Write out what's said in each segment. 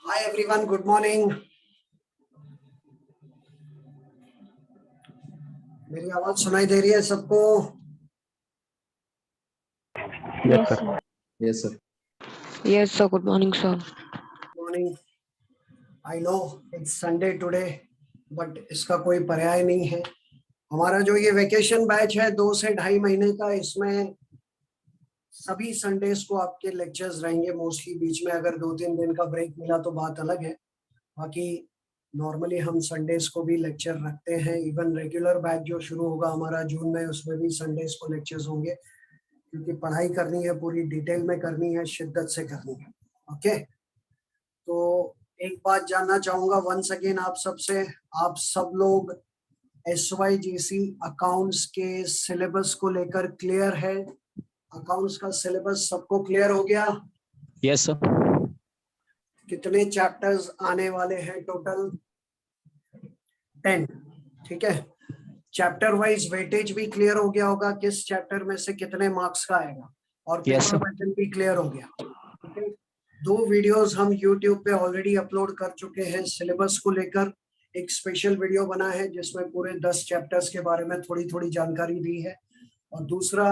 Hi everyone, good morning. मेरी आवाज सुनाई दे रही है सबको? Yes, sir. Yes, sir. Yes, sir. Good morning, sir. Morning. I know it's Sunday today, but इसका कोई पर्याय नहीं है. हमारा जो ये वेकेशन बैच है 2 से 2.5 महीने का, इसमें सभी संडेज को आपके लेक्चर्स रहेंगे. मोस्टली बीच में अगर 2-3 दिन का ब्रेक मिला तो बात अलग है. बाकी नॉर्मली हम संडेज को भी लेक्चर रखते हैं. इवन रेगुलर बैच जो शुरू होगा हमारा जून में, उसमें भी संडेज को लेक्चर्स होंगे, क्योंकि पढ़ाई करनी है, पूरी डिटेल में करनी है, शिद्दत से करनी है. ओके, तो एक बात जानना चाहूंगा वंस अगेन आप सबसे, आप सब लोग SYGC अकाउंट्स के सिलेबस को लेकर क्लियर है? अकाउंट्स का सिलेबस सबको क्लियर हो गया? Yes, sir. कितने चैप्टर्स आने वाले हैं? टोटल 10. ठीक है. चैप्टर वाइज वेटेज भी क्लियर हो गया होगा, किस चैप्टर में से कितने मार्क्स का आएगा, और Yes, पेपर पैटर्न भी क्लियर हो गया. ठीक है. 2 वीडियोस हम YouTube पे ऑलरेडी अपलोड कर चुके हैं सिलेबस को लेकर. एक स्पेशल वीडियो बना है जिसमें पूरे 10 चैप्टर्स के बारे में थोड़ी थोड़ी जानकारी दी है, और दूसरा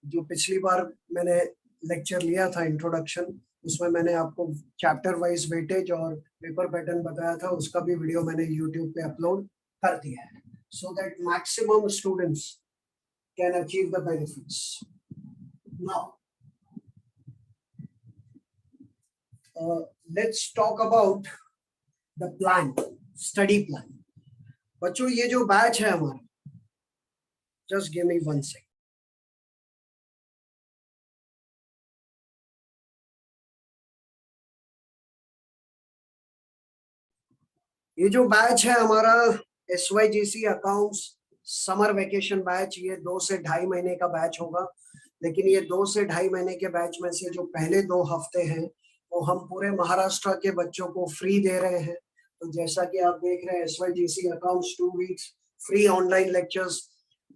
जो पिछली बार मैंने लेक्चर लिया था इंट्रोडक्शन, उसमें मैंने आपको चैप्टर वाइज वेटेज और पेपर पैटर्न बताया था, उसका भी वीडियो मैंने YouTube पे अपलोड कर दिया है, so that maximum students can achieve the benefits. Now, let's talk about the plan, study plan. बच्चों ये जो बैच है हमारा, just give me 1 second. ये जो बैच है हमारा SYGC accounts summer vacation batch, ये 2 से 2.5 महीने का बैच होगा. लेकिन ये 2 से 2.5 महीने के बैच में से जो पहले 2 हफ्ते हैं वो हम पूरे महाराष्ट्र के बच्चों को फ्री दे रहे हैं. तो जैसा कि आप देख रहे हैं SYGC accounts 2 weeks free online lectures.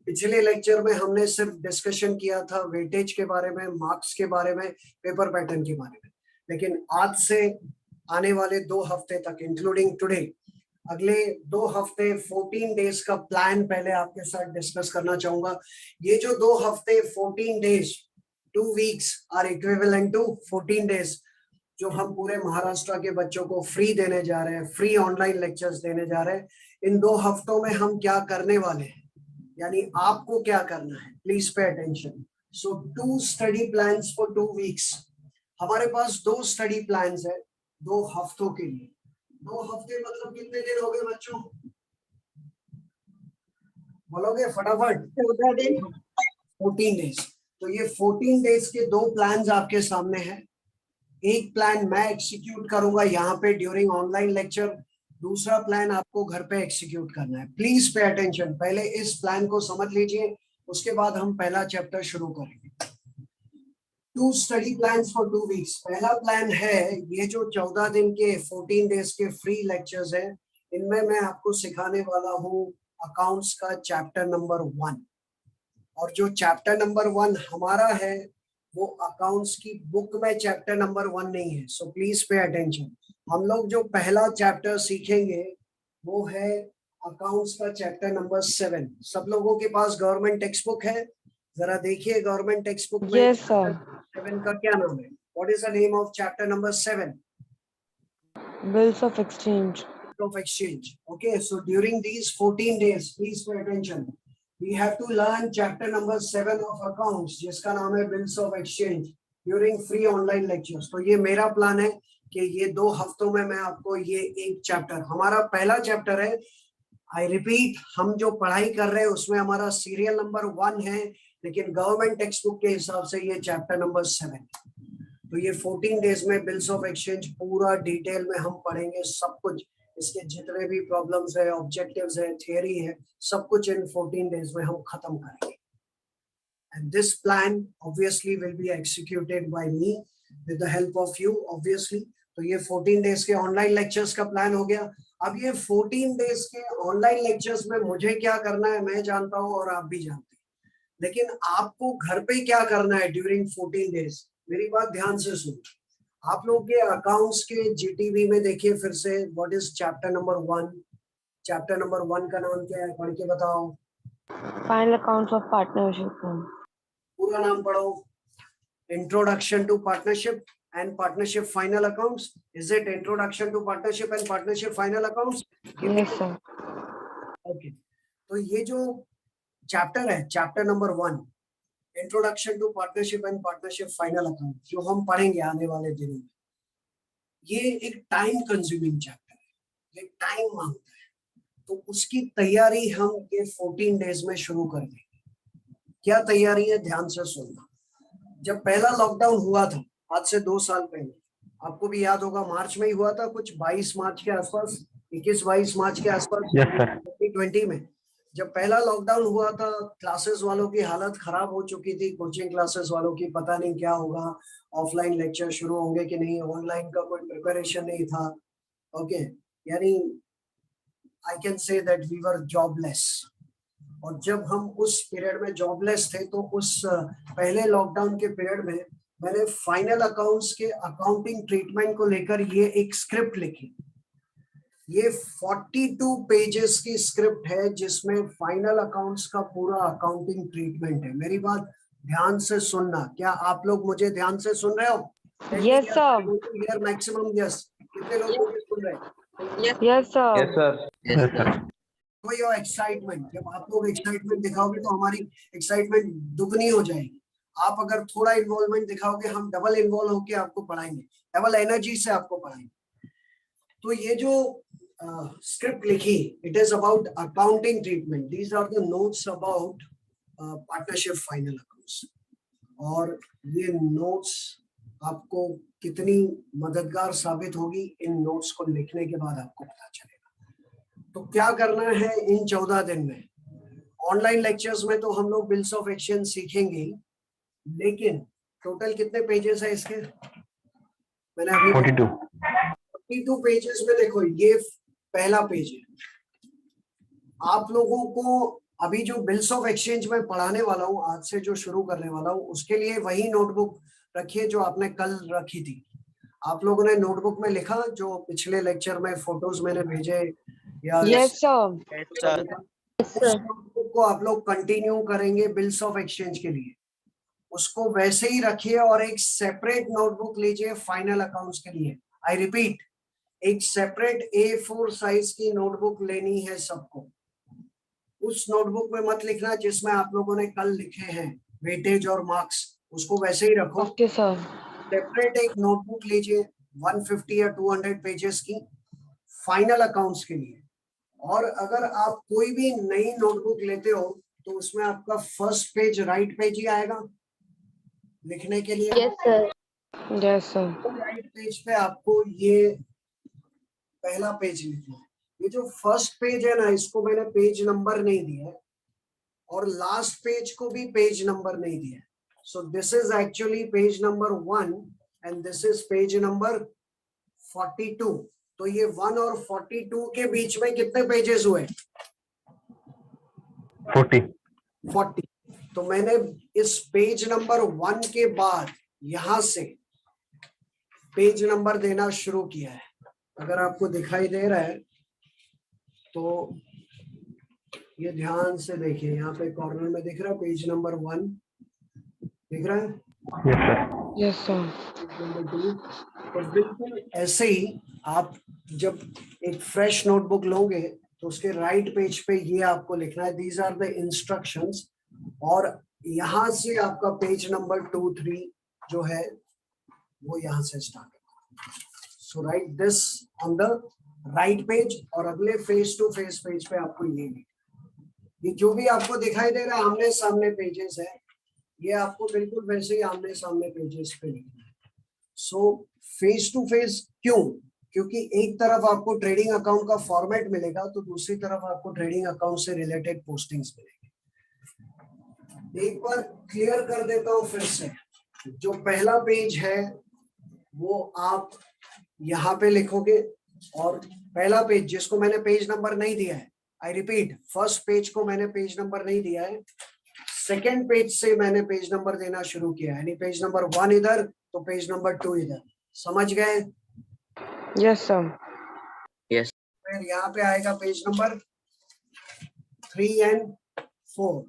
पिछले लेक्चर में हमने सिर्फ डिस्कशन किया था वेटेज के बारे में, मार्क्स के बारे में, पेपर पैटर्न के बारे में. लेकिन आज से आने वाले 2 हफ्ते तक इंक्लूडिंग टुडे, अगले 2 हफ्ते 14 डेज का प्लान पहले आपके साथ डिस्कस करना चाहूंगा. ये जो 2 हफ्ते 14 days, 2 weeks are equivalent to 14 days, जो हम पूरे महाराष्ट्र के बच्चों को फ्री देने जा रहे हैं, फ्री ऑनलाइन लेक्चर्स देने जा रहे हैं. इन 2 हफ्तों में हम क्या करने वाले हैं, यानी आपको क्या करना है, please pay attention. So 2 study plans for 2 weeks. हमारे पास 2 स्टडी प्लान्स है 2 हफ्तों के लिए. 2 हफ्ते मतलब कितने दिन हो गए बच्चों? बोलोगे फटाफट? 14 दिन. 14 डेज. तो ये 14 डेज के 2 प्लान्स आपके सामने हैं. एक प्लान मैं एग्जीक्यूट करूंगा यहाँ पे ड्यूरिंग ऑनलाइन लेक्चर, दूसरा प्लान आपको घर पे एग्जीक्यूट करना है. Please pay attention. पहले इस प्लान को समझ लीजिए, उसके बाद हम पहला चैप्टर शुरू करेंगे. 2 स्टडी प्लान्स फॉर 2 वीक्स. पहला प्लान है ये जो 14 दिन के 14 डेज के फ्री लेक्चर्स हैं, इनमें मैं आपको सिखाने वाला हूँ अकाउंट्स का चैप्टर नंबर 1. और जो चैप्टर नंबर 1 हमारा है वो अकाउंट्स की बुक में चैप्टर नंबर 1 नहीं है. So please pay attention. हम लोग जो पहला चैप्टर सीखेंगे वो है अकाउंट्स का चैप्टर नंबर 7. सब लोगों के पास गवर्नमेंट टेक्स्ट बुक है? जरा देखिए गवर्नमेंट टेक्स्ट बुक में. Yes, sir. 7 का क्या नाम है? What is the name of chapter number 7? Bills of exchange. Of exchange. Okay, so during these 14 days, please pay attention. We have to learn chapter number 7 of accounts, जिसका नाम है bills of exchange, during free online lectures. तो ये मेरा plan है कि ये 2 हफ्तों में मैं आपको ये एक चैप्टर, हमारा पहला चैप्टर है. आई रिपीट, हम जो पढ़ाई कर रहे हैं उसमें हमारा सीरियल नंबर 1 है, लेकिन गवर्नमेंट टेक्स्ट बुक के हिसाब से ये चैप्टर नंबर 7. तो ये 14 डेज में बिल्स ऑफ एक्सचेंज पूरा डिटेल में हम पढ़ेंगे सब कुछ. इसके जितने भी प्रॉब्लम्स है, ऑब्जेक्टिव्स है, थियरी है, सब कुछ इन 14 डेज में हम खत्म करेंगे. And this plan obviously will be executed by me with the help of you obviously. तो ये 14 डेज के ऑनलाइन लेक्चर्स का प्लान हो गया. अब ये 14 डेज के ऑनलाइन लेक्चर्स में मुझे क्या करना है मैं जानता हूँ और आप भी जानते हैं, लेकिन आपको घर पे क्या करना है ड्यूरिंग 14 डेज, मेरी बात ध्यान से सुनो. आप लोग के अकाउंट्स के जीटीवी में देखिए फिर से, what is chapter number 1? Chapter number 1 का नाम क्या है, पढ़ के बताओ। Final accounts of partnership. पूरा नाम पढ़ो। Introduction to partnership and partnership final accounts. Is it introduction to partnership and partnership final accounts? Yes, sir. Okay, तो ये जो चैप्टर है, chapter number 1, introduction to partnership and partnership final account, जो हम पढ़ेंगे आने वाले दिनों में, ये एक टाइम कंज्यूमिंग चैप्टर है, ये टाइम मांगता है। तो उसकी तैयारी हम ये 14 डेज में शुरू कर देंगे। क्या तैयारी है, ध्यान से सुनना। जब पहला लॉकडाउन हुआ था आज से 2 साल पहले, आपको भी याद होगा, मार्च में ही हुआ था, कुछ 22 मार्च के आसपास, 21-22 मार्च के आसपास, यस सर। 2020 में जब पहला लॉकडाउन हुआ था, क्लासेस वालों की हालत खराब हो चुकी थी, कोचिंग क्लासेस वालों की, पता नहीं क्या होगा, ऑफलाइन लेक्चर शुरू होंगे कि नहीं, ऑनलाइन का कोई प्रिपरेशन नहीं था। ओके, यानी I can say that we were jobless. और जब हम उस पीरियड में जॉबलेस थे, तो उस पहले लॉकडाउन के पीरियड में मैंने फाइनल अकाउंट्स के अकाउंटिंग ट्रीटमेंट को लेकर ये एक स्क्रिप्ट लिखी। ये 42 पेजेस की स्क्रिप्ट है, जिसमें फाइनल अकाउंट्स का पूरा अकाउंटिंग ट्रीटमेंट है। मेरी बात ध्यान से सुनना। क्या आप लोग मुझे ध्यान से सुन रहे हो? Yes, sir. Maximum yes. कितने लोग मुझे सुन रहे हैं? Yes, sir. Yes sir. Yes sir. तो योर एक्साइटमेंट, जब आप लोग एक्साइटमेंट दिखाओगे तो हमारी एक्साइटमेंट दुगनी हो जाएगी। आप अगर थोड़ा इन्वॉल्वमेंट दिखाओगे, हम डबल इन्वॉल्व होकर आपको पढ़ाएंगे, डबल एनर्जी से आपको पढ़ाएंगे। तो ये जो स्क्रिप्ट लिखी, it is about accounting treatment. These are the notes about partnership final accounts. और ये नोट्स आपको कितनी मददगार साबित होगी, इन नोट्स को लिखने के बाद आपको पता चलेगा। तो क्या करना है इन 14 दिन में? ऑनलाइन लेक्चर्स में तो हम लोग बिल्स ऑफ एक्सचेंज सीखेंगे, लेकिन टोटल कितने पेजेस है इसके? मैंने अभी 42 पेजेस में, देखो ये पहला पेज है। आप लोगों को अभी जो बिल्स ऑफ एक्सचेंज में पढ़ाने वाला हूँ, आज से जो शुरू करने वाला हूँ, उसके लिए वही नोटबुक रखिए जो आपने कल रखी थी। आप लोगों ने नोटबुक में लिखा, जो पिछले लेक्चर में फोटोज मैंने भेजे या Yes, sir. उस नोटबुक को आप लोग कंटिन्यू करेंगे बिल्स ऑफ एक्सचेंज के लिए। उसको वैसे ही रखिए और एक सेपरेट नोटबुक लीजिए फाइनल अकाउंट्स के लिए। आई रिपीट, एक सेपरेट A4 साइज की नोटबुक लेनी है सबको। उस नोटबुक में मत लिखना जिसमें आप लोगों ने कल लिखे हैं वेटेज और मार्क्स, उसको वैसे ही रखो। Okay, sir. सेपरेट एक नोटबुक लीजिए 150 या 200 पेजेस की फाइनल अकाउंट्स के लिए। और अगर आप कोई भी नई नोटबुक लेते हो तो उसमें आपका फर्स्ट पेज राइट पेज ही आएगा लिखने के लिए। Yes, sir. Yes, sir. Right page पे आपको ये पहला पेज लिखना है। ये जो फर्स्ट पेज है ना, इसको मैंने पेज नंबर नहीं दिया है, और लास्ट पेज को भी पेज नंबर नहीं दिया है। So this is actually page number 1 and this is page number 42। तो ये 1 और 42 के बीच में कितने पेजेस हुए? 40। तो मैंने इस पेज नंबर 1 के बाद यहां से पेज नंबर देना शुरू किया है। अगर आपको दिखाई दे रहा है तो ये ध्यान से देखिए, यहाँ पे कॉर्नर में दिख रहा है पेज नंबर 1, दिख रहा है? Yes, sir. नंबर 2। तो बिल्कुल ऐसे ही आप जब एक फ्रेश नोटबुक लोगे तो उसके राइट पेज पे ये आपको लिखना है, दीज आर द इंस्ट्रक्शंस। और यहाँ से आपका पेज नंबर 2, 3 जो है वो यहाँ से स्टार्ट होगा। So write this on the right page, और अगले फेस टू फेस पेज पे आपको ये लिखना। ये जो भी आपको दिखाई दे रहा है आमने सामने पेजेस है, ये आपको बिल्कुल वैसे ही आमने सामने पेजेस पे लिखना है। सो फेस टू फेस क्यों? क्योंकि एक तरफ आपको ट्रेडिंग अकाउंट का फॉर्मेट मिलेगा, तो दूसरी तरफ आपको ट्रेडिंग अकाउंट से रिलेटेड पोस्टिंग्स मिलेंगे। एक बार क्लियर कर देता हूं फिर से। जो पहला पेज है वो आप यहाँ पे लिखोगे, और पहला पेज जिसको मैंने पेज नंबर नहीं दिया है, आई रिपीट, फर्स्ट पेज को मैंने पेज नंबर नहीं दिया है, सेकेंड पेज से मैंने पेज नंबर देना शुरू किया है। यानी पेज नंबर 1 इधर तो पेज नंबर 2 इधर। समझ गए? Yes, sir. फिर यहाँ पे आएगा पेज नंबर 3 एंड 4।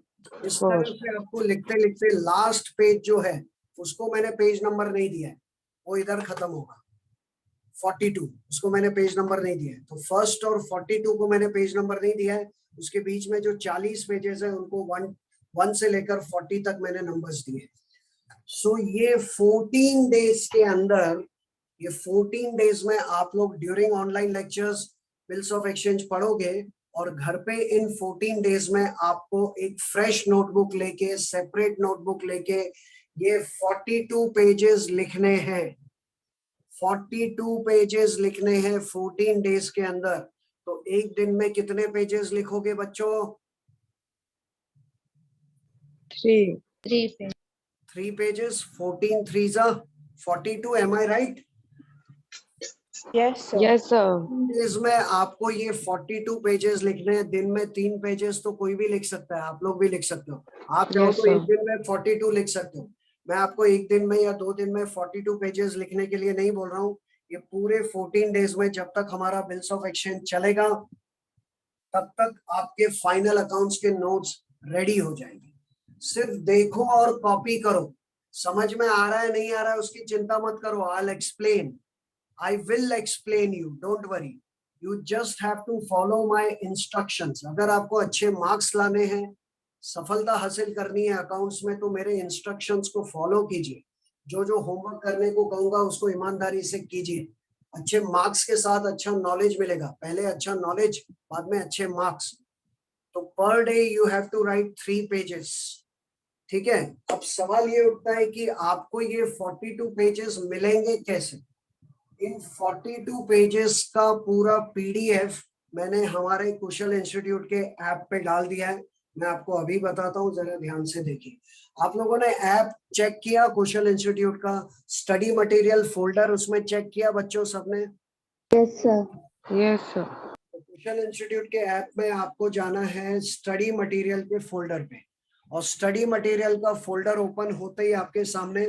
इस 4. तरह से आपको लिखते लिखते लास्ट पेज जो है उसको मैंने पेज नंबर नहीं दिया है, वो इधर खत्म होगा। 42 उसको मैंने पेज नंबर नहीं दिया है, तो फर्स्ट और 42 को मैंने पेज नंबर नहीं दिया है। उसके बीच में जो 40 पेजेस है उनको 1 से लेकर 40 तक मैंने नंबर्स दिए। सो ये 14 डेज के अंदर, ये 14 डेज में आप लोग during online lectures bills of exchange पढ़ोगे और घर पे इन 14 डेज में आपको एक फ्रेश नोटबुक लेके, सेपरेट नोटबुक लेके ये 42 पेजेस लिखने हैं। 42 पेजेस लिखने हैं 14 डेज के अंदर। तो एक दिन में कितने पेजेस लिखोगे बच्चों? 3. 3 pages, 14 3s are 42, am I right? Yes, sir. Yes, sir. इसमें आपको ये 42 पेजेस लिखने हैं। दिन में 3 पेजेस तो कोई भी लिख सकता है, आप लोग भी लिख सकते हो। आप चाहो Yes, तो sir. एक दिन में 42 लिख सकते हो। मैं आपको एक दिन में या 2 दिन में 42 पेजेस लिखने के लिए नहीं बोल रहा हूँ। ये पूरे 14 डेज में जब तक हमारा बिल्स ऑफ एक्सचेंज चलेगा तब तक आपके फाइनल अकाउंट्स के नोट्स रेडी हो जाएंगे। सिर्फ देखो और कॉपी करो। समझ में आ रहा है नहीं आ रहा है उसकी चिंता मत करो। I will explain you, don't worry. You just have to follow my instructions. अगर आपको अच्छे मार्क्स लाने हैं, सफलता हासिल करनी है अकाउंट्स में, तो मेरे इंस्ट्रक्शंस को फॉलो कीजिए। जो जो होमवर्क करने को कहूंगा उसको ईमानदारी से कीजिए। अच्छे मार्क्स के साथ अच्छा नॉलेज मिलेगा। पहले अच्छा नॉलेज, बाद में अच्छे मार्क्स। तो per day you have to write 3 pages. ठीक है। अब सवाल ये उठता है कि आपको ये 42 पेजेस मिलेंगे कैसे? इन 42 पेजेस का पूरा पीडीएफ मैंने हमारे कुशल इंस्टीट्यूट के ऐप पे डाल दिया है। मैं आपको अभी बताता हूँ, जरा ध्यान से देखिए। आप लोगों ने ऐप चेक किया कुशल इंस्टीट्यूट का स्टडी मटेरियल फोल्डर, उसमें चेक किया बच्चों सबने? Yes, sir. Yes, sir. कुशल इंस्टीट्यूट के ऐप में आपको जाना है स्टडी मटेरियल के फोल्डर पे, और स्टडी मटेरियल का फोल्डर ओपन होते ही आपके सामने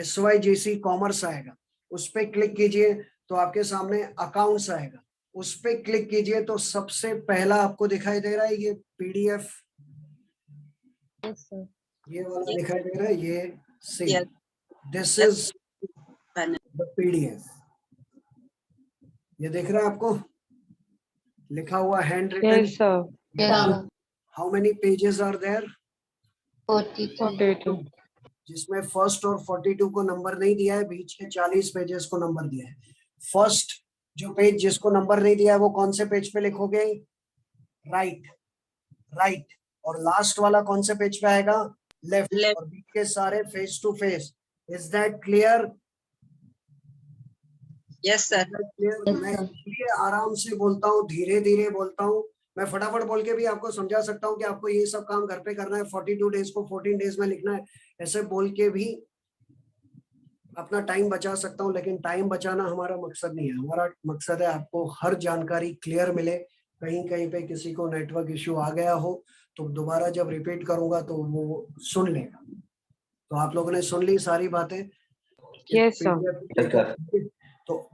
SYGC कॉमर्स आएगा। उस पर क्लिक कीजिए तो आपके सामने अकाउंट्स आएगा। उस पर क्लिक कीजिए तो सबसे पहला आपको दिखाई दे रहा है ये पीडीएफ। Yes, sir. ये वाला दिखाई दे रहा है, ये see, Yes. This is the PDF. ये दिख रहा है आपको लिखा हुआ hand written? Yes, sir. Yes. How many pages are there? 42. जिसमें फर्स्ट और 42 को नंबर नहीं दिया है, बीच के 40 पेजेस को नंबर दिया है। फर्स्ट जो पेज जिसको नंबर नहीं दिया है वो कौन से पेज पे लिखोगे? राइट। और लास्ट वाला कौन से पेज पे आएगा? लेफ्ट। और बीच के सारे face to face. Is that clear? Yes, sir. मैं इसलिए आराम से बोलता हूँ, धीरे धीरे बोलता हूँ। मैं फटाफट बोल के भी आपको समझा सकता हूँ कि आपको ये सब काम घर पे करना है, 42 डेज को 14 डेज में लिखना है, ऐसे बोल के भी अपना टाइम बचा सकता हूँ। लेकिन टाइम बचाना हमारा मकसद नहीं है। हमारा मकसद है आपको हर जानकारी क्लियर मिले। कहीं कहीं पे किसी को नेटवर्क इश्यू आ गया हो तो दोबारा जब रिपीट करूंगा तो वो सुन लेगा। तो आप लोगों ने सुन ली सारी बातें? Yes, sir. तो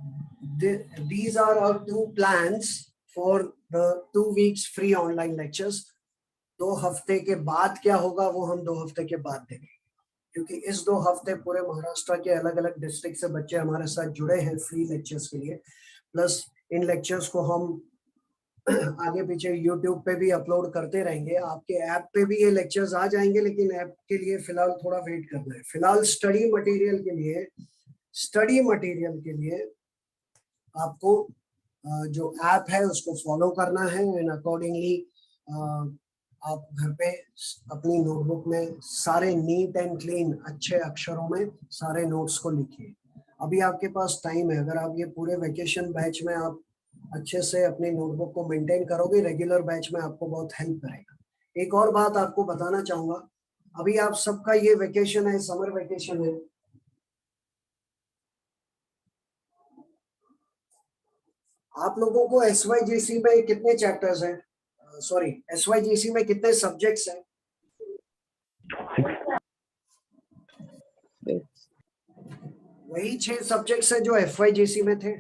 these are our 2 plans for the 2 weeks free online lectures. 2 हफ्ते के बाद क्या होगा वो हम 2 हफ्ते के बाद देंगे, क्योंकि इस 2 हफ्ते पूरे महाराष्ट्र के अलग अलग डिस्ट्रिक्ट से बच्चे हमारे साथ जुड़े हैं फ्री लेक्चर्स के लिए। प्लस इन लेक्चर्स को हम आगे पीछे YouTube पे भी अपलोड करते रहेंगे। आपके ऐप पे भी ये लेक्चर्स आ जाएंगे, लेकिन ऐप के लिए फिलहाल थोड़ा वेट करना है। फिलहाल स्टडी मटेरियल के लिए आपको जो ऐप है उसको फॉलो करना है एंड अकॉर्डिंगली आप घर पे अपनी नोटबुक में सारे नीट एंड क्लीन अच्छे अक्षरों में सारे नोट्स को लिखिए। अभी आपके पास टाइम है। अगर आप ये पूरे वेकेशन बैच में आप अच्छे से अपनी नोटबुक को मेंटेन करोगे, रेगुलर बैच में आपको बहुत हेल्प करेगा। एक और बात आपको बताना चाहूंगा, अभी आप सबका ये वेकेशन है, समर वेकेशन है। आप लोगों को SYGC में कितने चैप्टर्स हैं? सॉरी, SYGC में कितने सब्जेक्ट्स हैं? वही 6 सब्जेक्ट्स है जो FYGC में थे।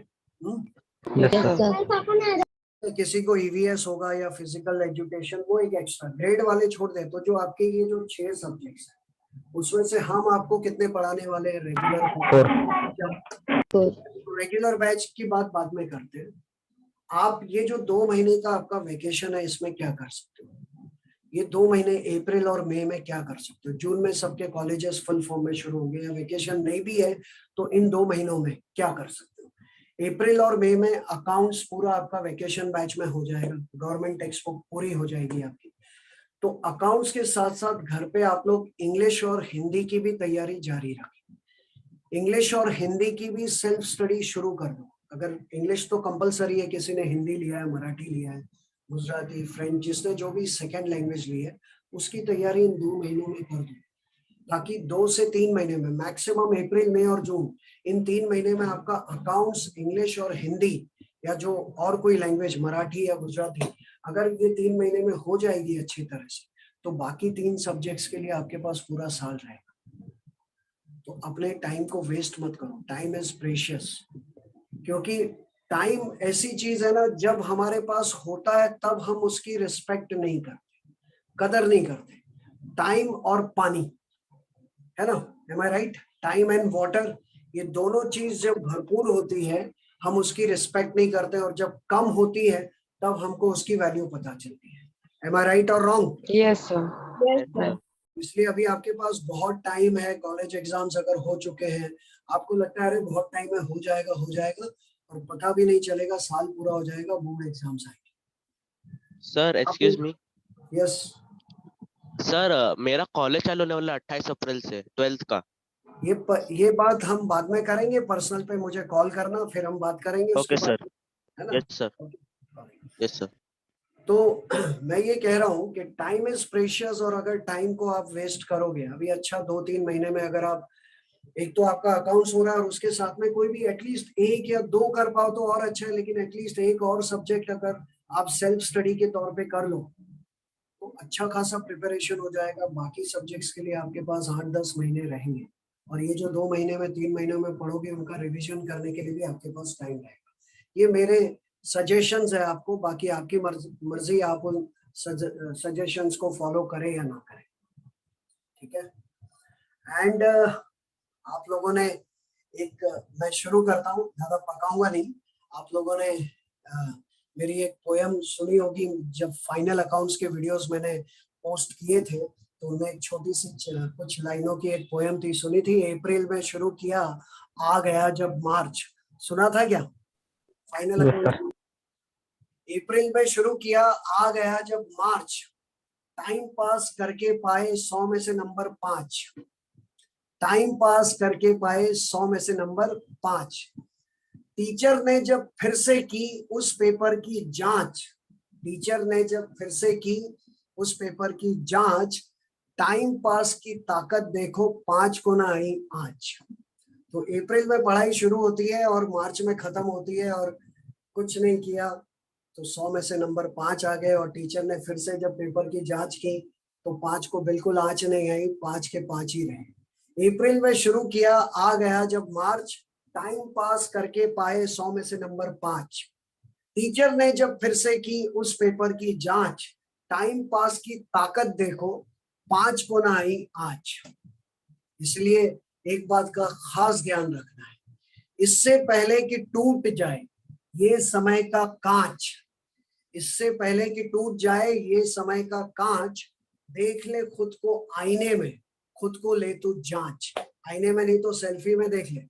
Yes, sir. किसी को EVS होगा या फिजिकल एजुकेशन, वो एक एक्स्ट्रा ग्रेड वाले छोड़ दे। तो जो आपके ये जो 6 सब्जेक्ट्स है उसमें से हम आपको कितने पढ़ाने वाले हैं रेगुलर बैच की बात बाद में करते हैं। आप ये जो 2 महीने का आपका वेकेशन है इसमें क्या कर सकते हो? ये 2 महीने अप्रैल और मई में क्या कर सकते हो? जून में सबके कॉलेजेस फुल फॉर्म में शुरू होंगे, या वेकेशन नहीं भी है तो इन 2 महीनों में क्या कर सकते हो? अप्रैल और मई में अकाउंट्स पूरा आपका वेकेशन बैच में हो जाएगा, गवर्नमेंट टेक्स्ट बुक पूरी हो जाएगी आपकी। तो अकाउंट्स के साथ साथ घर पे आप लोग इंग्लिश और हिंदी की भी तैयारी जारी रखें। इंग्लिश और हिंदी की भी सेल्फ स्टडी शुरू कर दो। अगर इंग्लिश तो कंपलसरी है, किसी ने हिंदी लिया है, मराठी लिया है, गुजराती, फ्रेंच, जिसने जो भी सेकेंड लैंग्वेज ली है उसकी तैयारी इन 2 महीनों में कर दो, ताकि 2 से 3 महीने में मैक्सिमम अप्रैल, मई और जून, इन 3 महीने में आपका अकाउंट्स, इंग्लिश और हिंदी या जो और कोई लैंग्वेज मराठी या गुजराती, अगर ये 3 महीने में हो जाएगी अच्छी तरह से तो बाकी 3 सब्जेक्ट्स के लिए आपके पास पूरा साल रहेगा। तो अपने टाइम को वेस्ट मत करो, टाइम इज प्रेशियस। क्योंकि टाइम ऐसी चीज है ना, जब हमारे पास होता है तब हम उसकी रिस्पेक्ट नहीं करते, कदर नहीं करते। टाइम और पानी है ना, am I right? Time and water, ये दोनों चीज जब भरपूर होती है हम उसकी रिस्पेक्ट नहीं करते, और जब कम होती है तब हमको उसकी वैल्यू पता चलती है। एम आई राइट और wrong? Yes, sir. Yes, sir. इसलिए अभी आपके पास बहुत टाइम है, कॉलेज एग्जाम्स अगर हो चुके हैं, आपको लगता है अरे बहुत टाइम है, हो जाएगा हो जाएगा, और पता भी नहीं चलेगा, साल पूरा हो जाएगा, बोर्ड एग्जाम्स आएंगे। Sir excuse me. Yes sir मेरा कॉलेज चालू होने वाला 28 अप्रैल से 12th का। ये बात हम बाद में करेंगे, पर्सनल पे मुझे कॉल करना, फिर हम बात करेंगे ओके उसके सर। बाद, है ना? Yes sir. Yes sir. तो मैं ये कह रहा हूँ कि टाइम इज प्रेशियस, और अगर टाइम को आप वेस्ट करोगे अभी, अच्छा 2-3 महीने में अगर आप, एक तो आपका अकाउंट्स हो रहा है और उसके साथ में कोई भी एटलीस्ट 1 या 2 कर पाओ तो और अच्छा है, लेकिन एटलीस्ट 1 और सब्जेक्ट अगर आप सेल्फ स्टडी के तौर पे कर लो तो अच्छा खासा प्रिपरेशन हो जाएगा। बाकी सब्जेक्ट्स के लिए आपके पास 8-10 महीने रहेंगे, और ये जो 2 महीने में 3 महीनों में पढ़ोगे उनका रिविजन करने के लिए भी आपके पास टाइम रहेगा। ये मेरे सजेशंस है आपको, बाकी आपकी मर्जी, आप उन सजेशंस को फॉलो करें या ना करें, ठीक है? एंड आप लोगों ने मैं शुरू करता हूँ, ज्यादा पकाऊंगा नहीं। आप लोगों ने मेरी एक पोयम सुनी होगी, जब फाइनल अकाउंट्स के वीडियोस मैंने पोस्ट किए थे तो उनमें एक छोटी सी कुछ लाइनों की एक पोयम थी, सुनी थी? अप्रैल में शुरू किया, आ गया जब मार्च। सुना था क्या? फाइनल अप्रैल में शुरू किया, आ गया जब मार्च, टाइम पास करके पाए 100 में से नंबर 5। टाइम पास करके पाए 100 में से नंबर 5। टीचर ने जब फिर से की उस पेपर की जांच, टीचर ने जब फिर से की उस पेपर की जांच, टाइम पास की ताकत देखो 5 को ना आई आज। तो अप्रैल में पढ़ाई शुरू होती है और मार्च में खत्म होती है, और कुछ नहीं किया तो 100 में से नंबर 5 आ गए, और टीचर ने फिर से जब पेपर की जांच की तो 5 को बिल्कुल आंच नहीं आई, 5 के 5 ही रहे। अप्रैल में शुरू किया, आ गया जब मार्च, टाइम पास करके पाए 100 में से नंबर 5। टीचर ने जब फिर से की उस पेपर की जांच, टाइम पास की ताकत देखो 5 को ना आई आज। इसलिए एक बात का खास ध्यान रखना है, इससे पहले कि टूट जाए ये समय का कांच, इससे पहले कि टूट जाए ये समय का कांच, देख ले खुद को आईने में, खुद को ले तू जांच। आईने में नहीं तो सेल्फी में देख ले।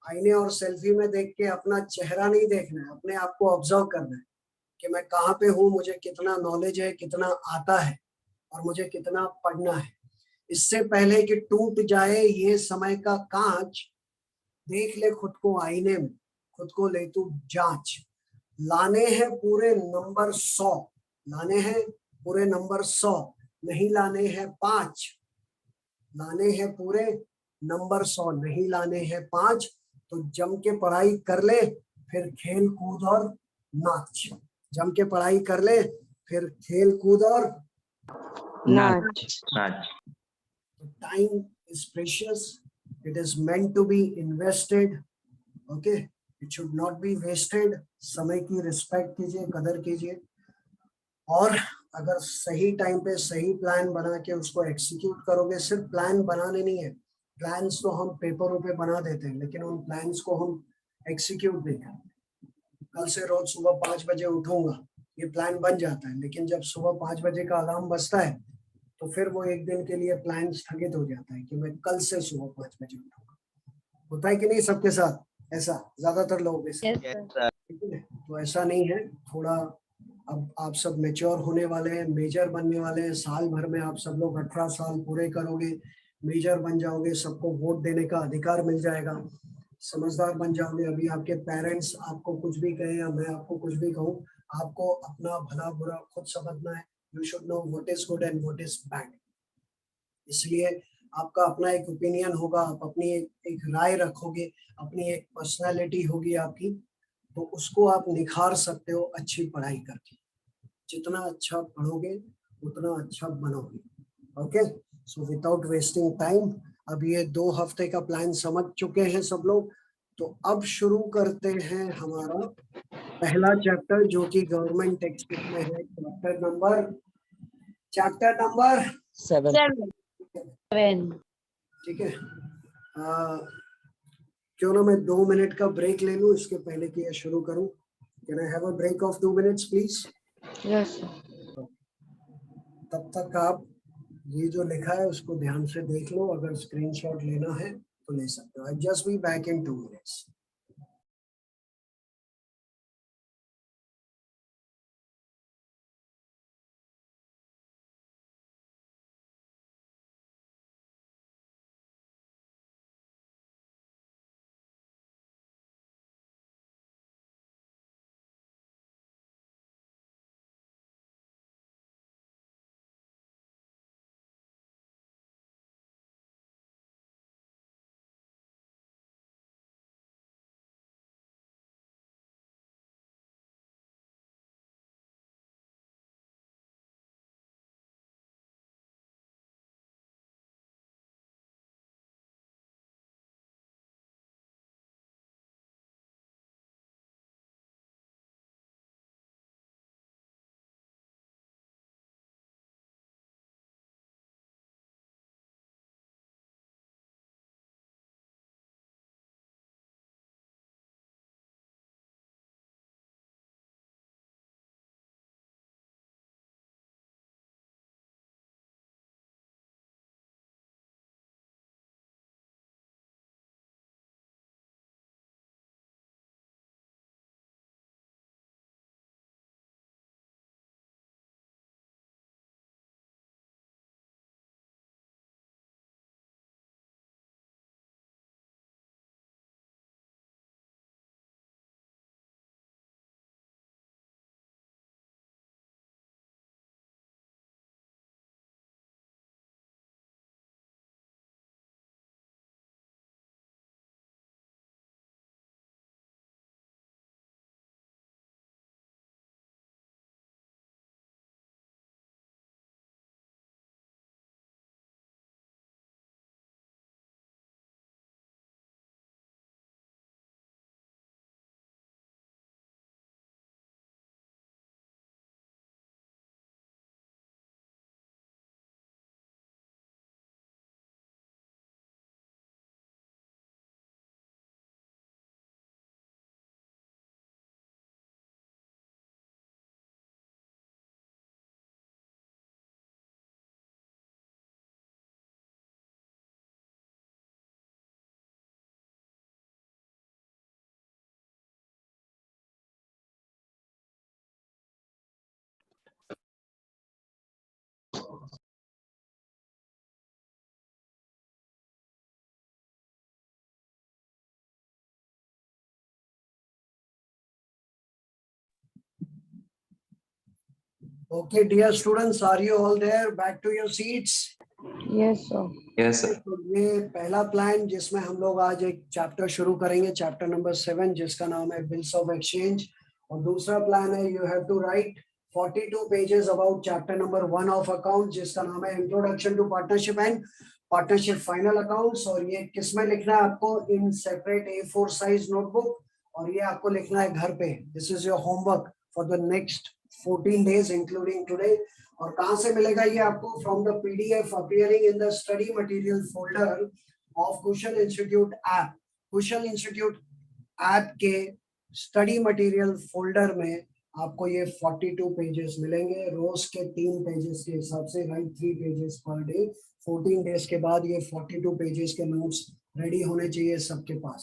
आईने और सेल्फी में देख के अपना चेहरा नहीं देखना है, अपने आप को ऑब्जर्व करना है कि मैं कहाँ पे हूँ, मुझे कितना नॉलेज है, कितना आता है, और मुझे कितना पढ़ना है। इससे पहले कि टूट जाए ये समय का कांच, देख ले खुद को आईने में, खुद को ले तू जांच। लाने हैं पूरे नंबर 100, लाने हैं पूरे नंबर 100, नहीं लाने हैं 5। लाने हैं पूरे नंबर 100, नहीं लाने हैं 5। तो जम के पढ़ाई कर ले, फिर खेल कूद और नाच। जम के पढ़ाई कर ले, फिर खेल कूद और नाच। Time is precious, It is meant to be invested. Okay, it should not be wasted. समय की रिस्पेक्ट कीजिए, कदर कीजिए, और अगर सही टाइम पे सही प्लान बना के उसको एग्जीक्यूट करोगे, सिर्फ प्लान बनाने नहीं है, प्लान्स तो हम पेपरों पे बना देते हैं, लेकिन उन प्लान्स को हम एग्जीक्यूट नहीं करते। कल से रोज सुबह 5 बजे उठूंगा, ये प्लान बन जाता है, लेकिन जब सुबह 5 बजे का अलार्म बजता है तो फिर वो एक दिन के लिए प्लान स्थगित हो जाता है कि मैं कल से सुबह 5 बजे उठूंगा। होता है कि नहीं सबके साथ ऐसा, ज्यादातर लोगों के साथ? Yes, sir. ठीक है, तो ऐसा नहीं है। थोड़ा अब आप सब मैच्योर होने वाले हैं, मेजर बनने वाले हैं, साल भर में आप सब लोग 18 साल पूरे करोगे, मेजर बन जाओगे, सबको वोट देने का अधिकार मिल जाएगा, समझदार बन जाओगे। अभी आपके पेरेंट्स आपको कुछ भी कहें या मैं आपको कुछ भी कहूँ, आपको अपना भला बुरा खुद समझना है। You should know what is good and what is bad. इसलिए आपका अपना एक ओपिनियन होगा, आप अपनी एक राय रखोगे, अपनी एक पर्सनालिटी होगी आपकी, तो उसको आप निखार सकते हो अच्छी पढ़ाई करके। जितना अच्छा पढ़ोगे उतना अच्छा बनोगे। Okay, so without wasting time, अब ये 2 हफ्ते का प्लान समझ चुके हैं सब लोग, तो अब शुरू करते हैं हमारा पहला चैप्टर, जो कि गवर्नमेंट टेक्स्ट बुक में है। Chapter number 7. ठीक है। क्यों ना मैं 2 मिनट का ब्रेक ले लूं इसके पहले कि ये शुरू करूं। Can I have a break of 2 minutes please? Yes, sir. तब तक आप ये जो लिखा है उसको ध्यान से देख लो, अगर स्क्रीनशॉट लेना है तो ले सकते हो। I just be back in 2 minutes. Okay, dear students, are you all there? Back to your seats. Yes, sir. Yes, sir. तो ये पहला प्लान जिसमें हम लोग आज एक चैप्टर शुरू करेंगे, चैप्टर नंबर 7, जिसका नाम है बिल्स ऑफ एक्सचेंज। और दूसरा प्लान है you have to write 42 pages about chapter number 1 of account, जिसका नाम है introduction to partnership and partnership final accounts, और ये किसमें लिखना है आपको, in separate A4 size notebook, और ये आपको लिखना है घर पे। This is your homework for the next 14 days including today. और कहां से मिलेगा ये आपको, from the PDF appearing in the study material folder of Kusal institute app. Kusal institute app के स्टडी मटेरियल फोल्डर में आपको ये 42 पेजेस मिलेंगे, रोज के 3 पेजेस के हिसाब से, right 3 pages per day. 14 days के बाद ये 42 पेजेस के नोट्स रेडी होने चाहिए सबके पास।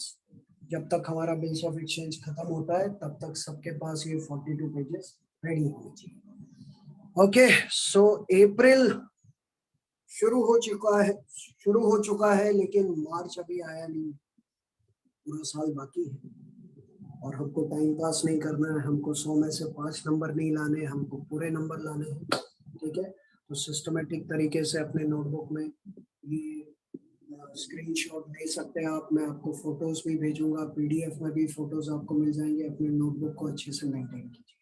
जब तक हमारा बिल्स ऑफ एक्सचेंज खत्म होता है तब तक सबके पास ये 42 पेजेस रेडी होने चाहिए। ओके, सो अप्रैल शुरू हो चुका है, लेकिन मार्च अभी आया नहीं, पूरा साल बाकी है। और हमको टाइम पास नहीं करना है, हमको 100 में से 5 नंबर नहीं लाने, हमको पूरे नंबर लाने हैं, ठीक है। तो सिस्टमेटिक तरीके से अपने नोटबुक में ये स्क्रीनशॉट दे सकते हैं आप। मैं आपको फोटोज भी भेजूंगा, PDF में भी फोटोज आपको मिल जाएंगे। अपने नोटबुक को अच्छे से मेंटेन कीजिए।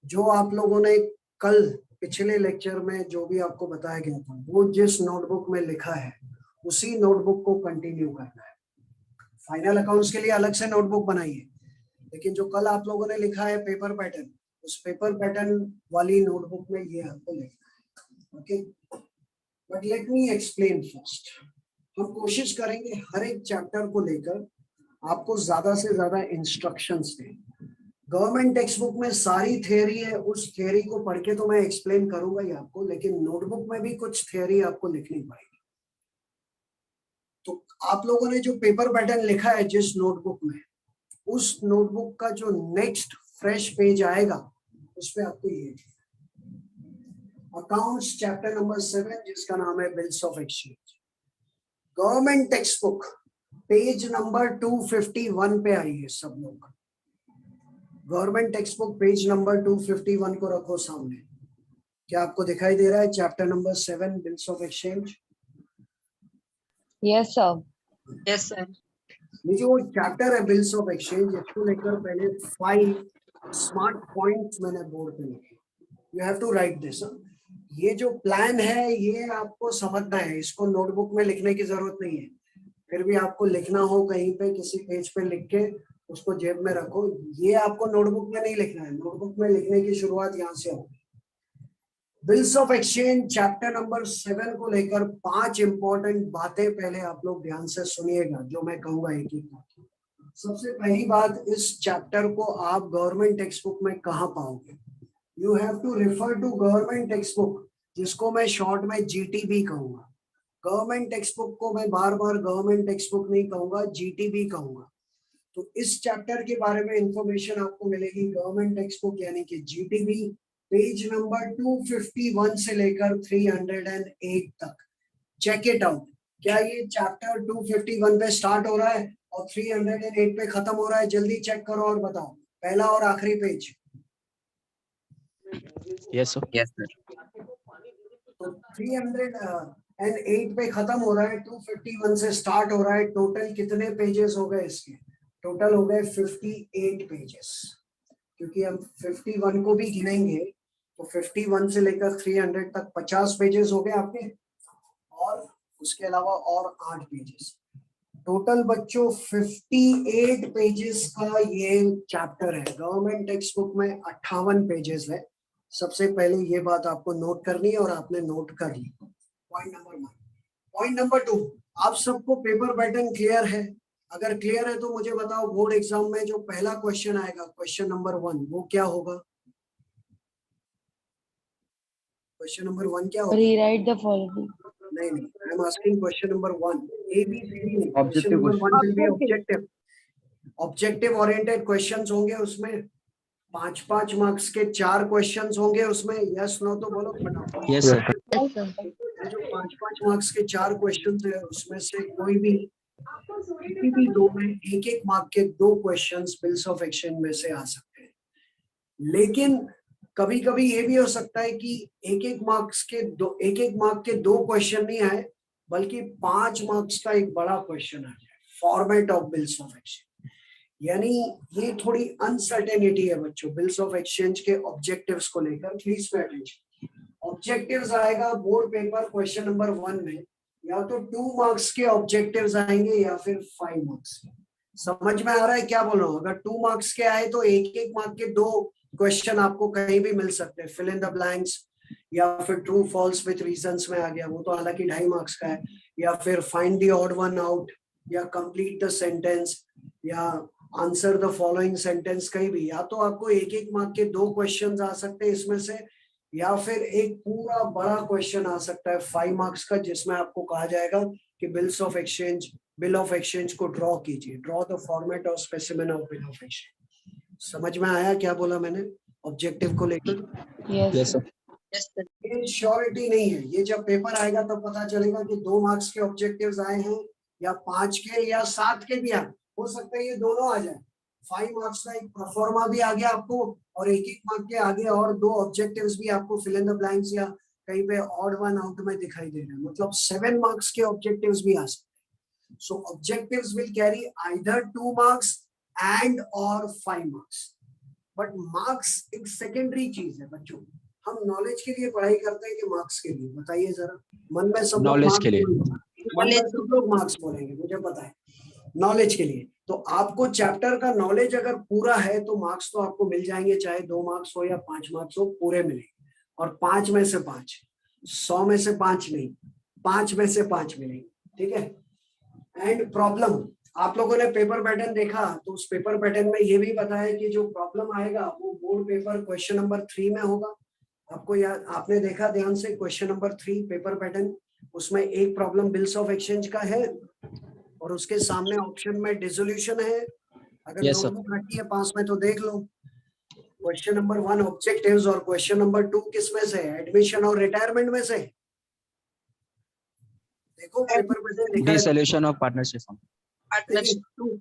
जो आप लोगों ने कल पिछले लेक्चर में जो भी आपको बताया गया था, वो जिस नोटबुक में लिखा है उसी नोटबुक को कंटिन्यू करना है। फाइनल अकाउंट्स के लिए अलग से नोटबुक बनाइए, लेकिन जो कल आप लोगों ने लिखा है पेपर पैटर्न, उस पेपर पैटर्न वाली नोटबुक में ये आपको लिखना है। Okay, but let me explain first. हम कोशिश करेंगे हर एक चैप्टर को लेकर आपको ज्यादा से ज्यादा इंस्ट्रक्शंस दें। गवर्नमेंट टेक्स्ट बुक में सारी थ्योरी है, उस थ्योरी को पढ़ के तो मैं एक्सप्लेन करूंगा ही आपको, लेकिन नोटबुक में भी कुछ थ्योरी आपको लिखनी पड़ेगी। तो आप लोगों ने जो पेपर पैटर्न लिखा है जिस नोटबुक में, उस नोटबुक का जो नेक्स्ट फ्रेश पेज आएगा उस पे आपको ये अकाउंट्स चैप्टर नंबर 7 जिसका नाम है bills of exchange. Government text book page number 251 पे आइए सब लोग। Government text book page number 251 को रखो सामने। क्या आपको दिखाई दे रहा है chapter number 7 bills of exchange? Yes, sir. Yes, sir. ये जो चैप्टर है बिल्स ऑफ एक्सचेंज, इसको लेकर पहले 5 स्मार्ट पॉइंट्स मैंने बोर्ड पे लिखे। You have to write this. ये जो प्लान है ये आपको समझना है, इसको नोटबुक में लिखने की जरूरत नहीं है। फिर भी आपको लिखना हो कहीं पे किसी पेज पे लिख के उसको जेब में रखो। ये आपको नोटबुक में नहीं लिखना है, नोटबुक में लिखने की शुरुआत यहाँ से होगी। Bills of exchange chapter number 7 को लेकर 5 इंपॉर्टेंट बातें पहले आप लोग ध्यान से सुनिएगा, जो मैं कहूंगा एक एक बात। सबसे पहली बात, इस चैप्टर को आप गवर्नमेंट टेक्स्ट बुक में कहाँ पाओगे? You have to refer to government text book, जिसको मैं शॉर्ट में GTB कहूंगा। गवर्नमेंट टेक्स्ट बुक को मैं बार बार गवर्नमेंट टेक्स्ट बुक नहीं कहूंगा, GTB कहूंगा। तो इस चैप्टर के बारे में इंफॉर्मेशन आपको मिलेगी गवर्नमेंट टेक्स्ट बुक यानी कि GTB, पेज नंबर 251 से लेकर 308 तक। Check it out. क्या ये चैप्टर 251 पे स्टार्ट हो रहा है और 308 पे खत्म हो रहा है? जल्दी चेक करो और बताओ, पहला और आखिरी page. Yes sir. Yes, sir. तो 308 पे खत्म हो रहा है, 251 से स्टार्ट हो रहा है। टोटल कितने पेजेस हो गए इसके? टोटल हो गए 58 पेजेस, क्योंकि हम 51 को भी गिनेंगे तो 51 से लेकर 300 तक 50 पेजेस हो गए आपके, और उसके अलावा और 8 पेजेस। टोटल बच्चों 58 पेजेस का ये चैप्टर है। गवर्नमेंट टेक्स्ट बुक में 58 पेजेस है। सबसे पहले ये बात आपको नोट करनी है और आपने नोट कर ली। Point number 1। पॉइंट नंबर 2, आप सबको पेपर पैटर्न क्लियर है? अगर क्लियर है तो मुझे बताओ, बोर्ड एग्जाम में जो पहला क्वेश्चन आएगा, क्वेश्चन नंबर 1, वो क्या होगा? क्वेश्चन नंबर 1 क्या होगा? Rewrite the following. नहीं, आई am asking question number 1, ABCD नहीं। Question Objective number 1 will be Objective. Objective oriented questions होंगे उसमें। 5-5 मार्क्स के 4 क्वेश्चंस होंगे उसमें। यस नो तो बोलो फटाफट। Yes sir. Yes, sir. ये जो 5-5 मार्क्स के 4 क्वेश्चंस है उसमें से कोई भी किसी भी दो में 1-1 मार्क के 2 क्वेश्चंस बिल्स ऑफ एक्सचेंज में से आ सकते हैं। लेकिन कभी कभी ये भी हो सकता है कि 1-1 मार्क के 2 क्वेश्चन नहीं आए, बल्कि 5 मार्क्स का एक बड़ा क्वेश्चन आ जाए। Format of bills of exchange, यानी ये थोड़ी अनसर्टेनिटी है बच्चों बिल्स ऑफ एक्सचेंज के ऑब्जेक्टिव्स को लेकर। Please pay attention. ऑब्जेक्टिव्स आएगा बोर्ड पेपर क्वेश्चन नंबर 1 में, या तो 2 मार्क्स के ऑब्जेक्टिव्स आएंगे या फिर 5 मार्क्स के। समझ में आ रहा है क्या बोल रहा हूँ? अगर 2 मार्क्स के आए तो एक मार्क के 2 क्वेश्चन आपको कहीं भी मिल सकते हैं, फिल इन द ब्लैंक्स, या फिर ट्रू फॉल्स विथ रीजंस में आ गया, वो तो हालांकि 2.5 मार्क्स का है, या फिर find the odd one out, या कंप्लीट द सेंटेंस, या आंसर द फॉलोइंग सेंटेंस, कहीं भी। या तो आपको एक मार्क के 2 क्वेश्चन आ सकते हैं इसमें से, या फिर एक पूरा बड़ा क्वेश्चन आ सकता है 5 मार्क्स का, जिसमें आपको कहा जाएगा कि बिल ऑफ एक्सचेंज को ड्रॉ कीजिए, ड्रॉ द फॉर्मेट और specimen of bill of exchange. समझ में आया क्या बोला मैंने ऑब्जेक्टिव को लेकर? Yes, Yes, sir. sir. ये श्योरिटी नहीं है, ये जब पेपर आएगा तब पता चलेगा कि 2 मार्क्स के ऑब्जेक्टिव्स आए हैं या 5 के या 7 के भी आए, हो सकता है ये दोनों आ जाए। 5 मार्क्स का एक प्रोफॉर्मा भी आ गया आपको, और एक मार्क के आगे और 2 ऑब्जेक्टिव्स भी आपको फिल इन द ब्लैंक्स या कहीं पे ऑड वन आउट में दिखाई दे रहे हैं, मतलब 7 मार्क्स के ऑब्जेक्टिव्स भी आ सकते हैं। So objectives will carry either 2 marks and और 5 मार्क्स, बट मार्क्स एक सेकेंडरी चीज है बच्चों। हम नॉलेज के लिए पढ़ाई करते हैं कि मार्क्स के लिए? बताइए जरा। मन में सब लोग Knowledge marks के लिए। बोलेंगे, मन में सब लोग मार्क्स बोलेंगे, मुझे पता है। नॉलेज के लिए तो आपको चैप्टर का नॉलेज अगर पूरा है तो मार्क्स तो आपको मिल जाएंगे, चाहे 2 मार्क्स हो या 5 मार्क्स हो, पूरे मिलेंगे। और 5 में से 5, 100 में से 5 नहीं, 5 में से 5 मिलेंगे, ठीक है। एंड प्रॉब्लम, आप लोगों ने पेपर पैटर्न देखा, तो उस पेपर पैटर्न में ये भी बताया कि जो प्रॉब्लम आएगा वो बोर्ड पेपर क्वेश्चन नंबर 3 में होगा। आपको याद, आपने देखा ध्यान से क्वेश्चन नंबर 3 पेपर पैटर्न, उसमें एक प्रॉब्लम बिल्स ऑफ एक्सचेंज का है और उसके सामने ऑप्शन में डिसोल्यूशन है। अगर Yes, sir. नोटबुक रखी है पास में तो देख लो। क्वेश्चन नंबर 1 ऑब्जेक्टिव्स और क्वेश्चन नंबर 2 किस में से? एडमिशन और रिटायरमेंट में से। देखो पेपर पैटर्न लिखा है Dissolution of partnership fund.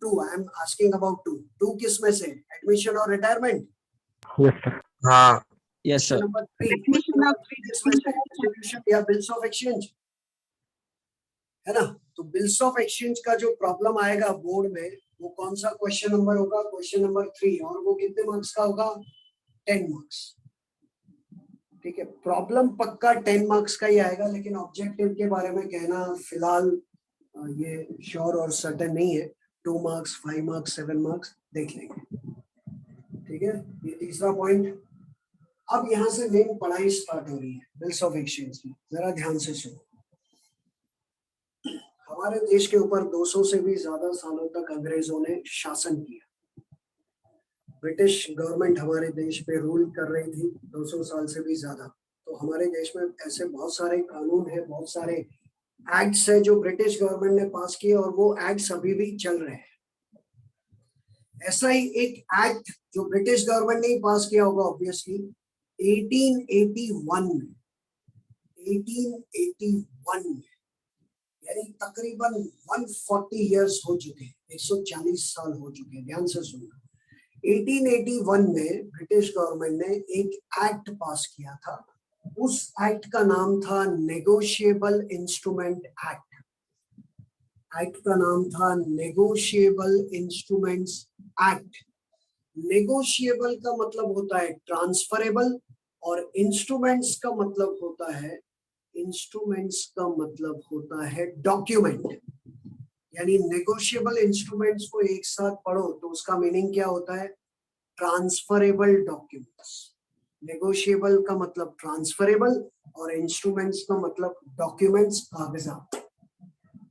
Two I am asking about two किस में से? एडमिशन और रिटायरमेंट। Yes, sir. हाँ. Yes, question sir. नंबर 3 किस में से? डिसोल्यूशन या बिल्स ऑफ एक्सचेंज, है ना। तो बिल्स ऑफ एक्सचेंज का जो प्रॉब्लम आएगा बोर्ड में, वो कौन सा क्वेश्चन नंबर होगा? क्वेश्चन नंबर 3, और वो कितने मार्क्स का होगा? 10 मार्क्स, ठीक है। प्रॉब्लम पक्का 10 मार्क्स का ही आएगा, लेकिन ऑब्जेक्टिव के बारे में कहना फिलहाल ये श्योर और सर्टेन नहीं है। 2 मार्क्स, 5 मार्क्स, 7 मार्क्स देख लेंगे, ठीक है। ये तीसरा पॉइंट। अब यहाँ से मेन पढ़ाई स्टार्ट हो रही है बिल्स ऑफ एक्सचेंज की, जरा ध्यान से सुनो। हमारे देश के ऊपर 200 से भी ज्यादा सालों तक अंग्रेजों ने शासन किया। ब्रिटिश गवर्नमेंट हमारे देश पे रूल कर रही थी 200 साल से भी ज्यादा। तो हमारे देश में ऐसे बहुत सारे कानून है, बहुत सारे एक्ट्स है जो ब्रिटिश गवर्नमेंट ने पास किए, और वो एक्ट्स अभी भी चल रहे हैं। ऐसा ही एक एक्ट जो ब्रिटिश गवर्नमेंट ने ही पास किया होगा ऑब्वियसली, 1881 में, 1881 में, यानी तकरीबन 140 इयर्स हो चुके हैं, 140 साल हो चुके हैं। ध्यान से सुनना। 1881 में ब्रिटिश गवर्नमेंट ने एक एक्ट पास किया था। उस एक्ट का नाम था नेगोशिएबल इंस्ट्रूमेंट एक्ट। एक्ट का नाम था नेगोशिएबल इंस्ट्रूमेंट्स एक्ट। नेगोशिएबल का मतलब होता है ट्रांसफरेबल, और इंस्ट्रूमेंट्स का मतलब होता है डॉक्यूमेंट। यानी नेगोशिएबल इंस्ट्रूमेंट्स को एक साथ पढ़ो तो उसका मीनिंग क्या होता है? Transferable documents. नेगोशिएबल का मतलब ट्रांसफरेबल और इंस्ट्रूमेंट्स का मतलब डॉक्यूमेंट्स, कागजात।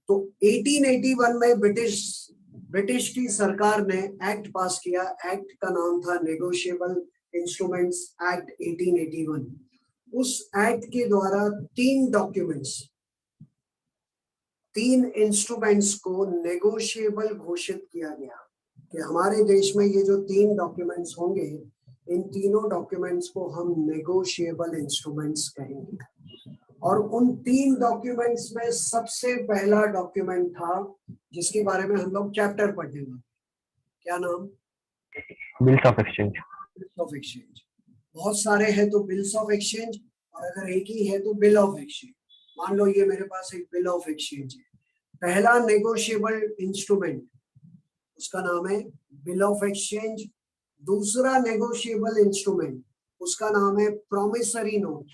तो 1881 में ब्रिटिश की सरकार ने एक्ट पास किया। एक्ट का नाम था नेगोशिएबल इंस्ट्रूमेंट्स एक्ट 1881। उस एक्ट के द्वारा 3 इंस्ट्रूमेंट्स को नेगोशिएबल घोषित किया गया कि हमारे देश में ये जो 3 डॉक्यूमेंट्स होंगे, इन तीनों डॉक्यूमेंट्स को हम नेगोशिएबल इंस्ट्रूमेंट्स कहेंगे। और उन 3 डॉक्यूमेंट्स में सबसे पहला डॉक्यूमेंट था जिसके बारे में हम लोग चैप्टर पढ़ेंगे। क्या नाम? Bills of exchange. Bills of exchange. बहुत सारे हैं तो बिल्स ऑफ एक्सचेंज, और अगर एक ही है तो बिल ऑफ एक्सचेंज। मान लो ये मेरे पास एक बिल ऑफ एक्सचेंज है। पहला नेगोशिएबल इंस्ट्रूमेंट, उसका नाम है बिल ऑफ एक्सचेंज। दूसरा नेगोशिएबल इंस्ट्रूमेंट, उसका नाम है promissory note.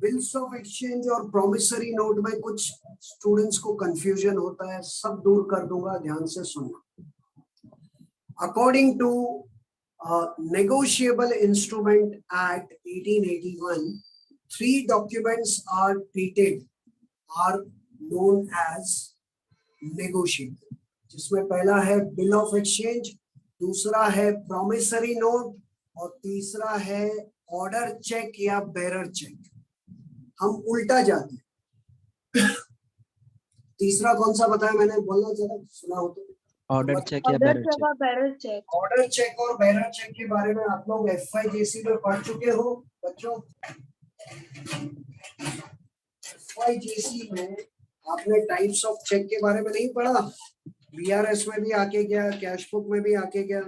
Bills of exchange और प्रोमिसरी नोट में कुछ स्टूडेंट्स को कंफ्यूजन होता है, सब दूर कर दूंगा, ध्यान से सुनना। According to negotiable instrument act 1881, 3 documents are treated, are known as negotiable, जिसमें पहला है बिल ऑफ एक्सचेंज, दूसरा है प्रोमिसरी नोट और तीसरा है ऑर्डर चेक या बेरर चेक। हम उल्टा जाते हैं। तीसरा कौन सा बताया मैंने, बोलना जरा, सुना हो तो। ऑर्डर चेक या ऑर्डर बैरर चेक चेक। और बैरर चेक। ऑर्डर चेक और बेरर चेक के बारे में आप लोग FYJC में पढ़ चुके हो बच्चों। FYJC में आपने टाइप्स ऑफ चेक के बारे में नहीं पढ़ा? BRS में भी आके गया, कैश बुक में भी आके गया,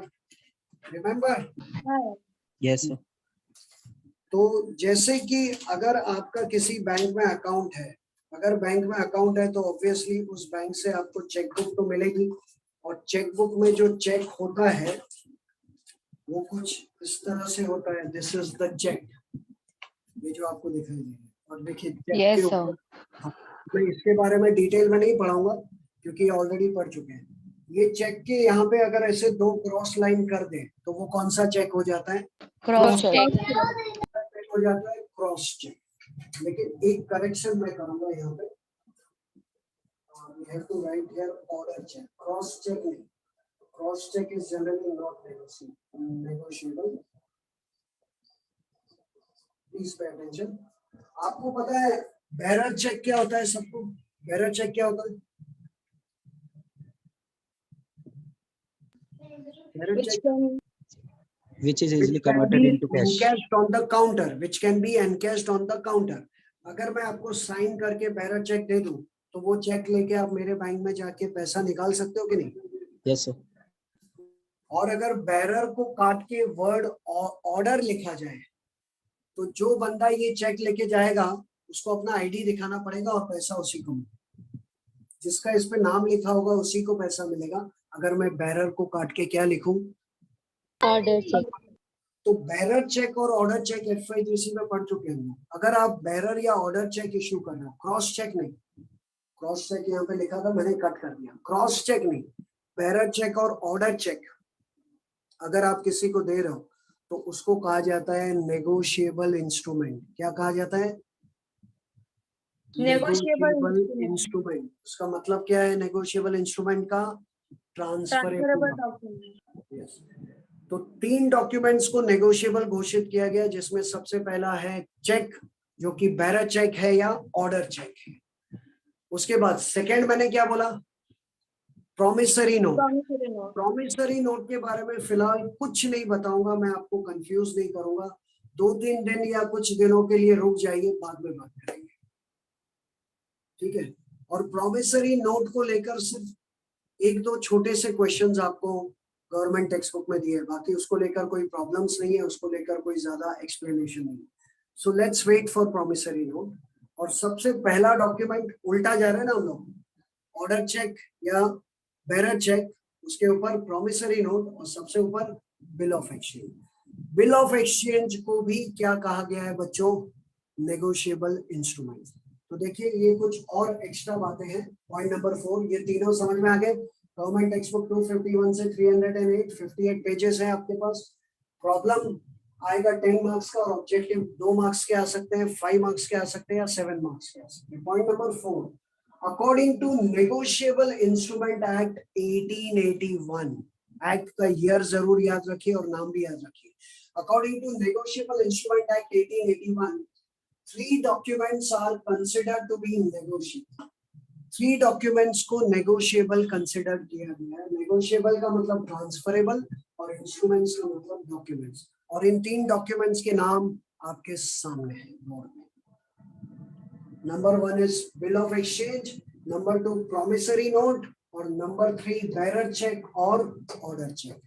रिमेम्बर? Yes sir. तो जैसे कि अगर आपका किसी बैंक में अकाउंट है, अगर बैंक में अकाउंट है तो ऑब्वियसली उस बैंक से आपको चेकबुक तो मिलेगी, और चेकबुक में जो चेक होता है वो कुछ इस तरह से होता है। दिस इज द चेक, ये जो आपको दिखाई दे रहा है। और देखिए चेक Yes, के sir. ऊपर, मैं इसके बारे में डिटेल में नहीं पढ़ाऊंगा क्योंकि ऑलरेडी पढ़ चुके हैं। ये चेक के यहाँ पे अगर ऐसे 2 क्रॉस लाइन कर दे तो वो कौन सा चेक हो जाता है? Cross check. चेक हो जाता है क्रॉस चेक। लेकिन एक करेक्शन मैं करूंगा यहाँ पे, we have to write here order check, cross check नहीं, cross check is generally not negotiable, please pay attention। आपको पता है बेरर चेक क्या होता है? सबको बेरर चेक क्या होता है? Bearer check Which is easily converted into cash. encashed on the counter, which can be encashed on the counter। अगर मैं आपको साइन करके बेरर चेक दे दूं तो वो चेक लेके आप मेरे बैंक में जाके पैसा निकाल सकते हो कि नहीं? Yes sir. और अगर बेरर को काट के वर्ड ऑर्डर लिखा जाए तो जो बंदा ये चेक लेके जाएगा उसको अपना आईडी दिखाना पड़ेगा और पैसा उसी को मिलेगा। जिसका इस पे नाम लिखा होगा उसी को पैसा मिलेगा। अगर मैं बेरर को काट के क्या लिखूं? Order check. तो बेरर चेक और ऑर्डर चेक FYJC में पढ़ चुके हैं। अगर आप बेरर या ऑर्डर चेक इश्यू कर रहे हो, क्रॉस चेक नहीं, क्रॉस चेक यहाँ पे लिखा था, मैंने कट कर दिया, क्रॉस चेक नहीं, बेरर चेक और ऑर्डर चेक अगर आप किसी को दे रहे हो तो उसको कहा जाता है नेगोशिएबल इंस्ट्रूमेंट। क्या कहा जाता है? Negotiable instrument. उसका मतलब क्या है नेगोशिएबल इंस्ट्रूमेंट का? Transferable document. यस। तो 3 डॉक्यूमेंट्स को नेगोशिएबल घोषित किया गया, जिसमें सबसे पहला है चेक, जो कि बेरर चेक है या ऑर्डर चेक है। उसके बाद सेकंड मैंने क्या बोला? Promissory note. प्रोमिसरी नोट के बारे में फिलहाल कुछ नहीं बताऊंगा, मैं आपको कंफ्यूज नहीं करूंगा। 2-3 दिन या कुछ दिनों के लिए रुक जाइए, बाद में बात करेंगे, ठीक है? और प्रोमिसरी नोट को लेकर सिर्फ 1-2 छोटे से क्वेश्चंस आपको गवर्नमेंट टेक्स्ट बुक में दिए, बाकी उसको लेकर कोई प्रॉब्लम्स नहीं है, उसको लेकर कोई ज्यादा एक्सप्लेनेशन नहीं है। So let's wait for promissory note. और सबसे पहला डॉक्यूमेंट, उल्टा जा रहे हैं ना हम लोग, ऑर्डर चेक या बेरर चेक, उसके ऊपर प्रोमिसरी नोट और सबसे ऊपर bill of exchange. Bill of exchange को भी क्या कहा गया है बच्चों? Negotiable instrument. तो देखिए ये कुछ और एक्स्ट्रा बातें हैं। पॉइंट नंबर 4, ये तीनों समझ में आ गए? गवर्नमेंट टेक्स्ट बुक 251 से 308, 58 पेजेस है आपके पास। प्रॉब्लम आएगा 10 मार्क्स का और ऑब्जेक्टिव 2 मार्क्स के आ सकते हैं, 5 मार्क्स के आ सकते हैं या 7 मार्क्स के आ सकते हैं। Point number 4, according to negotiable instrument act 1881, act का ईयर जरूर याद रखिए और नाम भी याद रखिए। According to negotiable instrument act 1881, 3 documents are considered to be negotiable। 3 documents को नेगोशिएबल कंसिडर किया गया है। नेगोशिएबल का मतलब ट्रांसफरेबल और इंस्ट्रूमेंट्स का मतलब डॉक्यूमेंट्स। और इन 3 डॉक्यूमेंट्स के नाम आपके सामने है बोर्ड में। Number 1 is bill of exchange, number 2 promissory note और नंबर 3 बेरर चेक और ऑर्डर चेक।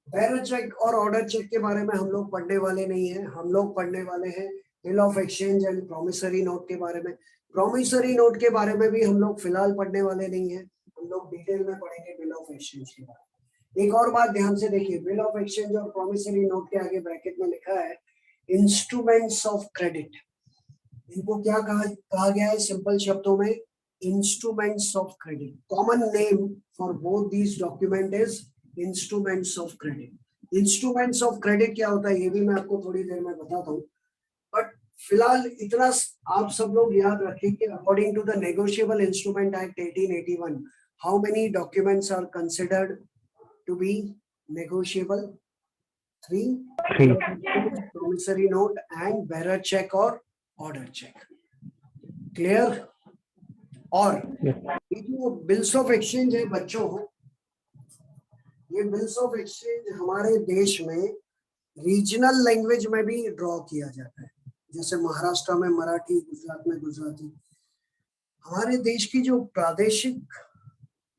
बेरर चेक और ऑर्डर चेक के बारे में हम लोग पढ़ने वाले नहीं है, हम लोग पढ़ने वाले हैं bill of exchange and promissory note के बारे में। प्रोमिसरी नोट के बारे में भी हम लोग फिलहाल पढ़ने वाले नहीं है, हम लोग डिटेल में पढ़ेंगे बिल ऑफ एक्सचेंज के बारे में। एक और बात ध्यान से देखिए, बिल ऑफ एक्सचेंज और प्रोमिसरी नोट के आगे ब्रैकेट में लिखा है इंस्ट्रूमेंट्स ऑफ क्रेडिट। इनको क्या कहा गया है सिंपल शब्दों में? Instruments of credit. Common name for both these document is instruments of credit. Instruments of credit क्या होता है ये भी मैं आपको थोड़ी देर में बताता हूँ, बट फिलहाल इतना आप सब लोग याद रखें कि according to the negotiable instrument act 1881 how many documents are considered to be negotiable? 3. 3. Promissory note and bearer check or order check. Clear? और ये जो बिल्स ऑफ एक्सचेंज है बच्चों, ये बिल्स ऑफ एक्सचेंज हमारे देश में रीजनल लैंग्वेज में भी ड्रॉ किया जाता है. जैसे महाराष्ट्र में मराठी, गुजरात में गुजराती. हमारे देश की जो प्रादेशिक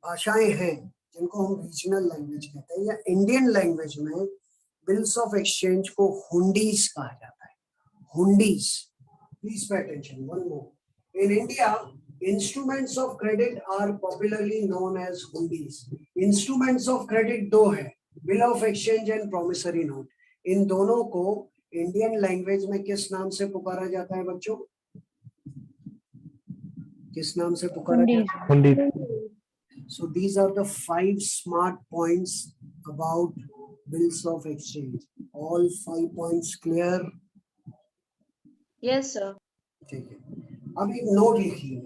भाषाएं हैं जिनको हम रीजनल लैंग्वेज कहते हैं या इंडियन लैंग्वेज में बिल्स ऑफ एक्सचेंज को हुंडीज कहा जाता है. Hundis. Please pay attention. One more. In India instruments of credit are popularly known as hundis. Instruments of credit दो है, bill of exchange and promissory note. इन दोनों को इंडियन लैंग्वेज में किस नाम से पुकारा जाता है बच्चों? किस नाम से पुकारा जाता है? Hundi. So these are the 5 smart points about bills of exchange. All 5 points clear? Yes, sir. ठीक है. अब एक नोट लिखिए.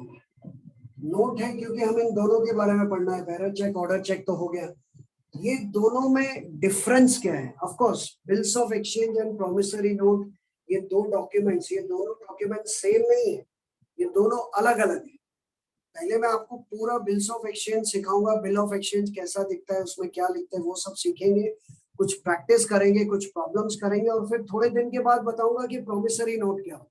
नोट है क्योंकि हमें इन दोनों के बारे में पढ़ना है. बेरर चेक, ऑर्डर चेक तो हो गया. ये दोनों में डिफरेंस क्या है? Of course bills of exchange and promissory note, ये दो डॉक्यूमेंट्स, ये दोनों डॉक्यूमेंट सेम नहीं है, ये दोनों अलग अलग है. पहले मैं आपको पूरा बिल्स ऑफ एक्सचेंज सिखाऊंगा. बिल ऑफ एक्सचेंज कैसा दिखता है, उसमें क्या लिखता है, वो सब सीखेंगे. कुछ प्रैक्टिस करेंगे, कुछ प्रॉब्लम्स करेंगे और फिर थोड़े दिन के बाद बताऊंगा कि प्रॉमिसरी नोट क्या होता है.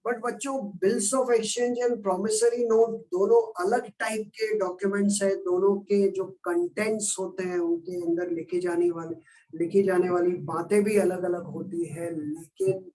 बट बच्चों bills of exchange and promissory note दोनों अलग टाइप के डॉक्यूमेंट्स है. दोनों के जो कंटेंट्स होते हैं उनके अंदर लिखी जाने वाली बातें भी अलग अलग होती है, लेकिन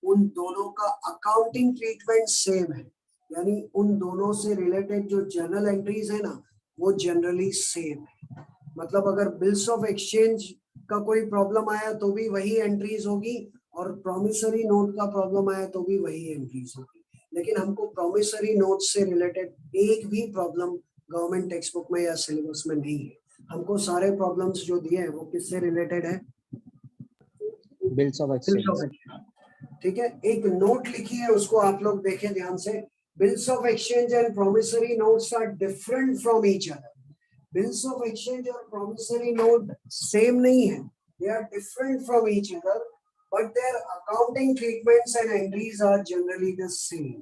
उन दोनों का अकाउंटिंग ट्रीटमेंट सेम है. यानी उन दोनों से रिलेटेड जो जर्नल एंट्रीज है ना वो जनरली सेम है. मतलब अगर बिल्स ऑफ एक्सचेंज का कोई प्रॉब्लम आया तो भी वही एंट्रीज होगी और प्रॉमिसरी नोट का प्रॉब्लम आया तो भी वही एंट्रीज होगी. लेकिन हमको प्रॉमिसरी नोट से रिलेटेड एक भी प्रॉब्लम गवर्नमेंट टेक्स्ट बुक में या सिलेबस में नहीं है. हमको सारे प्रॉब्लम्स जो दिए हैं वो किससे रिलेटेड है? Bills of exchange. ठीक है. एक नोट लिखी है, उसको आप लोग देखें ध्यान से. Bills of exchange and promissory notes are different from each other. Bills of exchange और promissory note same नहीं है. They are different from each other, but their accounting treatments and entries are generally the same.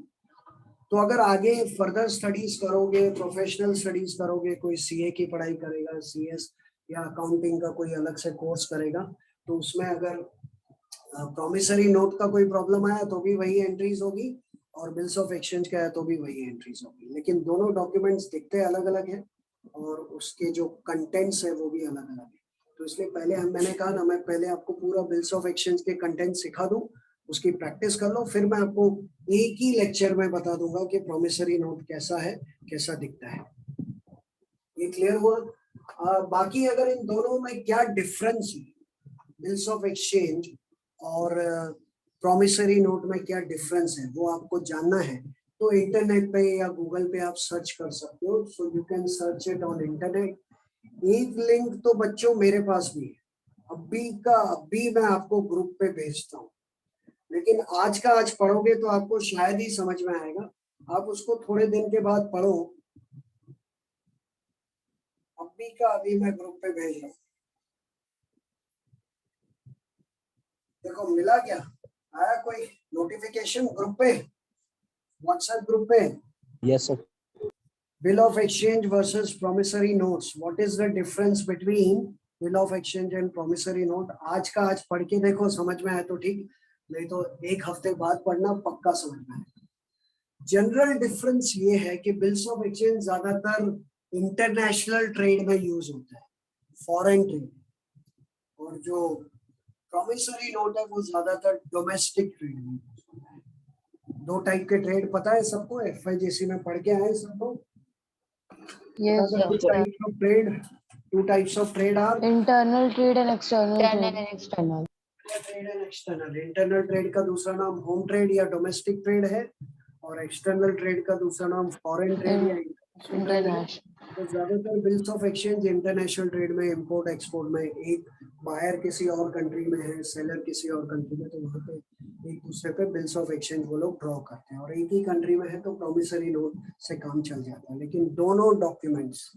तो अगर आगे further studies करोगे, professional studies करोगे, कोई CA की पढ़ाई करेगा, CS या accounting का कोई अलग से कोर्स करेगा, तो उसमें अगर promissory note का कोई प्रॉब्लम आया तो भी वही एंट्रीज होगी और बिल्स ऑफ एक्सचेंज का है तो भी वही एंट्रीज होगी. लेकिन दोनों डॉक्यूमेंट्स दिखते अलग अलग हैं और उसके जो कंटेंट्स है वो भी अलग अलग है. तो इसलिए पहले मैंने कहा ना, मैं पहले आपको पूरा बिल्स ऑफ एक्सचेंज के कंटेंट सिखा दूं, उसकी प्रैक्टिस कर लो, फिर मैं आपको एक ही लेक्चर में बता दूंगा कि प्रॉमिसरी नोट कैसा है, कैसा दिखता है. ये क्लियर हुआ? बाकी अगर इन दोनों में क्या डिफरेंस है, बिल्स ऑफ एक्सचेंज और प्रॉमिसरी नोट में क्या डिफरेंस है, वो आपको जानना है तो इंटरनेट पे या गूगल पे आप सर्च कर सकते हो. So you can search it on internet. एक लिंक तो बच्चों मेरे पास भी है, अभी मैं आपको ग्रुप पे भेजता हूँ. लेकिन आज का आज पढ़ोगे तो आपको शायद ही समझ में आएगा. आप उसको थोड़े दिन के बाद पढ़ो. अभी मैं ग्रुप पे भेज रहा हूँ. देखो मिला क्या? आया कोई नोटिफिकेशन ग्रुप पे, व्हाट्सएप ग्रुप पे? Yes sir. Bill of exchange versus promissory notes. What is the difference between bill of exchange and promissory note? आज का आज पढ़ के देखो, समझ में आए तो ठीक, नहीं तो एक हफ्ते बाद पढ़ना, पक्का समझ में आए. जनरल डिफरेंस ये है कि बिल्स ऑफ एक्सचेंज ज्यादातर इंटरनेशनल ट्रेड में यूज होता है, फॉरेन ट्रेड, और जो प्रॉमिसरी नोट है वो ज्यादातर डोमेस्टिक ट्रेड में यूज होता है. दो टाइप के ट्रेड पता है सबको, FIGC में पढ़ के आए सब लोग? Yes, sir. Two types of trade are Internal trade and external trade. Trade and external. Internal trade का दूसरा नाम होम ट्रेड या डोमेस्टिक ट्रेड है, और एक्सटर्नल ट्रेड का दूसरा नाम फॉरेन ट्रेड या इंटरनेशनल ट्रेड है। इंटरनेशनल। तो ज्यादातर bills of exchange international trade में, इंपोर्ट एक्सपोर्ट में, एक बायर किसी और कंट्री में है, सेलर किसी और कंट्री में, तो वहाँ पे एक दूसरे पे बिल्स ऑफ एक्सचेंज वो लोग ड्रॉ करते हैं, और एक ही कंट्री में है तो प्रॉमिसरी नोट से काम चल जाता है। लेकिन दोनों डॉक्यूमेंट्स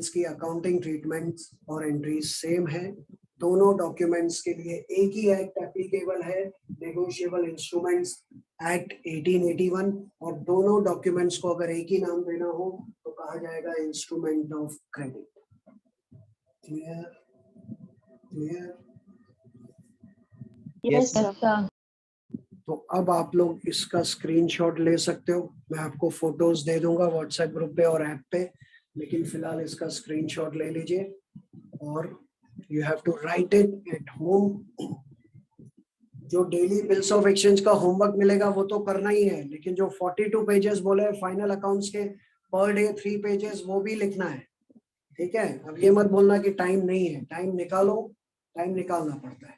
की अकाउंटिंग ट्रीटमेंट्स और एंट्रीज सेम है। दोनों डॉक्यूमेंट्स के लिए एक ही एक्ट एप्लीकेबल है, नेगोशिएबल इंस्ट्रूमेंट्स एक्ट 1881, और दोनों डॉक्यूमेंट्स को अगर एक ही नाम देना हो तो कहा जाएगा instrument of credit. Clear? Clear? Yes sir. तो अब आप लोग इसका स्क्रीनशॉट ले सकते हो, मैं आपको फोटोज दे दूंगा व्हाट्सएप ग्रुप पे और ऐप पे, लेकिन फिलहाल इसका स्क्रीनशॉट ले लीजिए और you have to write it at home. जो डेली बिल्स ऑफ एक्सचेंज का होमवर्क मिलेगा वो तो करना ही है, लेकिन जो 42 पेजेस बोले फाइनल अकाउंट्स के, पर डे 3 पेजेस वो भी लिखना है। ठीक है, अब ये मत बोलना कि टाइम नहीं है, टाइम निकालो, टाइम निकालना पड़ता है।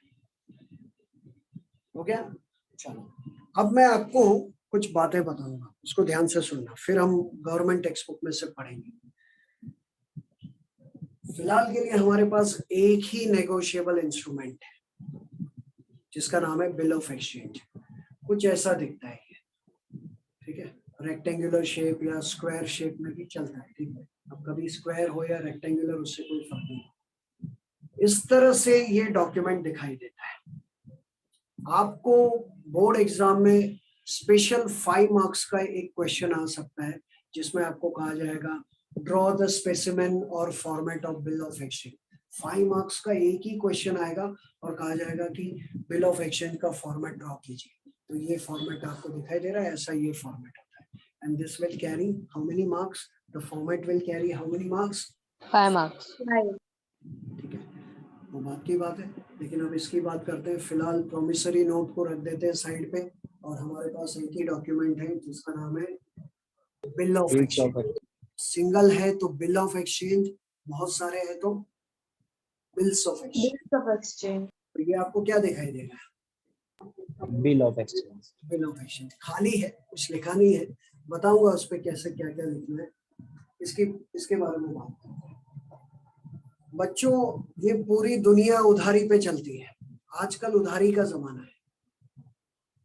हो गया? चलो, अब मैं आपको कुछ बातें बताऊंगा, उसको ध्यान से सुनना, फिर हम गवर्नमेंट टेक्स्ट बुक में से पढ़ेंगे। फिलहाल के लिए हमारे पास एक ही नेगोशिएबल इंस्ट्रूमेंट है जिसका नाम है बिल ऑफ एक्सचेंज। कुछ ऐसा दिखता है ये, ठीक है, रेक्टेंगुलर शेप या स्क्वायर शेप में भी चलता है। ठीक है, अब कभी स्क्वायर हो या रेक्टेंगुलर उससे कोई फर्क नहीं। इस तरह से ये डॉक्यूमेंट दिखाई देता है। आपको बोर्ड एग्जाम में स्पेशल 5 मार्क्स का एक क्वेश्चन आ सकता है जिसमें आपको कहा जाएगा ड्रॉ द स्पेसिमेन और format of bill of exchange. 5 marks का एक ही क्वेश्चन आएगा और कहा जाएगा कि बिल ऑफ एक्सचेंज का फॉर्मेट ड्रॉ कीजिए। तो ये फॉर्मेट आपको दिखाई दे रहा है, ऐसा ये फॉर्मेट होता है। And this will carry how many marks? The format will carry how many marks? 5 marks. ठीक है, वो बात की बात है, लेकिन अब इसकी बात करते हैं। फिलहाल प्रोमिसरी नोट को रख देते हैं साइड पे, और हमारे पास एक ही डॉक्यूमेंट है जिसका नाम है bill of Bills exchange. of single है तो बिल ऑफ एक्सचेंज, बहुत सारे हैं तो bills of exchange. Bills of exchange. तो ये आपको क्या दिखाई देगा? Bill of exchange. Bill of exchange खाली है, कुछ लिखा नहीं है। बताऊंगा उस पर कैसे क्या क्या लिखना है, इसके बारे में बात करते हैं। बच्चों, ये पूरी दुनिया उधारी पे चलती है, आजकल उधारी का जमाना है।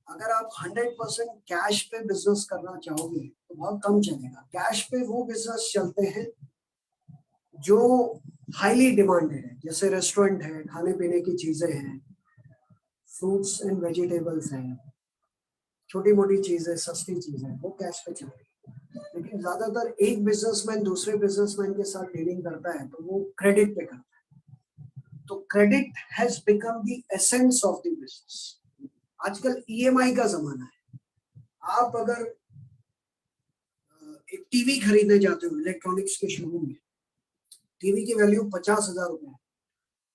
अगर आप 100% कैश पे बिजनेस करना चाहोगे तो बहुत कम चलेगा। कैश पे वो बिजनेस चलते हैं जो हाईली डिमांडेड है, जैसे रेस्टोरेंट है, खाने पीने की चीजें हैं, फ्रूट्स एंड वेजिटेबल्स हैं, छोटी मोटी चीजें, सस्ती चीजें, वो कैश पे चलेगी। लेकिन ज्यादातर एक बिजनेसमैन दूसरे बिजनेसमैन के साथ डीलिंग करता है तो वो क्रेडिट पे करता है। तो credit has become the essence of the business. आजकल ईएमआई का जमाना है। आप अगर एक टीवी खरीदने जाते हो इलेक्ट्रॉनिक्स के शोरूम में, टीवी की वैल्यू 50,000 रुपए है,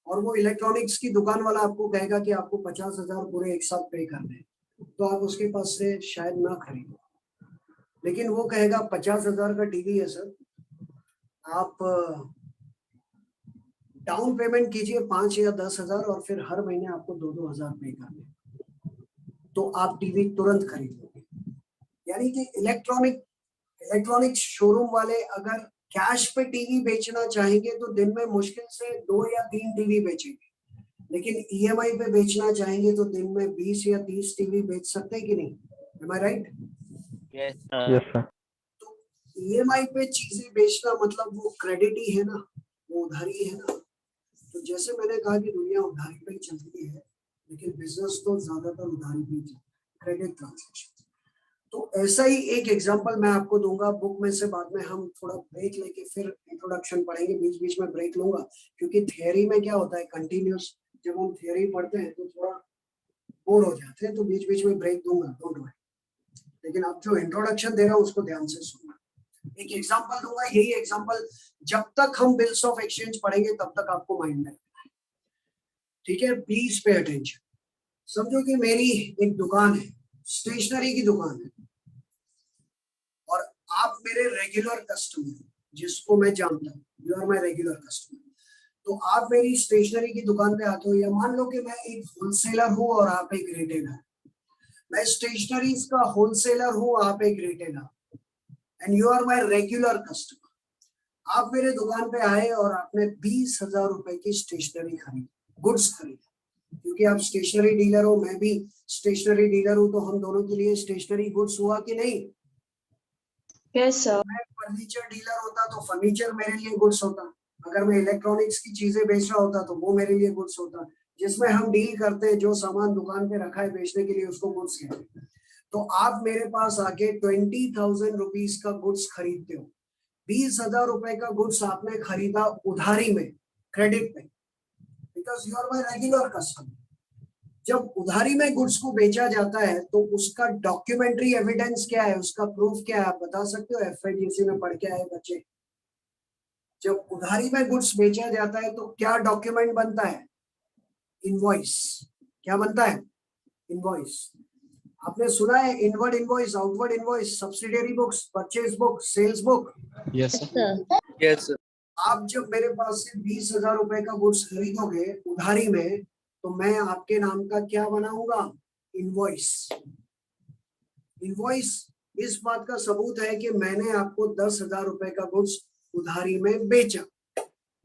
और वो इलेक्ट्रॉनिक्स की दुकान वाला आपको कहेगा कि आपको 50,000 पूरे एक साथ पे करने हैं, तो आप उसके पास से शायद ना खरीदो। लेकिन वो कहेगा 50,000 का टीवी है सर, आप डाउन पेमेंट कीजिए 5 या 10,000 और फिर हर महीने आपको 2-2 हजार पे करने, तो आप टीवी तुरंत खरीदोगे। यानी कि इलेक्ट्रॉनिक शोरूम वाले अगर कैश पे टीवी बेचना चाहेंगे तो दिन में मुश्किल से 2 या 3 टीवी बेचेंगे, लेकिन ईएमआई पे बेचना चाहेंगे तो दिन में 20 या 30 टीवी बेच सकते हैं कि नहीं? Am I right? Yes, Yes, sir. तो ईएमआई पे चीजें बेचना मतलब वो क्रेडिट ही है ना, वो उधारी है ना। तो जैसे मैंने कहा कि दुनिया उधारी पे ही चलती है, लेकिन बिजनेस तो ज्यादातर उधारी पे ही चलता है, क्रेडिट ट्रांजैक्शन। तो ऐसा ही एक एग्जांपल मैं आपको दूंगा बुक में से, बाद में हम थोड़ा ब्रेक लेके फिर इंट्रोडक्शन पढ़ेंगे। बीच बीच में ब्रेक लूंगा क्योंकि थियरी में क्या होता है, कंटिन्यूस जब हम थियरी पढ़ते हैं तो थोड़ा बोर हो जाते हैं, तो बीच बीच में ब्रेक दूंगा, डोंट वरी। लेकिन अब जो इंट्रोडक्शन दे रहा हूँ उसको ध्यान से सुनना। एक एग्जांपल दूंगा, यही एग्जांपल जब तक हम बिल्स ऑफ एक्सचेंज पढ़ेंगे तब तक आपको माइंड में रखना है, ठीक है? Please pay attention. समझो कि मेरी एक दुकान है, स्टेशनरी की दुकान है, और आप मेरे रेगुलर कस्टमर, जिसको मैं जानता हूँ, you are my regular customer. तो आप मेरी स्टेशनरी की दुकान पे आते हो, या मान लो कि मैं एक होलसेलर हूँ और आप एक रिटेलर, मैं स्टेशनरीज का होलसेलर हूँ, आप एक retailer, and you are my regular customer. आप मेरे दुकान पे आए और आपने 20,000 रुपए की स्टेशनरी खरीदी, गुड्स खरीदी, क्योंकि आप स्टेशनरी डीलर हो, मैं भी स्टेशनरी डीलर हूँ, तो हम दोनों के लिए स्टेशनरी गुड्स हुआ कि नहीं? Yes, sir. मैं फर्नीचर डीलर होता तो फर्नीचर मेरे लिए गुड्स होता, अगर मैं इलेक्ट्रॉनिक्स की चीजें बेच रहा होता तो वो मेरे लिए गुड्स होता। जिसमें हम डील करते हैं, जो सामान दुकान पे रखा है बेचने के लिए, उसको गुड्स कहते हैं। तो आप मेरे पास आके 20,000 रुपीज का गुड्स खरीदते हो, 20,000 रुपए का गुड्स आपने खरीदा उधारी में, क्रेडिट पे, because you are my regular customer. जब उधारी में गुड्स को बेचा जाता है तो उसका डॉक्यूमेंट्री एविडेंस क्या है, उसका प्रूफ क्या है, आप बता सकते हो? FIDC में पढ़ के आए बच्चे, जब उधारी में गुड्स बेचा जाता है तो क्या डॉक्यूमेंट बनता है? इनवॉइस। क्या बनता है? इनवॉइस। आपने सुना है inward invoice, outward invoice, subsidiary books, purchase book, sales book. Yes, sir. Sir. Yes, sir. आप जब मेरे पास से 20,000 रुपए का गुड्स खरीदोगे उधारी में, तो मैं आपके नाम का क्या बनाऊंगा? इनवॉइस। इनवॉइस इस बात का सबूत है कि मैंने आपको 10,000 रुपए का गुड्स उधारी में बेचा।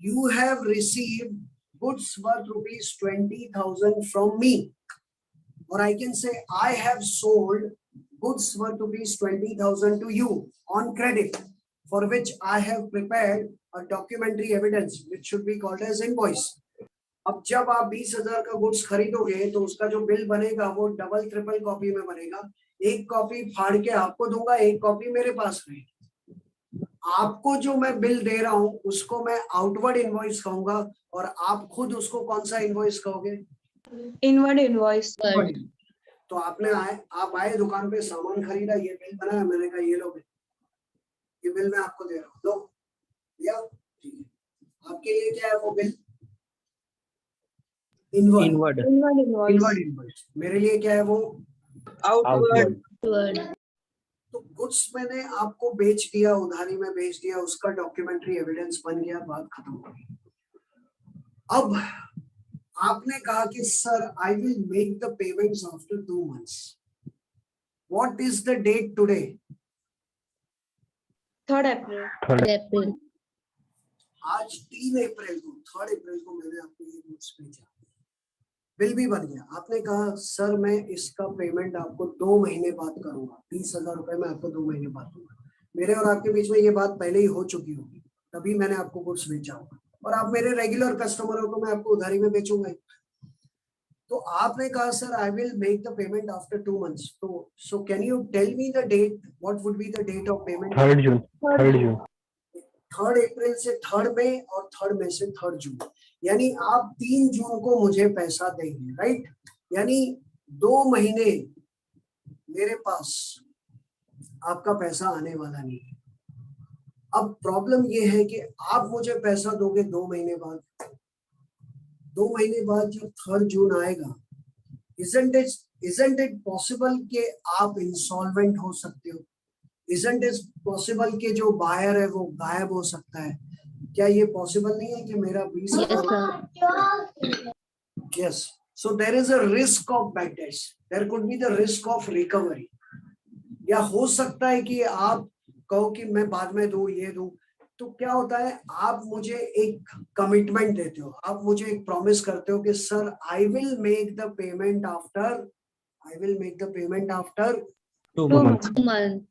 You have received goods worth ₹20,000 from me, or I can say I have sold goods worth ₹20,000 to you on credit, for which I have prepared a documentary evidence which should be called as invoice. अब जब आप 20,000 का goods खरीदोगे तो उसका जो bill बनेगा वो डबल ट्रिपल कॉपी में बनेगा। एक कॉपी फाड़ के आपको दूंगा, एक कॉपी मेरे पास रहेगी। आपको जो मैं बिल दे रहा हूं उसको मैं आउटवर्ड इनवॉइस कहूंगा, और आप खुद उसको कौन सा इनवॉइस कहोगे? Inward invoice. Word. तो आप आए दुकान पे, सामान खरीदा, ये बिल बना है, मैंने कहा ये लो बिल, ये बिल मैं आपको दे रहा हूँ, लो या ठीक है। आपके लिए क्या है वो bill? Inward Inward. Inward invoice. Inward invoice. मेरे लिए क्या है वो? Outward. Word. तो गुड्स मैंने आपको बेच दिया, उधारी में बेच दिया, उसका डॉक्यूमेंट्री एविडेंस बन गया, बात खत्म हो गई। अब आपने कहा कि sir I will make the payments after 2 months। What is the date today? 3rd April. April. आज 3 अप्रैल को, 3 अप्रैल को मैंने आपको ये गुड्स बेचा, बिल भी बन गया। आपने कहा सर मैं इसका पेमेंट आपको 2 महीने बाद करूंगा, 20,000 रुपए मैं आपको 2 महीने बाद दूंगा। मेरे और आपके बीच में ये बात पहले ही हो चुकी होगी, तभी मैंने आपको गुड्स बेचा होगा, और आप मेरे रेगुलर कस्टमर हो तो मैं आपको उधारी में बेचूंगा। तो आपने कहा sir I will make the payment after 2 months। तो so can you tell me the date, what would be the date of payment? 3rd June. 3rd June. 3rd अप्रैल से 3rd मई, और 3rd मई से 3rd जून, यानी आप 3 जून को मुझे पैसा देंगे, राइट? यानी 2 महीने मेरे पास आपका पैसा आने वाला नहीं है। अब प्रॉब्लम ये है कि आप मुझे पैसा दोगे 2 महीने बाद, 2 महीने बाद जब 3rd जून आएगा, isn't it possible कि आप इंसॉल्वेंट हो सकते हो? Isn't it possible कि जो बायर है वो गायब हो सकता है? क्या ये पॉसिबल नहीं है कि मेरा 20,000? Yes, sir. Yes. So there is a risk of bad debts. There could be the risk of recovery. या हो सकता है कि आप कहो कि मैं बाद में दूं, ये दूं। तो क्या होता है, आप मुझे एक कमिटमेंट देते हो, आप मुझे एक प्रॉमिस करते हो कि sir I will make the payment after 2 2 months. months. Month.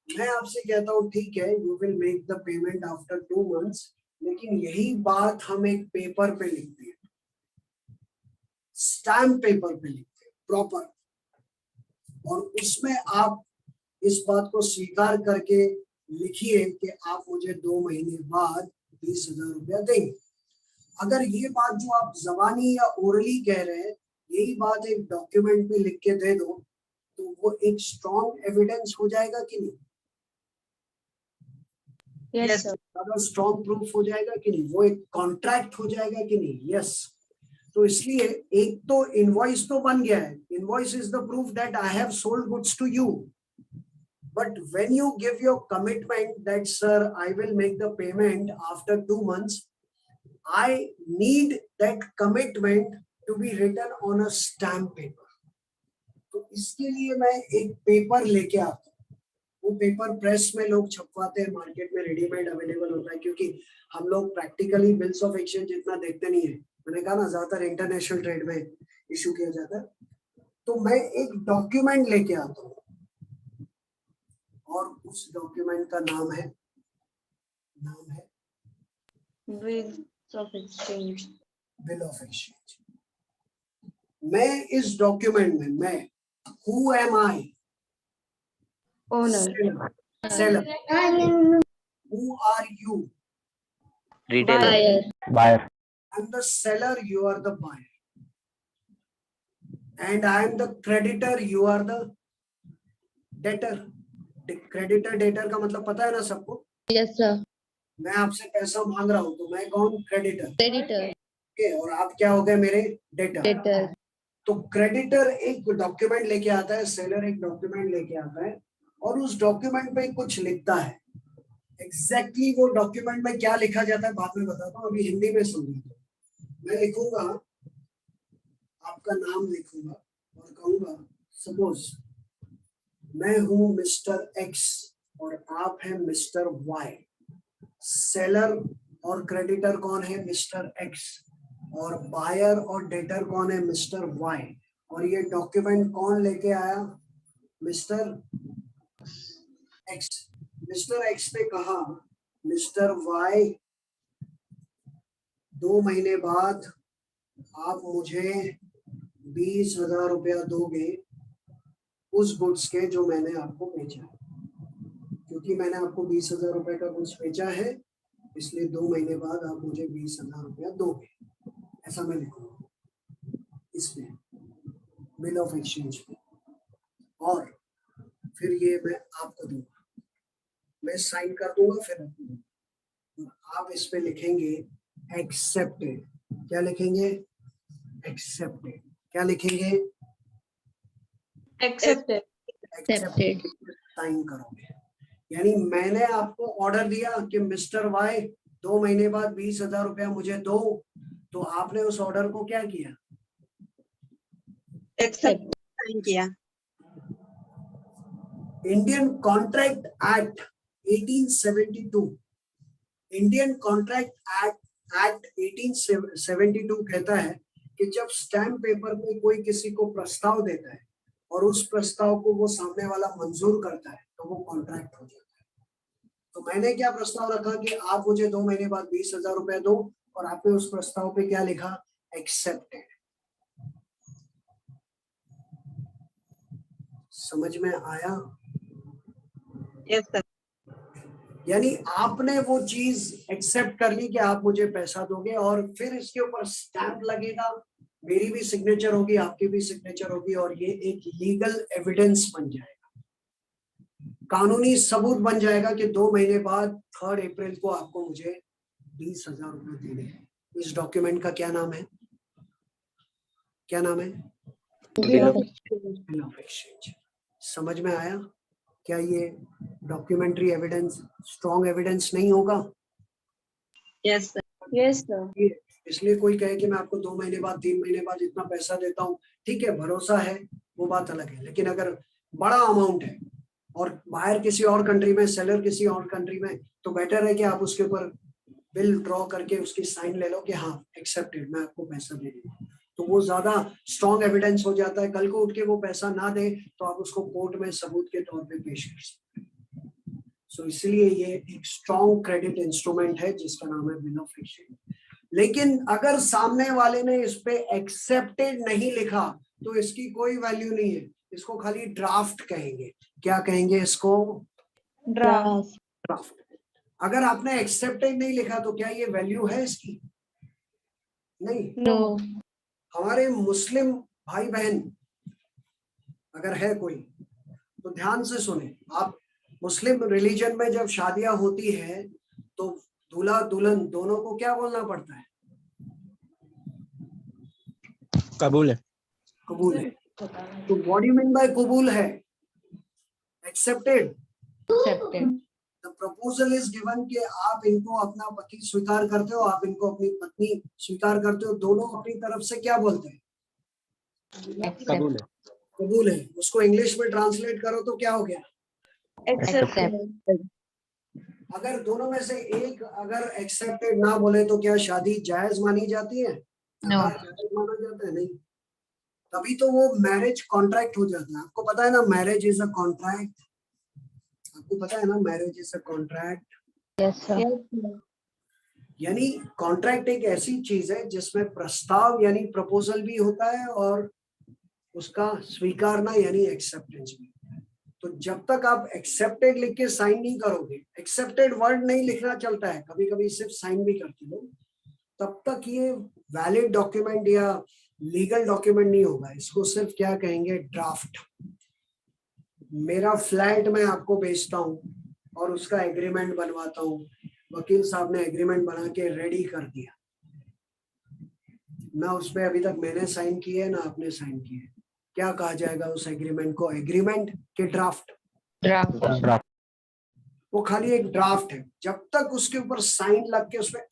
मैं आपसे कहता हूँ ठीक है, you will make the payment after 2 months, लेकिन यही बात हम एक पेपर पे लिखते हैं, स्टैम्प पेपर पे लिखते हैं प्रॉपर, और उसमें आप इस बात को स्वीकार करके लिखिए कि आप मुझे 2 महीने बाद 20,000 रुपया देंगे। अगर ये बात जो आप जबानी या ओरली कह रहे हैं, यही बात एक डॉक्यूमेंट पे लिख के दे दो, तो वो एक स्ट्रॉन्ग एविडेंस हो जाएगा कि नहीं? Yes, sir. ज्यादा स्ट्रॉन्ग प्रूफ हो जाएगा कि नहीं? वो एक कॉन्ट्रैक्ट हो जाएगा कि नहीं? यस। तो इसलिए एक तो इनवॉइस तो बन गया है, invoice is the proof that I have sold goods to you, but when you give your commitment that sir I will make the payment after 2 months, I need that commitment to be written on a stamp paper. तो इसके लिए मैं एक paper लेके आता हूँ. वो paper press में लोग छपवाते हैं, मार्केट में रेडीमेड अवेलेबल होता है, क्योंकि हम लोग प्रैक्टिकली बिल्स ऑफ एक्सचेंज इतना देखते नहीं है. मैंने कहा ना, ज्यादातर इंटरनेशनल ट्रेड में इशू किया जाता है. तो मैं एक डॉक्यूमेंट लेके आता हूँ और उस डॉक्यूमेंट का नाम है Bills of exchange. Bill of exchange. मैं इस डॉक्यूमेंट में मैं who am I, Owner. Seller, who are you, Retailer. Buyer. Buyer. I am the seller, you are the buyer. And I am the creditor, you are the debtor. Creditor, debtor का मतलब पता है ना सबको. Yes, sir. मैं आपसे पैसा मांग रहा हूँ तो मैं कौन? क्रेडिटर. Creditor. और आप क्या हो गए? मेरे डेटर. Debtor. तो क्रेडिटर एक डॉक्यूमेंट लेके आता है, सेलर एक डॉक्यूमेंट लेके आता है, और उस डॉक्यूमेंट पे कुछ लिखता है. एग्जैक्टली वो डॉक्यूमेंट में क्या लिखा जाता है बाद में बताता हूँ, अभी हिंदी में सुन लीजिए. मैं लिखूंगा, आपका नाम लिखूंगा और कहूंगा सपोज मैं हूं मिस्टर एक्स और आप हैं मिस्टर वाई. सेलर और क्रेडिटर कौन है? Mister X. और बायर और डेटर कौन है? Mister Y. और ये डॉक्यूमेंट कौन लेके आया? Mister x. मिस्टर एक्स ने कहा मिस्टर वाई 2 महीने बाद आप मुझे 20,000 रुपया दोगे उस गुड्स के जो मैंने आपको बेचा है. क्योंकि मैंने आपको 20,000 रुपए का गुड्स बेचा है, इसलिए 2 महीने बाद आप मुझे 20,000 रुपया दोगे. ऐसा मैं लिखूंगा इसमें बिल ऑफ एक्सचेंज में. और फिर ये मैं आपको दूंगा, मैं साइन कर दूंगा, फिर आपको दूंगा. आप इस पे लिखेंगे एक्सेप्टेड. क्या लिखेंगे? एक्सेप्टेड. क्या लिखेंगे? Accepted. Accepted. साइन करोगे. यानी मैंने आपको ऑर्डर दिया कि मिस्टर वाई 2 महीने बाद 20,000 रुपया मुझे दो, तो आपने उस ऑर्डर को क्या किया? Accept. Sign किया. Indian contract act 1872, Indian contract act 1872 कहता है कि जब स्टैम्प पेपर पे कोई किसी को प्रस्ताव देता है और उस प्रस्ताव को वो सामने वाला मंजूर करता है तो वो कॉन्ट्रैक्ट हो जाता है. तो मैंने क्या प्रस्ताव रखा कि आप मुझे 2 महीने बाद 20,000 रुपया दो, और आपने उस प्रस्ताव पे क्या लिखा? एक्सेप्टेड. समझ में आया? Yes, sir. यानी आपने वो चीज एक्सेप्ट कर ली कि आप मुझे पैसा दोगे, और फिर इसके ऊपर स्टैंप लगेगा, मेरी भी सिग्नेचर होगी, आपकी भी सिग्नेचर होगी, और ये एक लीगल एविडेंस बन जाएगा, कानूनी सबूत बन जाएगा कि 2 महीने बाद 3 अप्रैल को आपको मुझे 20,000 रुपए देने हैं. इस डॉक्यूमेंट का क्या नाम है? क्या नाम है? Bill of exchange. Bill of exchange. समझ में आया? क्या ये डॉक्यूमेंट्री एविडेंस स्ट्रॉन्ग एविडेंस नहीं होगा? Yes, sir. Yes, sir. इसलिए कोई कहे कि मैं आपको 2 महीने बाद 3 महीने बाद इतना पैसा देता हूँ, ठीक है, भरोसा है, वो बात अलग है. लेकिन अगर बड़ा अमाउंट है और बाहर किसी और कंट्री में, सेलर किसी और कंट्री में, तो बेटर है कि आप उसके ऊपर बिल ड्रॉ करके उसकी साइन ले लो कि हाँ एक्सेप्टेड, मैं आपको पैसा दे दूंगा. तो वो ज्यादा स्ट्रॉन्ग एविडेंस हो जाता है. कल को उठ के वो पैसा ना दे तो आप उसको कोर्ट में सबूत के तौर पे पेश कर सकते हैं. सो इसलिए ये एक स्ट्रॉन्ग क्रेडिट इंस्ट्रूमेंट है जिसका नाम है बिल ऑफ एक्सचेंज. लेकिन अगर सामने वाले ने इस पे एक्सेप्टेड नहीं लिखा तो इसकी कोई वैल्यू नहीं है. इसको खाली ड्राफ्ट कहेंगे. क्या कहेंगे इसको? Draft. ड्राफ्ट. अगर आपने एक्सेप्टेड नहीं लिखा तो क्या ये वैल्यू है इसकी? नहीं. No. हमारे मुस्लिम भाई बहन अगर है कोई तो ध्यान से सुने. आप मुस्लिम रिलीजन में जब शादियां होती है तो दूल्हा दुल्हन दोनों को क्या बोलना पड़ता है? कबूल है. कबूल है. तो what do you mean by कबूल है? Accepted. Accepted. The proposal is given कि आप इनको अपना पति स्वीकार करते हो, आप इनको अपनी पत्नी स्वीकार करते हो, दोनों अपनी तरफ से क्या बोलते हैं? Accept. कबूल है। उसको इंग्लिश में ट्रांसलेट करो तो क्या हो गया? Accept. अगर दोनों में से एक अगर एक्सेप्टेड ना बोले तो क्या शादी जायज मानी जाती है? No. जायज माना जाता है? नहीं। तभी तो वो मैरिज कॉन्ट्रैक्ट हो जाता है। आपको पता है ना, मैरिज इज अ कॉन्ट्रैक्ट। आपको पता है ना, marriage is a contract. Yes, sir. Yes, sir. यानी कॉन्ट्रैक्ट एक ऐसी चीज है जिसमें प्रस्ताव यानी प्रपोजल भी होता है और उसका स्वीकारना यानी एक्सेप्टेंस भी। तो जब तक आप एक्सेप्टेड लिख के साइन नहीं करोगे, एक्सेप्टेड वर्ड नहीं लिखना चलता है, कभी कभी सिर्फ साइन भी करते लोग, तब तक ये वैलिड डॉक्यूमेंट या लीगल डॉक्यूमेंट नहीं होगा। इसको सिर्फ क्या कहेंगे? ड्राफ्ट। मेरा फ्लैट मैं आपको बेचता हूँ और उसका एग्रीमेंट बनवाता हूँ, वकील साहब ने एग्रीमेंट बना के रेडी कर दिया, ना उसमें अभी तक मैंने साइन किए ना आपने साइन किए, क्या कहा जाएगा उस एग्रीमेंट को? एग्रीमेंट के ड्राफ्ट? Draft. Draft. वो खाली एक ड्राफ्ट है। जब तक उसके ऊपर साइन लग के उसमें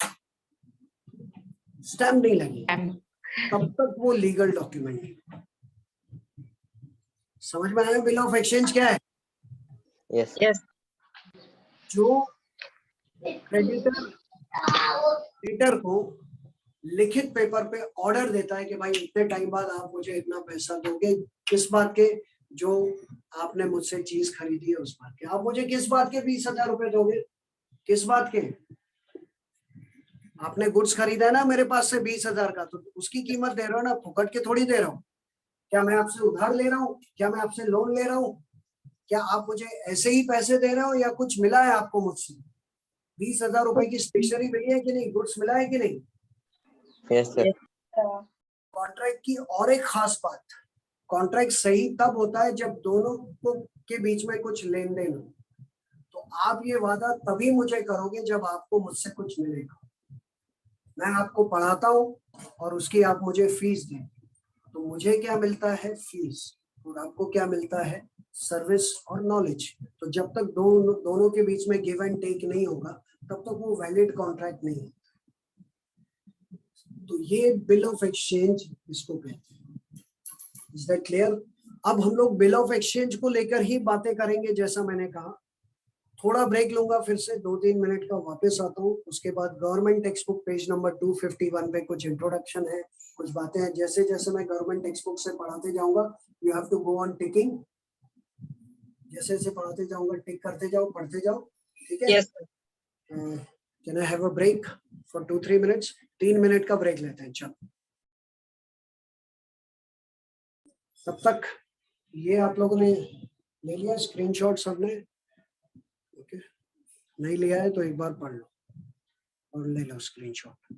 स्टैम्प नहीं लगी तब तक वो लीगल डॉक्यूमेंट है। समझ में आया बिल ऑफ एक्सचेंज क्या है? Yes. जो क्रेडिटर क्रेडिटर को लिखित पेपर पे ऑर्डर देता है कि भाई इतने टाइम बाद आप मुझे इतना पैसा दोगे, किस बात के? जो आपने मुझसे चीज खरीदी है उस बात के। आप मुझे किस बात के 20,000 रुपए दोगे? किस बात के? आपने गुड्स खरीदा है ना मेरे पास से 20,000 का, तो उसकी कीमत दे रहा हूँ ना, फुकट के थोड़ी दे रहा हूँ। क्या मैं आपसे उधार ले रहा हूँ? क्या मैं आपसे लोन ले रहा हूँ? क्या आप मुझे ऐसे ही पैसे दे रहे हो या कुछ मिला है आपको मुझसे? 20,000 रुपए की स्टेशनरी मिली है कि नहीं? गुड्स मिला है कि नहीं? Yes, sir. कॉन्ट्रैक्ट की और एक खास बात, कॉन्ट्रैक्ट सही तब होता है जब दोनों को के बीच में कुछ लेन देन हो। तो आप ये वादा तभी मुझे करोगे जब आपको मुझसे कुछ मिलेगा। मैं आपको पढ़ाता हूँ और उसकी आप मुझे फीस दें, तो मुझे क्या मिलता है? फीस। और आपको क्या मिलता है? सर्विस और नॉलेज। तो जब तक दोनों के बीच में गिव एंड टेक नहीं होगा तब तक वो वैलिड कॉन्ट्रैक्ट नहीं है। तो ये बिल ऑफ एक्सचेंज इसको कहते हैं। Is that clear? अब हम लोग बिल ऑफ एक्सचेंज को लेकर ही बातें करेंगे। जैसा मैंने कहा, थोड़ा ब्रेक लूंगा, फिर से 2-3 मिनट का वापस आता हूँ। उसके बाद government text book page number 251 पे कुछ इंट्रोडक्शन है, कुछ बातें हैं। जैसे जैसे मैं गवर्नमेंट टेक्स्ट बुक से पढ़ाते जाऊंगा, you have to go on ticking. जैसे जैसे पढ़ाते जाऊंगा टिक करते जाओ, पढ़ते जाओ, ठीक है? Yes, sir. Can I have a break for 2-3 minutes? 3 minute का ब्रेक लेते हैं। चलो, तब तक ये आप लोगों ने ले लिया स्क्रीनशॉट सबने? ओके, नहीं लिया है तो एक बार पढ़ लो और ले लो screenshot.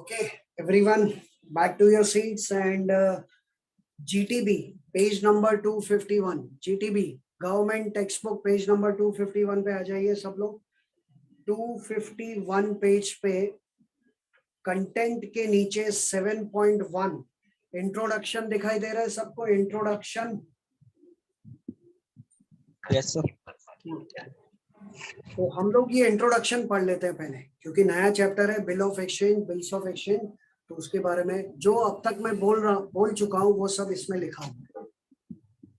Okay, everyone, back to your seats and GTB page number 251. GTB government text book page number 251 पे आ जाइए सब लोग। 251 पेज पे कंटेंट के नीचे 7.1 इंट्रोडक्शन दिखाई दे रहा है सबको? Introduction, yes sir. तो हम लोग ये इंट्रोडक्शन पढ़ लेते हैं पहले, क्योंकि नया चैप्टर है bill of exchange, bills of exchange, तो उसके बारे में जो अब तक मैं बोल चुका हूँ वो सब इसमें लिखा हुआ है।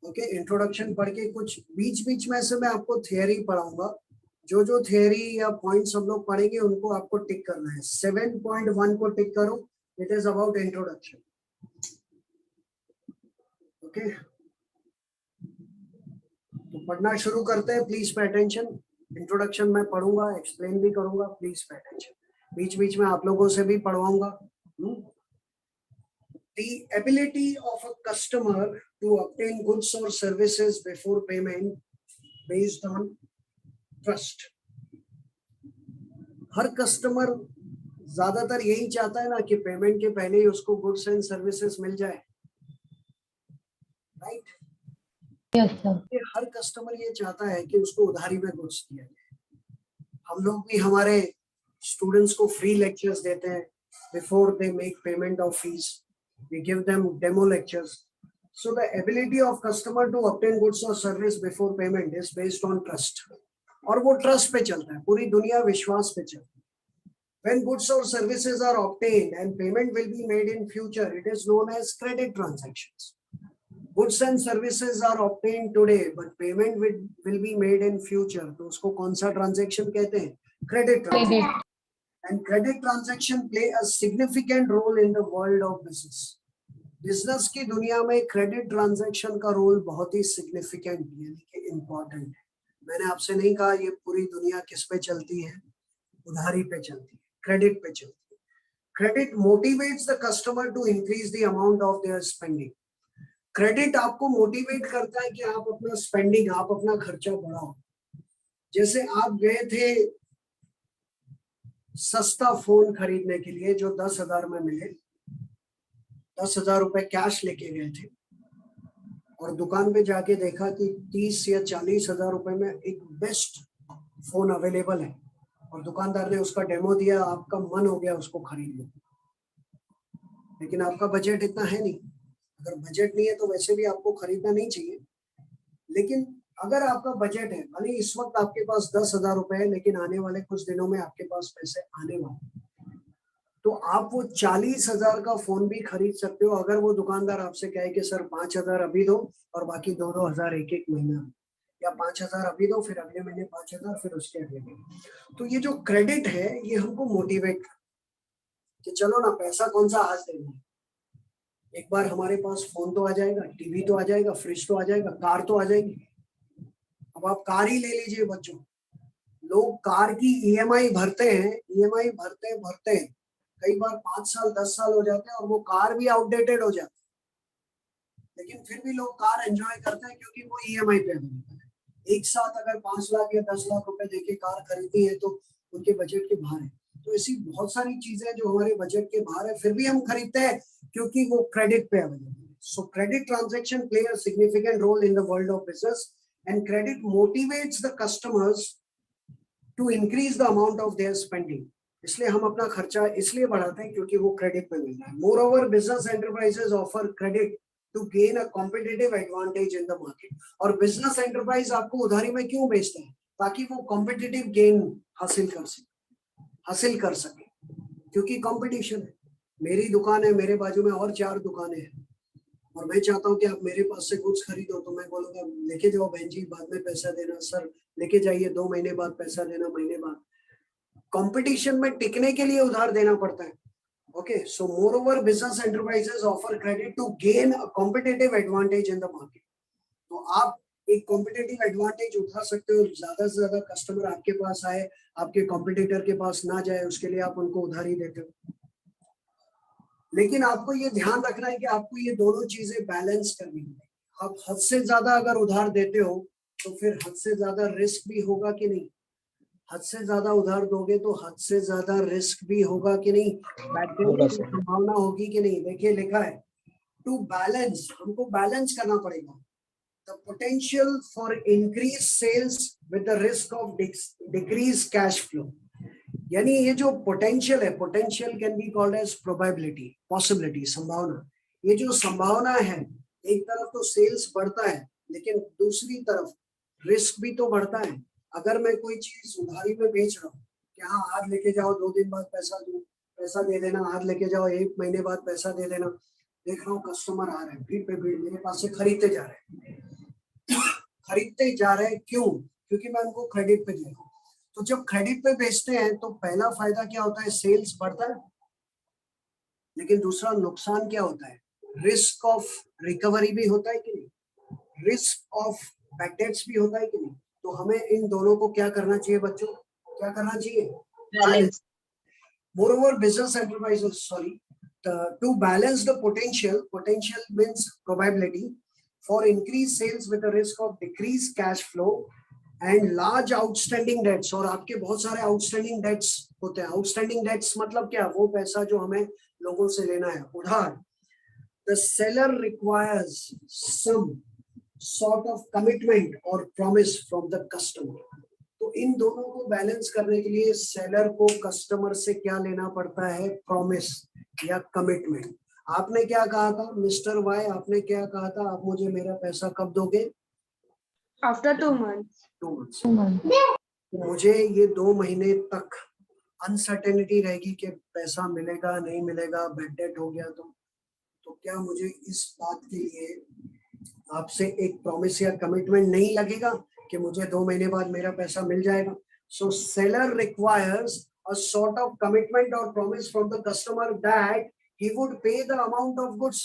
ओके, इंट्रोडक्शन पढ़ के कुछ बीच बीच में से मैं आपको थियरी पढ़ाऊंगा। जो थियरी या पॉइंट सब लोग पढ़ेंगे उनको आपको टिक करना है। 7.1 को टिक करो, it is about introduction. Okay, तो पढ़ना शुरू करते हैं। Please pay attention. इंट्रोडक्शन मैं पढ़ूंगा, एक्सप्लेन भी करूंगा, प्लीज पे अटेंशन। बीच बीच में आप लोगों से भी पढ़वाऊंगा। The ability of a customer to obtain goods or services before payment based on trust. Her customer ज्यादातर यही चाहता है ना कि पेमेंट के पहले ही उसको गुड्स एंड सर्विसेज मिल जाए, राइट? Yes, sir. हर कस्टमर ये चाहता है कि उसको उधारी में गुड्स दिया जाए। हम लोग भी हमारे स्टूडेंट्स को फ्री लेक्चर्स देते हैं before they make payment of fees. We give them demo lectures. So the ability of customer to obtain goods or service before payment is based on trust. और वो trust पे चलता है, पूरी दुनिया विश्वास पे चलती है। When goods or services are obtained and payment will be made in future, it is known as credit transactions. Goods and services are obtained today, but payment will be made in future. तो उसको कौन सा transaction कहते हैं? Credit transaction. And credit transaction play a significant role in the world of business. Business की दुनिया में credit transaction का रोल बहुत ही significant यानी कि important है। मैंने आपसे नहीं कहा ये पूरी दुनिया किस पे चलती है? उधारी पे चलती है, credit पे चलती है। Credit motivates the customer to increase the amount of their spending. Credit आपको motivate करता है कि आप अपना spending, आप अपना खर्चा बढ़ाओ। जैसे आप गए थे सस्ता फोन खरीदने के लिए जो 10,000 में मिले, 10,000 रुपए कैश लेके गए थे और दुकान पे जाके देखा कि 30 या 40,000 रुपए में एक बेस्ट फोन अवेलेबल है और दुकानदार ने उसका डेमो दिया, आपका मन हो गया उसको खरीद लो, लेकिन आपका बजट इतना है नहीं। अगर बजट नहीं है तो वैसे भी आपको खरीदना नहीं चाहिए, लेकिन अगर आपका बजट है, भले इस वक्त आपके पास 10,000 रुपए है, लेकिन आने वाले कुछ दिनों में आपके पास पैसे आने वाले, तो आप वो 40,000 का फोन भी खरीद सकते हो अगर वो दुकानदार आपसे कहे कि सर 5,000 अभी दो और बाकी 2,000 एक महीना, या 5,000 अभी दो फिर अगले महीने 5,000 फिर उसके अगले महीने। तो ये जो क्रेडिट है ये हमको मोटिवेट कर कि चलो ना, पैसा कौन सा आज देना है, एक बार हमारे पास फोन तो आ जाएगा, टीवी तो आ जाएगा, फ्रिज तो आ जाएगा, कार तो आ जाएगी। अब आप कार ही ले लीजिए बच्चों, लोग कार की ईएमआई भरते हैं, ईएमआई भरते कई बार 5 साल 10 साल हो जाते हैं और वो कार भी आउटडेटेड हो जाती है, लेकिन फिर भी लोग कार एंजॉय करते हैं क्योंकि वो ईएमआई पे अवेलेबल है। एक साथ अगर 5 लाख या 10 लाख रुपए देके कार खरीदी है तो उनके बजट के बाहर है। तो ऐसी बहुत सारी चीजें जो हमारे बजट के बाहर है फिर भी हम खरीदते हैं क्योंकि वो क्रेडिट पे अवेलेबल है। So credit transaction play a significant role in the world of business and credit motivates the customers to increase the amount of their spending. इसलिए हम अपना खर्चा इसलिए बढ़ाते हैं क्योंकि वो क्रेडिट पे मिल रहा है। Moreover, business enterprises offer credit to gain a competitive advantage in the market. और business enterprise आपको उधारी में क्यों बेचते हैं? ताकि वो competitive gain हासिल कर सके, क्योंकि कंपटीशन है। मेरी दुकान है, मेरे बाजू में और 4 दुकानें हैं और मैं चाहता हूं कि आप मेरे पास से गुड्स खरीदो, तो मैं बोलूंगा लेके जाओ बहन जी, बाद में पैसा देना, सर लेके जाइए 2 महीने बाद पैसा देना, महीने बाद। कंपटीशन में टिकने के लिए उधार देना पड़ता है। Okay, so moreover business enterprises offer credit to gain a competitive advantage in the market. तो आप एक कॉम्पिटिटिव एडवांटेज उठा सकते हो, ज्यादा से ज्यादा कस्टमर आपके पास आए, आपके कॉम्पिटिटर के पास ना जाए, उसके लिए आप उनको उधारी देते हो। लेकिन आपको ये ध्यान रखना है कि आपको ये दोनों चीजें बैलेंस करनी है। आप हद से ज्यादा अगर उधार देते हो तो फिर हद से ज्यादा रिस्क भी होगा कि नहीं? हद से ज्यादा उधार दोगे तो हद से ज्यादा रिस्क भी होगा कि नहीं, बैकडेट की संभावना होगी कि नहीं। देखिए लिखा है टू बैलेंस, हमको बैलेंस करना पड़ेगा the potential for increase sales with the risk of decrease cash flow. यानी ये जो पोटेंशियल है, potential can be called as probability, possibility, संभावना। ये जो संभावना है, एक तरफ तो सेल्स बढ़ता है लेकिन दूसरी तरफ रिस्क भी तो बढ़ता है। अगर मैं कोई चीज उधारी में बेच रहा हूँ कि हाँ आज लेके जाओ 2 दिन बाद पैसा दो, पैसा दे देना, आज लेके जाओ 1 महीने बाद पैसा दे देना, देख रहा हूँ कस्टमर आ रहे हैं, भीड़ पे भीड़ मेरे पास से खरीदते जा रहे हैं खरीदते जा रहे हैं। क्यों? क्योंकि मैं उनको क्रेडिट पे दे रहा हूँ। तो जब क्रेडिट पे बेचते हैं तो पहला फायदा क्या होता है, सेल्स बढ़ता है, लेकिन दूसरा नुकसान क्या होता है, रिस्क ऑफ रिकवरी भी होता है कि नहीं, रिस्क ऑफ बैड डेट्स भी होता है कि नहीं। तो हमें इन दोनों को क्या करना चाहिए बच्चों, क्या करना चाहिए, balance. मोreover business enterprises, to balance the potential means probability for increased sales with a risk of decreased cash flow and large outstanding debts। और आपके बहुत सारे outstanding debts होते हैं। outstanding debts मतलब क्या, वो पैसा जो हमें लोगों से लेना है, उधार। the seller requires some sort of commitment or promise from the customer। तो इन दोनों को बैलेंस करने के लिए सेलर को कस्टमर से क्या लेना पड़ता है, प्रॉमिस या कमिटमेंट। आपने क्या कहा था मिस्टर वाई, आपने क्या कहा था, आप मुझे मेरा पैसा कब दोगे, After 2 months. 2 months। 2 months. मुझे ये 2 महीने तक अनसर्टेनिटी रहेगी कि पैसा मिलेगा नहीं मिलेगा, बैड डेट हो गया तो क्या मुझे इस बात के लिए आपसे एक प्रॉमिस या कमिटमेंट नहीं लगेगा कि मुझे 2 महीने बाद मेरा पैसा मिल जाएगा। So seller requires a sort of commitment और promise from the customer that he would pay the amount of goods।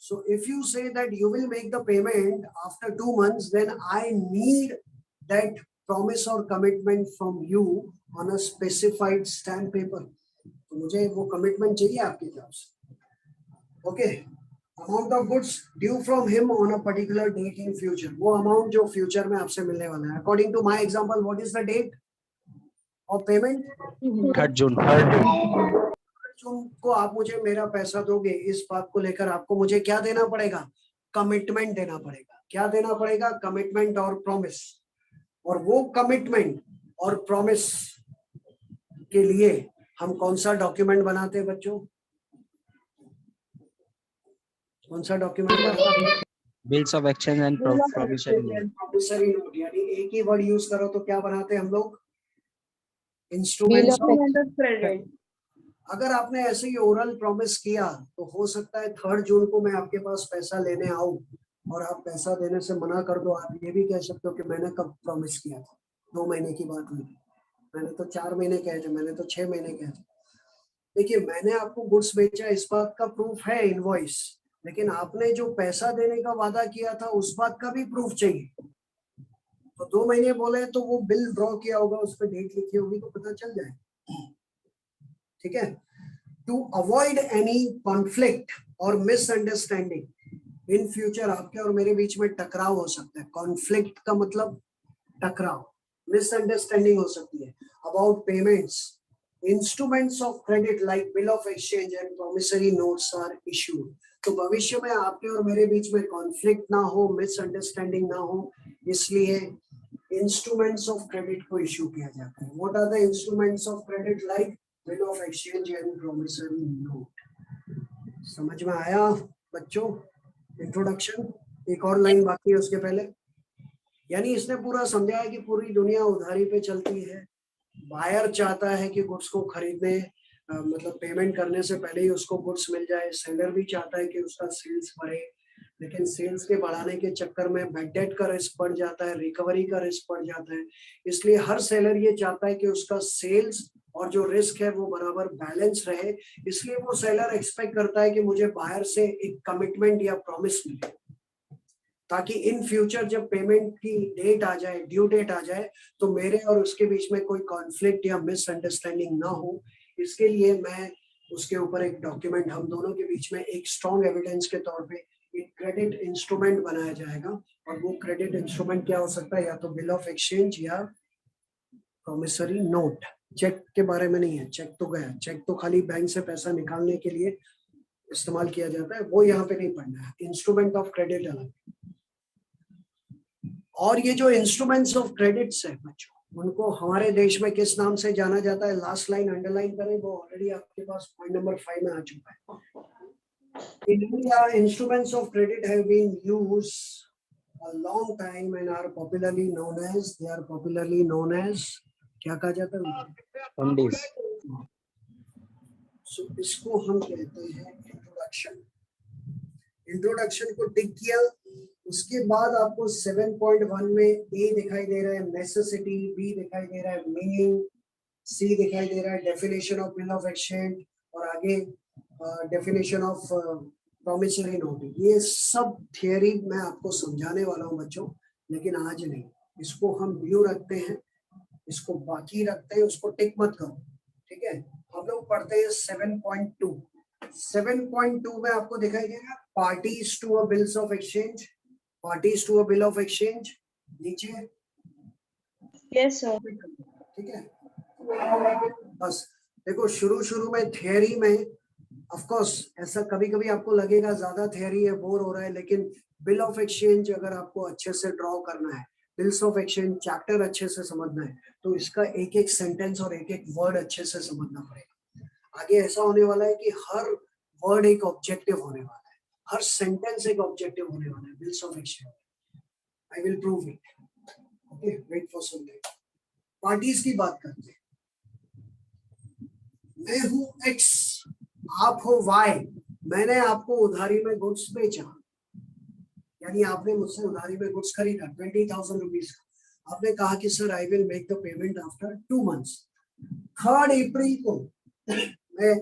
So if you say that you will make the payment after 2 months, then I need that promise or commitment from you on a specified stamp paper। तो मुझे वो commitment चाहिए आपकी तरफ से। Okay, amount of goods due from him on a particular date in future, वो amount जो future में आपसे मिलने वाला है। According to my example, what is the date of payment, 3rd June। जून को आप मुझे मेरा पैसा दोगे। इस बात को लेकर आपको मुझे क्या देना पड़ेगा, कमिटमेंट देना पड़ेगा। क्या देना पड़ेगा, कमिटमेंट और प्रॉमिस। और वो कमिटमेंट और प्रॉमिस के लिए हम कौन सा डॉक्यूमेंट बनाते हैं बच्चों, कौन सा डॉक्यूमेंट बनाते हैं, bills of exchange and promissory note. यानी एक ही वर्ड यूज करो तो क्या बनाते हैं हम लोग, Bill instruments of Instrument of credit. अगर आपने ऐसे ही ओरल प्रॉमिस किया तो हो सकता है 3rd जून को मैं आपके पास पैसा लेने आऊं और आप पैसा देने से मना कर दो। आप ये भी कह सकते हो कि मैंने कब प्रॉमिस किया था, 2 महीने की बात हुई, मैंने तो 4 महीने कहे थे, मैंने तो 6 महीने कहे थे। देखिए मैंने आपको गुड्स बेचा, इस बात का प्रूफ है इनवॉइस, लेकिन आपने जो पैसा देने का वादा किया था उस बात का भी प्रूफ चाहिए। तो 2 महीने बोले तो वो बिल ड्रॉ किया होगा, उस पर डेट लिखी होगी तो पता चल जाए। ठीक है, टू अवॉइड एनी कॉन्फ्लिक्ट और मिसअंडरस्टैंडिंग इन फ्यूचर आपके और मेरे बीच में टकराव हो सकता है। कॉन्फ्लिक्ट का मतलब टकराव, मिसअंडरस्टैंडिंग हो सकती है about payments. Instruments of credit like bill of exchange and promissory notes are issued. तो भविष्य में आपके और मेरे बीच में कॉन्फ्लिक्ट ना हो, मिसअंडरस्टैंडिंग ना हो, इसलिए इंस्ट्रूमेंट्स ऑफ क्रेडिट को इशू किया जाता है। What are the instruments of credit like bill of exchange and promissory note. समझ में आया बच्चों इंट्रोडक्शन? एक और लाइन बाकी है उसके पहले। यानी इसने पूरा समझाया कि पूरी दुनिया उधारी पे चलती है। बायर चाहता है कि गुड्स को खरीदने मतलब पेमेंट करने से पहले ही उसको गुड्स मिल जाए। सेलर भी चाहता है कि उसका सेल्स बढ़े, लेकिन सेल्स के बढ़ाने के चक्कर में बैड डेट का रिस्क बढ़ जाता है, रिकवरी का रिस्क बढ़ जाता है। इसलिए हर सेलर ये चाहता है कि उसका सेल्स और जो रिस्क है वो बराबर बैलेंस रहे। इसलिए वो सेलर एक्सपेक्ट करता है कि मुझे बाहर से एक कमिटमेंट या प्रॉमिस मिले, ताकि इन फ्यूचर जब पेमेंट की डेट आ जाए, ड्यू डेट आ जाए, तो मेरे और उसके बीच में कोई कॉन्फ्लिक्ट या मिसअंडरस्टैंडिंग ना हो। इसके लिए मैं उसके ऊपर एक डॉक्यूमेंट, हम दोनों के बीच में एक स्ट्रॉन्ग एविडेंस के तौर पे एक क्रेडिट इंस्ट्रूमेंट बनाया जाएगा। और वो क्रेडिट इंस्ट्रूमेंट क्या हो सकता है, या तो बिल ऑफ एक्सचेंज या प्रॉमिसरी नोट, चेक के बारे में नहीं है, चेक तो गया, चेक तो खाली बैंक से पैसा निकालने के लिए इस्तेमाल किया जाता है, वो यहाँ पे नहीं पढ़ना है। इंस्ट्रूमेंट ऑफ क्रेडिट अलग। और ये जो इंस्ट्रूमेंट्स ऑफ क्रेडिट्स है बच्चों, उनको हमारे देश में किस नाम से जाना जाता है, लास्ट लाइन अंडरलाइन करें, वो ऑलरेडी आपके पास पॉइंट नंबर 5 में आ चुका है। In India, instruments of credit have been used a long time and are popularly known as क्या कहा जाता है? MDs. So इसको हम कहते हैं इंट्रोडक्शन। इंट्रोडक्शन को टिक किया, उसके बाद आपको 7.1 में ए दिखाई दे रहा है नेसेसिटी, बी दिखाई दे रहा है मीनिंग, सी दिखाई दे रहा है definition of bill of exchange, और आगे डेफिनेशन ऑफ प्रॉमिसरी नोट। ये सब थियरी मैं आपको समझाने वाला हूँ बच्चों, लेकिन आज नहीं। इसको हम ड्यू रखते हैं, इसको बाकी रखते हैं, उसको टिक मत करो, ठीक है। हम लोग पढ़ते हैं 7.2। 7.2 में आपको दिखाई देगा parties to a bills of exchange, parties to a bill of exchange, नीचे Yes, sir. ठीक है। बस देखो, शुरू में थियरी में ऑफ कोर्स ऐसा कभी कभी आपको लगेगा ज्यादा थियरी है, बोर हो रहा है, लेकिन बिल ऑफ एक्सचेंज अगर आपको अच्छे से ड्रॉ करना है, बिल्स ऑफ एक्सचेंज चैप्टर अच्छे से समझना है, तो इसका एक एक सेंटेंस और एक एक वर्ड अच्छे से समझना पड़ेगा। आगे ऐसा होने वाला है कि हर वर्ड एक ऑब्जेक्टिव होने वाला है, हर सेंटेंस एक ऑब्जेक्टिव होने वाला है bills of exchange. I will prove it, okay, wait for some time. Parties की बात करते हैं। मैं हूं एक्स, आप हो वाई, मैंने आपको उधारी में गुड्स बेचा, यानी आपने मुझसे उधारी में गुड्स खरीदा 20,000 रुपीज का। आपने कहा कि sir I will make the payment after 2 months. 3 अप्रैल को मैं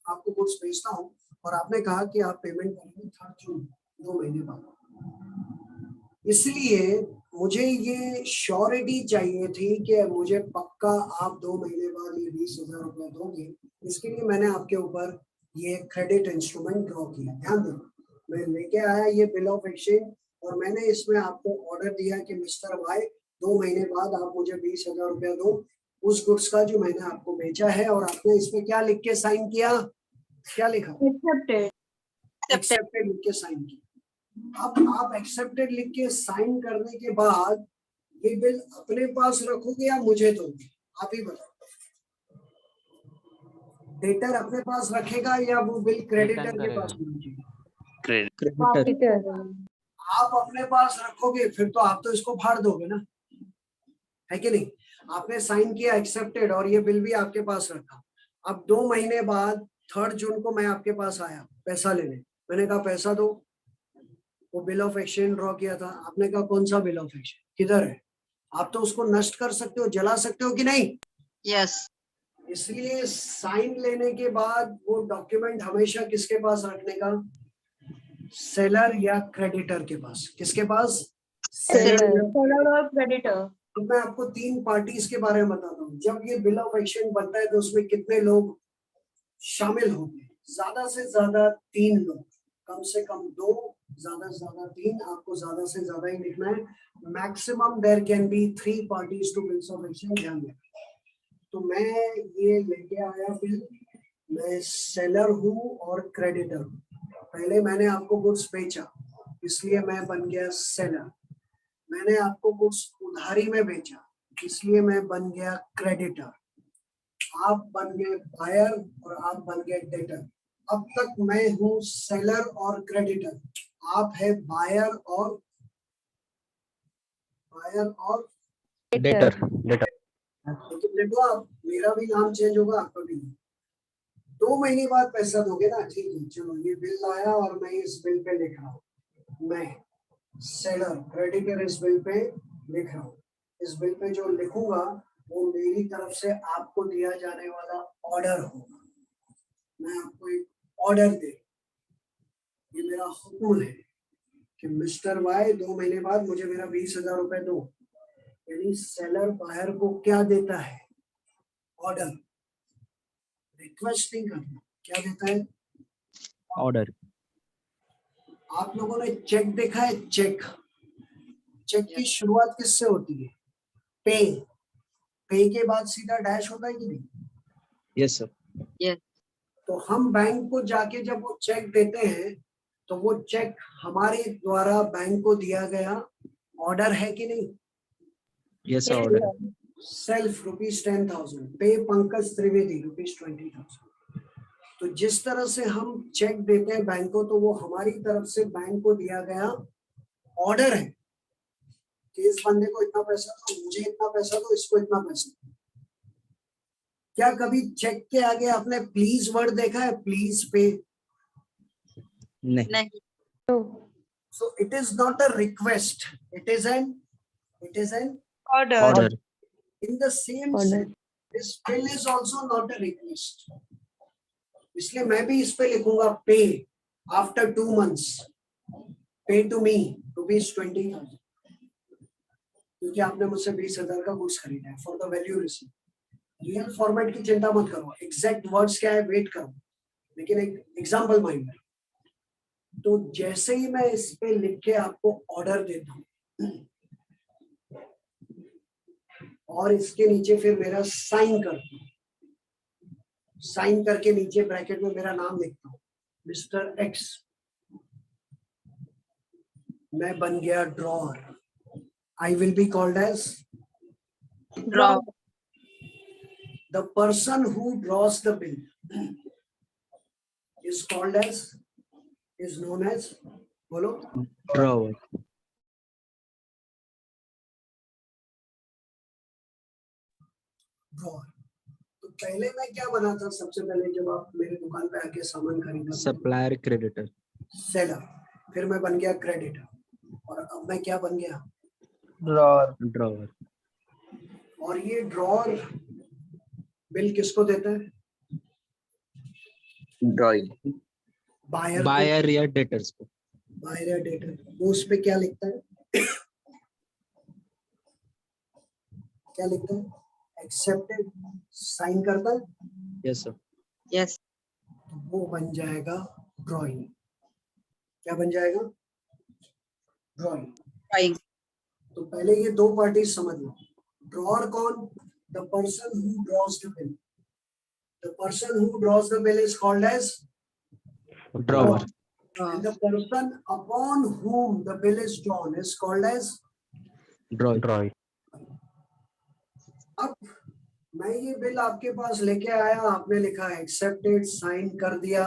आपको गुड्स बेचता हूं और आपने कहा कि आप पेमेंट करेंगे 3 जून, 2 महीने बाद। इसलिए मुझे ये श्योरिटी चाहिए थी कि मुझे पक्का आप 2 महीने बाद ये 20,000 रुपया दोगे। इसके लिए मैंने आपके ऊपर ये क्रेडिट इंस्ट्रूमेंट ड्रॉ किया। ध्यान दो, मैं लेके आया ये बिल ऑफ एक्सचेंज और मैंने इसमें आपको ऑर्डर दिया कि मिस्टर वाई 2 महीने बाद आप मुझे 20,000 रुपया दो उस गुड्स का जो मैंने आपको बेचा है। और आपने इसमें क्या लिख के साइन किया, क्या लिखा? Accepted. एक्सेप्टेड लिख के साइन किया। अब आप एक्सेप्टेड लिख के साइन करने के बाद ये बिल अपने पास रखोगे या मुझे दोगे, आप ही बताओ। डेटर अपने पास रखेगा या वो बिल क्रेडिटर के पास रखेगा? Creditor. आप अपने पास रखोगे, फिर तो आप तो इसको फाड़ दोगे ना, है कि नहीं? आपने साइन किया एक्सेप्टेड और ये बिल भी आपके पास रखा। अब 2 महीने बाद 3 जून को मैं आपके पास आया पैसा लेने, मैंने कहा पैसा दो, वो बिल ऑफ एक्सचेंज ड्रॉ किया था। आपने कहा कौन सा बिल ऑफ एक्सचेंज, किधर है? आप तो उसको नष्ट कर सकते हो, जला सकते हो कि नहीं? Yes. इसलिए साइन लेने के बाद वो डॉक्यूमेंट हमेशा किसके पास रखने का? सेलर या क्रेडिटर के पास। किसके पास? Seller or creditor. तो मैं आपको 3 पार्टीज के बारे में बताता हूँ। जब ये बिल ऑफ एक्सचेंज बनता है तो उसमें कितने लोग शामिल होंगे? ज्यादा से ज्यादा 3 लोग, कम से कम 2, ज्यादा से ज्यादा 3। आपको ज्यादा से ज्यादा ही लिखना है। Maximum there can be 3 parties to bills of exchange. ध्यान दें। तो मैं ये लेके आया बिल, मैं सेलर हूँ और क्रेडिटर हूँ। पहले मैंने आपको गुड्स बेचा, इसलिए मैं बन गया सेलर। मैंने आपको गुड्स उधारी में बेचा, इसलिए मैं बन गया क्रेडिटर। आप बन गए बायर और आप बन गए डेटर। अब तक मैं हूँ सेलर और क्रेडिटर, आप है बायर और Debtor. लेकिन देखो, आप मेरा भी नाम चेंज होगा, आपका भी। 2 महीने बाद पैसा दोगे ना, ठीक है। चलो ये बिल आया और मैं इस बिल पे लिख रहा हूँ, मैं सेलर, क्रेडिटर इस बिल पे लिख रहा हूँ। इस बिल पे जो लिखूंगा वो मेरी तरफ से आपको दिया जाने वाला ऑर्डर होगा। मैं आपको एक ऑर्डर दे, ये मेरा हुक्म है कि मिस्टर वाई 2 महीने बाद मुझे मेरा 20,000 रुपए दो। यानी सेलर बायर को क्या देता है? ऑर्डर। रिक्वेस्ट नहीं करना, क्या देता है? Order. आप लोगों ने चेक देखा है? चेक की शुरुआत किससे होती है? पे। पे के बाद सीधा डैश होता है कि नहीं? Yes, sir. तो हम बैंक को जाके जब वो चेक देते हैं तो वो चेक हमारे द्वारा बैंक को दिया गया ऑर्डर है कि नहीं? Yes, sir. Order. सेल्फ ₹10,000, पे पंकज त्रिवेदी ₹20,000। तो जिस तरह से हम चेक देते हैं बैंक को तो वो हमारी तरफ से बैंक को दिया गया ऑर्डर है कि इस बंदे को इतना पैसा दो, मुझे इतना पैसा दो, इसको इतना पैसा दो। क्या कभी चेक के आगे आपने प्लीज वर्ड देखा है? Please pay. नहीं. So it is not a request. It is an Order. Order. in the same sense. This bill is also not a request. इसलिए मैं भी इस पे लिखूंगा पे after 2 months. Pay to me ₹20,000 क्योंकि आपने मुझसे 20,000 का गुड्स खरीदा है for the value receive. Real format की चिंता मत करो, एग्जैक्ट वर्ड्स क्या है वेट करो, लेकिन एक एग्जांपल माइंड में। तो जैसे ही मैं इस पे लिख के आपको ऑर्डर देता हूं और इसके नीचे फिर मेरा साइन करता हूं, साइन करके नीचे ब्रैकेट में मेरा नाम लिखता हूं मिस्टर एक्स, मैं बन गया drawer. I will be called as Draw. the person who draws the bill is called as is known as बोलो Drawer. ड्रॉअर। तो पहले मैं क्या बना था? सबसे पहले जब आप मेरी दुकान पे आके सामान खरीदा Supplier creditor. सेलर, फिर मैं बन गया क्रेडिटर, और अब मैं क्या बन गया? Drawer. और ये ड्रॉअर बिल किसको देता है? Drawing. बायर Buyer या debtors को. बायर या डेटर। वो उस पे क्या लिखता है? क्या लिखता है? एक्सेप्टेड, साइन करता है, Yes, sir. तो वो बन जाएगा ड्राइंग। क्या बन जाएगा? ड्राइंग। तो पहले ये दो पार्टी समझ लो। ड्रॉअर कौन? The person who draws the bill. The person who draws the bill is called as Drawer. and the person upon whom the bill is drawn is called as Drawer. Drawing. अब मैं ये bill आपके पास लेके आया, आपने लिखा accepted, sign कर दिया।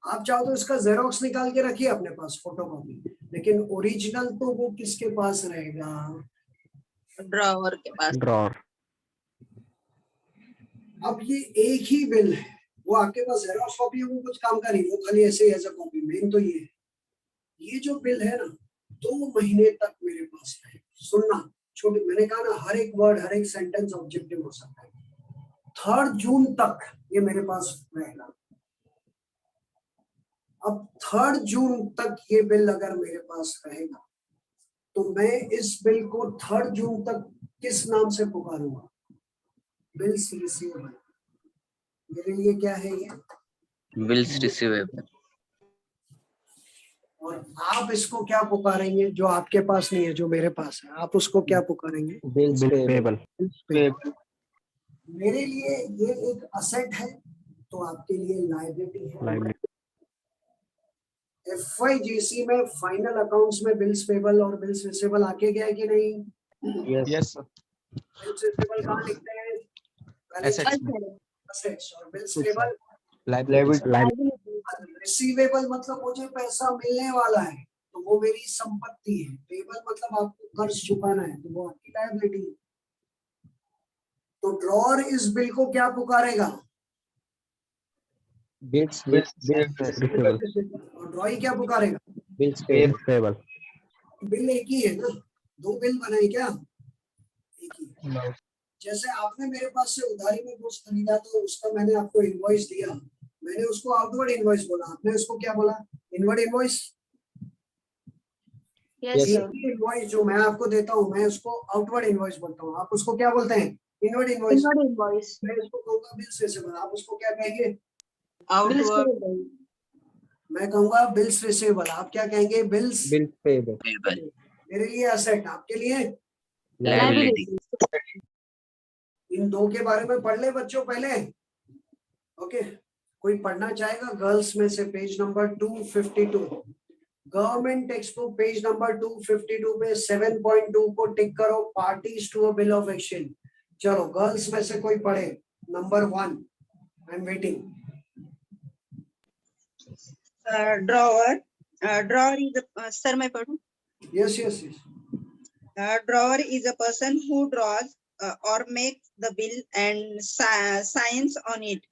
आप चाहो तो इसका जेरोक्स निकाल के रखिए अपने पास, फोटोकॉपी, लेकिन ओरिजिनल तो वो किसके पास रहेगा? Drawer के पास। Drawer. अब ये एक ही बिल है, वो आपके पास जेरोक्स कॉपी है, वो कुछ काम का नहीं, वो खाली ऐसे ही एज अ कॉपी। मेन तो ये है, ये जो बिल है ना 2 महीने तक मेरे पास है। सुनना, छोटे, मैंने कहा ना हर एक वर्ड हर एक सेंटेंस ऑब्जेक्टिव हो सकता है। 3 जून तक ये मेरे पास रहेगा। अब 3 जून तक ये बिल अगर मेरे पास रहेगा तो मैं इस बिल को 3 जून तक किस नाम से पुकारूंगा? Bills receivable. मेरे लिए क्या है ये? Bills receivable. और आप इसको क्या पुकारेंगे जो आपके पास नहीं है, जो मेरे पास है? आप उसको क्या पुकारेंगे? Bills Bill payable. payable. मेरे लिए ये एक असेट है, तो आपके लिए लायबिलिटी है। Liability. FYGC में फाइनल अकाउंट्स में बिल्स पेबल और बिल्स रिसीवेबल आके गया है कि नहीं? Yes, sir. बिल्स रिसीवेबल कहाँ लिखते हैं? Assets. Assets और बिल्स पेबल Liability. रिसीवेबल मतलब मुझे पैसा मिलने वाला है तो वो मेरी संपत्ति है। पेबल मतलब आपको कर्ज चुकाना है तो वो आपकी लायबिलिटी है। तो ड्रॉअर इस बिल को क्या पुकारेगा? Bills Receivable. और ड्रॉई क्या पुकारेगा? Bills payable. Payable. बिल एक ही है ना, 2 बिल बनाए क्या? एक ही। जैसे आपने मेरे पास से उधारी में कुछ खरीदा तो उसका मैंने आपको इनवॉइस दिया, मैंने उसको आउटवर्ड इनवॉइस बोला, आपने उसको क्या बोला? Inward invoice. Yes, sir. Invoice जो मैं आपको देता हूँ मैं उसको आउटवर्ड इनवॉइस बोलता हूँ, आप उसको क्या बोलते हैं? Inward invoice. Inward invoice. मैं इसको कहूँगा बिल्स रिसीवेबल, आप उसको क्या कहेंगे? Bills Outward payable. मैं कहूँगा बिल्स रिसीवेबल, आप क्या कहेंगे? बिल्स। Bills payable. payable. मेरे लिए असेट, आपके लिए Liability. इन दो के बारे में पढ़ ले बच्चों पहले। ओके, कोई पढ़ना चाहेगा गर्ल्स में से? Page number 252, government text book page number 252 पे 7.2 को टिक करो, parties to a bill of exchange. चलो गर्ल्स में से कोई पढ़े, number 1, I am waiting. Drawer is a sir, मैं पढ़ूं? Yes yes yes. Drawer is a person who draws or makes the bill and signs on it.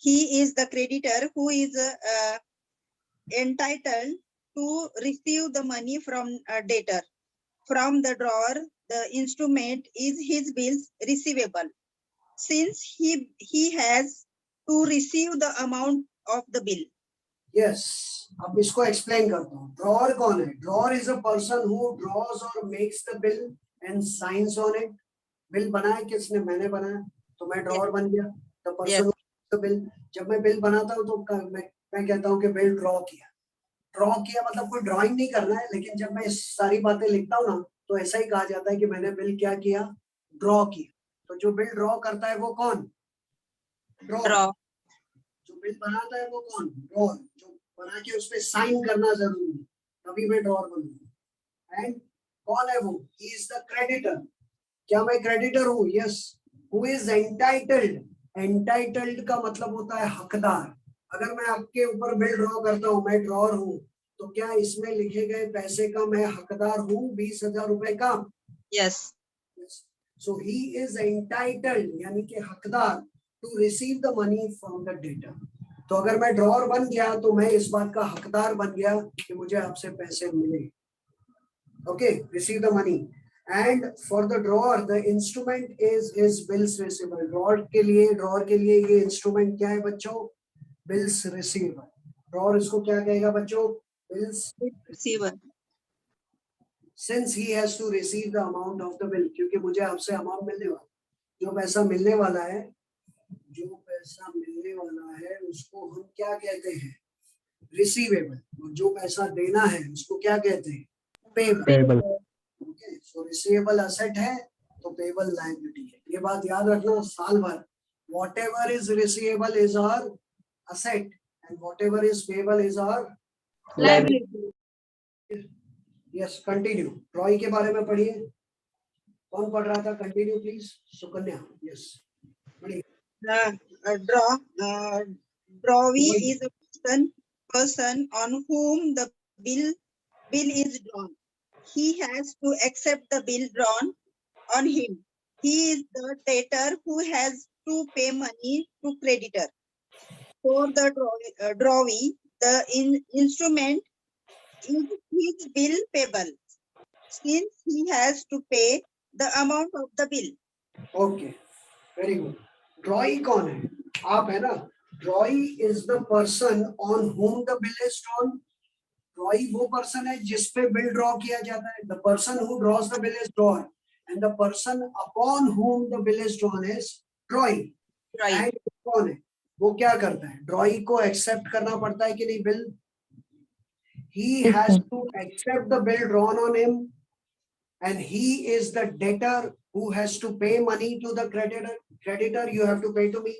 He is the creditor who is entitled to receive the money from a debtor. From the drawer, the instrument is his bills receivable. Since he has to receive the amount of the bill. Yes, अब इसको explain करता हूँ। Drawer कौन है? Drawer is a person who draws और makes the bill and signs on it. Bill बनाया किसने? मैंने बनाया, तो मैं ड्रॉअर बन गया। The person the bill. जब मैं बिल बनाता हूँ तो मैं कहता हूँ कि बिल ड्रॉ किया। ड्रॉ किया मतलब कोई ड्राइंग नहीं करना है, लेकिन जब मैं सारी बातें लिखता हूँ ना तो ऐसा ही कहा जाता है कि मैंने बिल क्या किया? ड्रॉ किया। तो जो बिल ड्रॉ करता है वो कौन? ड्रॉ। जो बिल बनाता है वो कौन? ड्रॉअर। जो बना के उस पे साइन करना जरूरी है, तभी मैं ड्रॉअर बनूंगा। एंड कौन है वो? He is the creditor. क्या मैं क्रेडिटर हूँ? Yes. Who is entitled? Entitled का मतलब होता है हकदार। अगर मैं आपके ऊपर बिल ड्रॉ करता हूँ, मैं ड्रॉअर हूँ, तो क्या इसमें लिखे गए पैसे का मैं हकदार हूँ? 20,000 रुपए का। Yes. So he is entitled यानी कि हकदार to receive the money from the debtor. तो अगर मैं ड्रॉअर बन गया तो मैं इस बात का हकदार बन गया कि मुझे आपसे पैसे मिले। Okay, receive the money. And for the drawer the instrument is his bills receivable. Drawer के लिए ये इंस्ट्रूमेंट क्या है बच्चों? Bills receivable. ड्रॉअर इसको क्या कहेगा बच्चों? Bills Receiver. Since he has to receive the amount of the bill, क्योंकि मुझे आपसे अमाउंट मिलने वाला, जो पैसा मिलने वाला है, उसको हम क्या कहते हैं? रिसीवेबल। और जो पैसा देना है उसको क्या कहते हैं? पेबल। ओके, सो रिसीवेबल असेट है तो पेबल लायबिलिटी है। ये बात याद रखना साल भर। Whatever is receivable is our asset and whatever is payable is our Liability. Yes. Continue. Drawing के बारे में पढ़िए। कौन पढ़ रहा था? Continue please. सुकन्या। यस, पढ़िए। Drawee is a person on whom the bill is drawn. He has to accept the bill drawn on him. He is the debtor who has to pay money to creditor. For the drawee, the instrument is his bill payable, since he has to pay the amount of the bill. Okay, very good. ड्रॉई कौन है? आप है ना। ड्रॉई is the person on home the bill is drawn. ड्रॉई वो person है जिस पे bill draw किया जाता है। The person who draws the bill is drawer and the person upon home the bill is drawn is ड्रॉई। And कौन है? वो क्या करता है? ड्रॉई को एक्सेप्ट करना पड़ता है कि नहीं bill? He has to accept the bill drawn on him, and he is the debtor who has to pay money to the creditor. Creditor, you have to pay to me.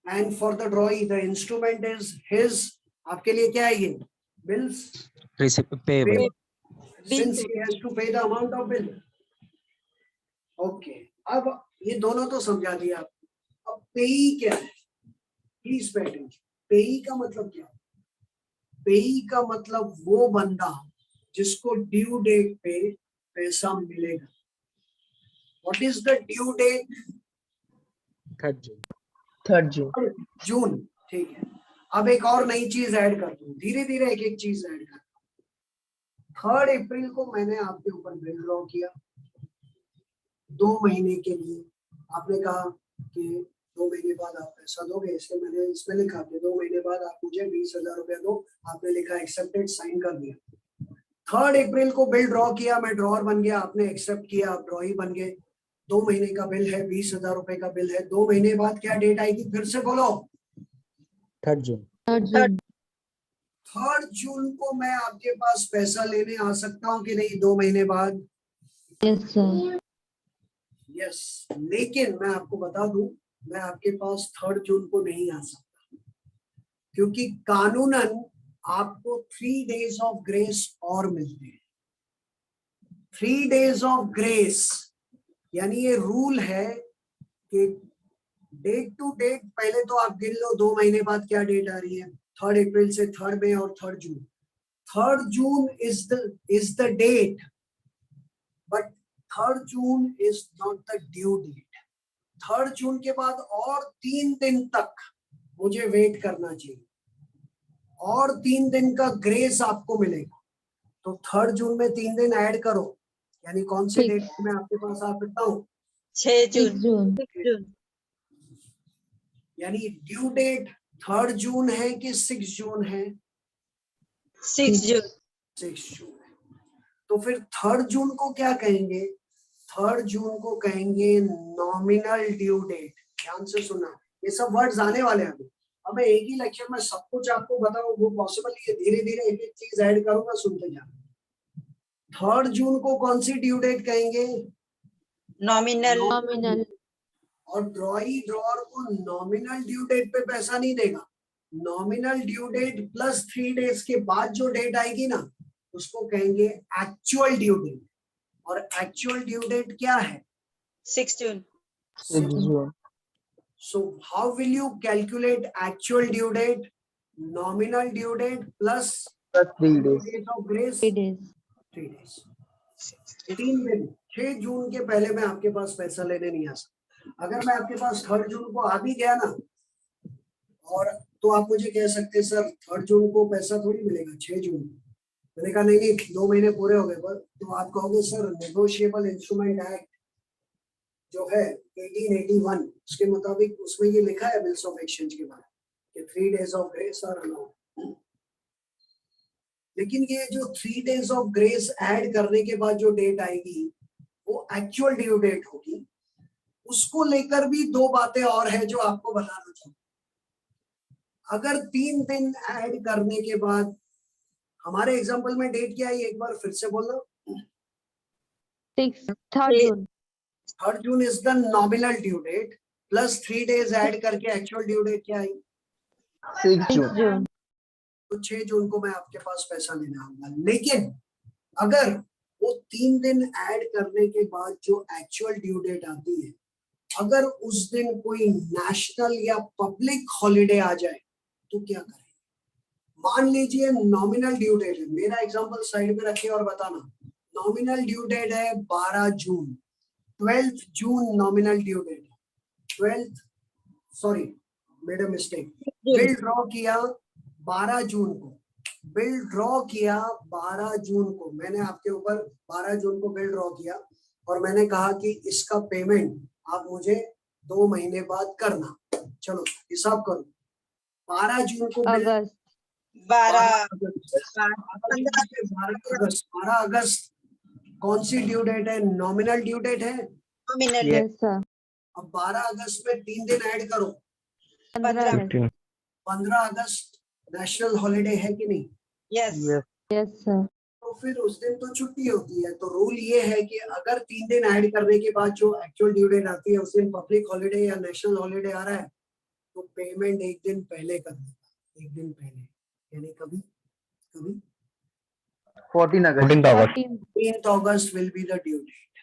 And for the drawee, the instrument is his. आपके लिए क्या है ये? Bills. Payable. Since he has to pay the amount of bill. Okay. अब ये दोनों तो समझा दिया आप। अब पेई क्या है? Please pay attention. पेई का मतलब क्या है? पेई का मतलब वो बंदा जिसको ड्यू डेट पे पैसा मिलेगा। What is the due date? 3rd June. जून। ठीक है। अब एक और नई चीज ऐड कर दूं, धीरे धीरे एक एक चीज ऐड कर। 3 अप्रैल को मैंने आपके ऊपर बिल ड्रॉ किया 2 महीने के लिए। आपने कहा कि 2 महीने बाद आप पैसा दोगे, इसलिए मैंने इसमें लिखा कि 2 महीने बाद आप मुझे 20,000 रुपया दो। आपने लिखा एक्सेप्टेड, साइन कर दिया। 3 अप्रैल को बिल ड्रॉ किया, मैं ड्रॉअर बन गया, आपने एक्सेप्ट किया, आप ड्रॉई बन गए। 2 महीने का बिल है, 20,000 रुपए का बिल है। 2 महीने बाद क्या डेट आएगी? फिर से बोलो। 3rd June. 3 जून को मैं आपके पास पैसा लेने आ सकता हूँ कि नहीं? 2 महीने बाद। Yes, sir. यस, लेकिन मैं आपको बता दूं, मैं आपके पास 3 जून को नहीं आ सकता, क्योंकि कानूनन आपको 3 डेज ऑफ ग्रेस और मिलते हैं। 3 डेज ऑफ ग्रेस यानी ये रूल है कि डेट टू डेट, पहले तो आप गिन लो 2 महीने बाद क्या डेट आ रही है, 3 अप्रैल से 3 मई और 3 जून। 3 जून is the date, but 3 June is not the due date. 3 जून के बाद और 3 दिन तक मुझे वेट करना चाहिए, और 3 दिन का ग्रेस आपको मिलेगा। तो 3 जून में 3 दिन ऐड करो, यानी कौन से डेट में आपके पास आ सकता हूँ? 6 जून। 6 जून। यानी ड्यू डेट 3 जून है कि 6 जून है? 6 जून। 6 जून है। तो फिर 3 जून को क्या कहेंगे? 3 जून को कहेंगे नॉमिनल ड्यू डेट। ध्यान से सुनना, ये सब वर्ड्स आने वाले हैं अभी। अब मैं एक ही लेक्चर में सब कुछ आपको बताऊं वो पॉसिबल नहीं है, धीरे धीरे एक एक चीज ऐड करूंगा, सुनते जाना। 3 जून को कौन सी ड्यू डेट कहेंगे? नॉमिनल। नॉमिनल। और ड्रॉई ड्रॉअर को नॉमिनल ड्यू डेट पे पैसा नहीं देगा। Nominal due date plus 3 days के बाद जो डेट आएगी ना, उसको कहेंगे एक्चुअल ड्यू डेट। और एक्चुअल ड्यू डेट क्या है? 6 जून। 6 जून। So how will you calculate actual due date? Nominal due date plus 3 days. days of grace. 3 days. 3 days. 3 दिन। 6 जून के पहले मैं आपके पास पैसा लेने नहीं आ सकता। अगर मैं आपके पास 3 जून को आ भी गया ना, और तो आप मुझे कह सकते हैं सर 3 जून को पैसा थोड़ी मिलेगा 6 जून को। मैंने कहा नहीं, 2 महीने पूरे हो गए। पर तो आप कहोगे सर नेगोशिएबल इंस्ट्रूमेंट एक्ट जो है 1881, उसके मुताबिक उसमें ये लिखा है बिल्स ऑफ एक्सचेंज के बारे में कि 3 days of grace are allowed. लेकिन ये जो 3 डेज ऑफ ग्रेस ऐड करने के बाद जो डेट आएगी वो एक्चुअल ड्यू डेट होगी। उसको लेकर भी 2 बातें और है जो आपको बताना चाहूँ। अगर 3 दिन ऐड करने के बाद, हमारे एग्जांपल में डेट क्या है एक बार फिर से बोलना। 3 जून। 3 जून is the nominal due date plus 3 days add करके एक्चुअल ड्यू डेट क्या आई? 6 6 जून। जून। तो 6 जून को मैं आपके पास पैसा लेने आऊंगा। लेकिन अगर वो 3 दिन ऐड करने के बाद जो एक्चुअल ड्यू डेट आती है, अगर उस दिन कोई नेशनल या पब्लिक हॉलिडे आ जाए तो क्या करें? मान लीजिए नॉमिनल ड्यू डेट है, मेरा एग्जांपल साइड में रखिए और बताना। नॉमिनल ड्यू डेट है 12 जून, 12th जून नॉमिनल ड्यू डेट है। 12th, sorry made a mistake, bill draw किया 12 जून को, बिल ड्रॉ किया 12 जून को, मैंने आपके ऊपर 12 जून को बिल ड्रॉ किया और मैंने कहा कि इसका पेमेंट आप मुझे 2 महीने बाद करना। चलो हिसाब करो, 12 जून को बिल, अगस्त। 12 12 अगस्त कौन सी ड्यू डेट है? नॉमिनल ड्यू डेट है। नॉमिनल। Yes sir. अब 12 अगस्त में 3 दिन ऐड करो, 15 है। 15 अगस्त नेशनल हॉलिडे है कि नहीं? यस। Yes sir. तो फिर उस दिन तो छुट्टी होती है। तो रूल ये है कि अगर 3 दिन ऐड करने के बाद जो एक्चुअल ड्यू डेट आती है उस दिन पब्लिक हॉलिडे या नेशनल हॉलिडे आ रहा है तो पेमेंट 1 दिन पहले कर देगा। 1 दिन पहले यानी कभी 14 अगस्त। 14th August will be the due date.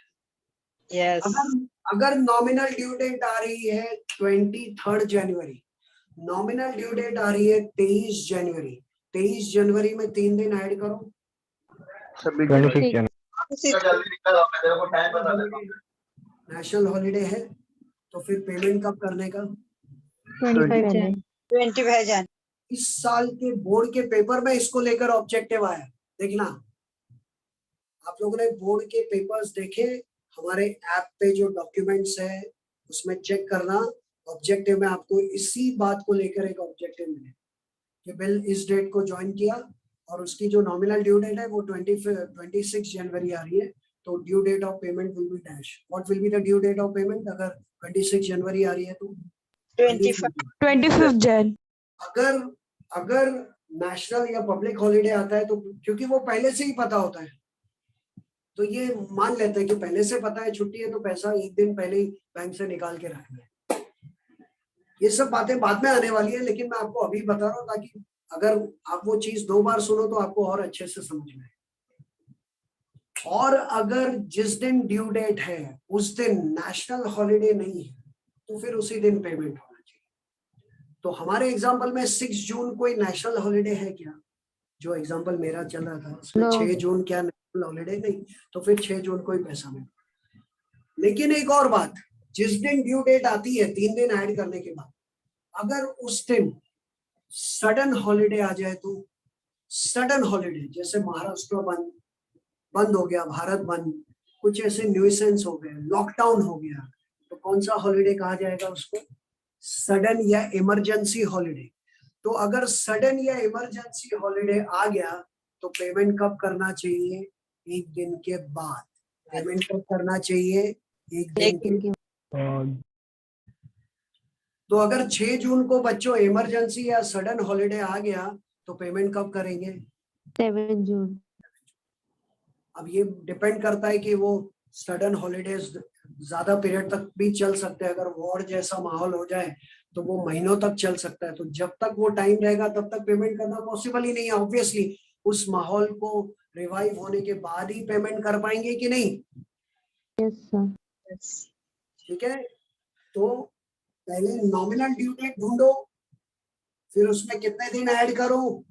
Yes. अगर नॉमिनल ड्यू डेट आ रही है 23 जनवरी, नॉमिनल ड्यू डेट आ रही है 23 जनवरी, 23 जनवरी में 3 दिन ऐड करो, 26 जनवरी। नेशनल हॉलिडे है, तो फिर पेमेंट कब करने का? 25 जन। 25 जन। इस साल के बोर्ड के पेपर में इसको लेकर ऑब्जेक्टिव आया, देखना आप लोगों ने बोर्ड के पेपर्स देखे, हमारे ऐप पे जो डॉक्यूमेंट्स है उसमें चेक करना। ऑब्जेक्टिव में आपको इसी बात को लेकर एक ऑब्जेक्टिव मिले कि बिल इस डेट को ज्वाइन किया और उसकी जो नॉमिनल ड्यू डेट है वो 26 जनवरी आ रही है, तो due date of payment will be dash. What will be the due date of payment? अगर 26 जनवरी आ रही है तो 25 जन। अगर नेशनल या पब्लिक हॉलिडे आता है तो क्योंकि वो पहले से ही पता होता है, तो ये मान लेते हैं कि पहले से पता है छुट्टी है तो पैसा एक दिन पहले ही बैंक से निकाल के रखना है। ये सब बातें बाद में आने वाली है, लेकिन मैं आपको अभी बता रहा हूँ ताकि अगर आप वो चीज 2 बार सुनो तो आपको और अच्छे से समझ में आए। और अगर जिस दिन ड्यू डेट है उस दिन नेशनल हॉलिडे नहीं है तो फिर उसी दिन पेमेंट होना चाहिए। तो हमारे एग्जांपल में 6 जून कोई नेशनल हॉलिडे है क्या? जो एग्जांपल मेरा चल रहा था उसमें No. 6 जून क्या नेशनल हॉलिडे नहीं, तो फिर 6 जून को ही पैसा मिलेगा। लेकिन एक और बात, जिस दिन ड्यू डेट आती है 3 दिन ऐड करने के बाद, अगर उस दिन सडन हॉलिडे आ जाए तो सडन हॉलिडे जैसे महाराष्ट्र बंद हो गया, भारत बंद, कुछ ऐसे न्यूसेंस हो गए, लॉकडाउन हो गया, तो कौन सा हॉलिडे कहा जाएगा उसको? सडन या इमरजेंसी हॉलिडे। तो अगर सडन या इमरजेंसी हॉलिडे आ गया तो पेमेंट कब करना चाहिए? एक दिन के बाद। पेमेंट कब करना चाहिए? एक दिन के। तो अगर 6 जून को बच्चों इमरजेंसी या सडन हॉलिडे आ गया तो पेमेंट कब करेंगे? 7 जून। अब ये डिपेंड करता है कि वो सडन हॉलिडेज ज्यादा पीरियड तक भी चल सकते हैं। अगर वॉर जैसा माहौल हो जाए तो वो महीनों तक चल सकता है। तो जब तक वो टाइम रहेगा तब तक पेमेंट करना पॉसिबल ही नहीं है। ऑब्वियसली उस माहौल को रिवाइव होने के बाद ही पेमेंट कर पाएंगे कि नहीं? Yes, sir. ठीक है, तो पहले नॉमिनल ड्यू डेट ढूंढो, फिर उसमें कितने दिन ऐड करो?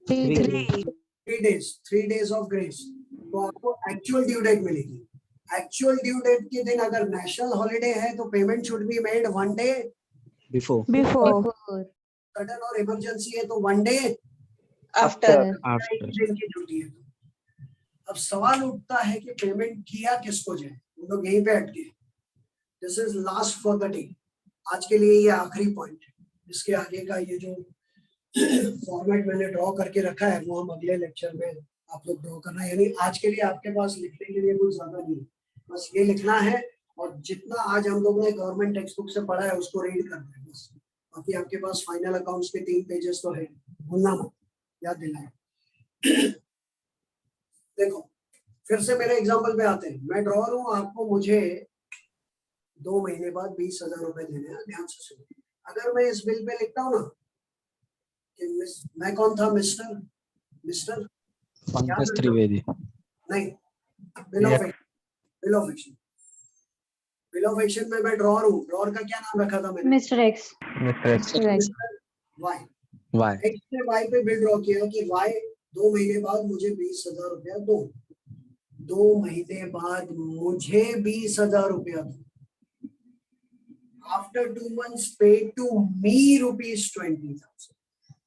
3 डेज ऑफ ग्रेस। तो आपको एक्चुअल ड्यू डेट मिलेगी। एक्चुअल ड्यू डेट के दिन अगर नेशनल हॉलिडे है तो payment should be made 1 day Before. Before. Sudden और इमरजेंसी है तो 1 डे After. दिन की ड्यूटी है। अब सवाल उठता है कि पेमेंट किया किसको जाए? हम लोग यहीं पे अटके। This is last for the day. आज के लिए ये आखिरी पॉइंट है। इसके आगे का ये जो फॉर्मेट मैंने ड्रॉ करके रखा है वो हम अगले लेक्चर में आप लोग ड्रॉ करना है। यानी आज के लिए आपके पास लिखने के लिए कुछ ज्यादा नहीं है, बस ये लिखना है और जितना आज हम लोग ने गवर्नमेंट टेक्स्ट बुक से पढ़ा है उसको रीड करना है बस। बाकी आपके पास फाइनल अकाउंट्स के 3 पेजेस तो है, भूलना मत, याद दिलाएं। देखो फिर से मेरे एग्जांपल पे आते हैं। मैं ड्रॉअर हूँ, आपको मुझे 2 महीने बाद 20,000 रुपए देने हैं। ध्यान से सुनिए। अगर मैं इस बिल पे लिखता हूँ ना कि मैं कौन था? Mister Pankaj Trivedi. नहीं, bill of action. Bill of action में मैं ड्रॉअर हूँ। ड्रॉअर का क्या नाम रखा था मैंने? Mr. X. Y. Why? X ने वाई पे बिल ड्रॉ किया कि वाई 2 महीने बाद मुझे 20,000 रुपया दो। 2 महीने बाद मुझे 20,000 रुपया दो। आफ्टर 2 months पे टू मी ₹20,000।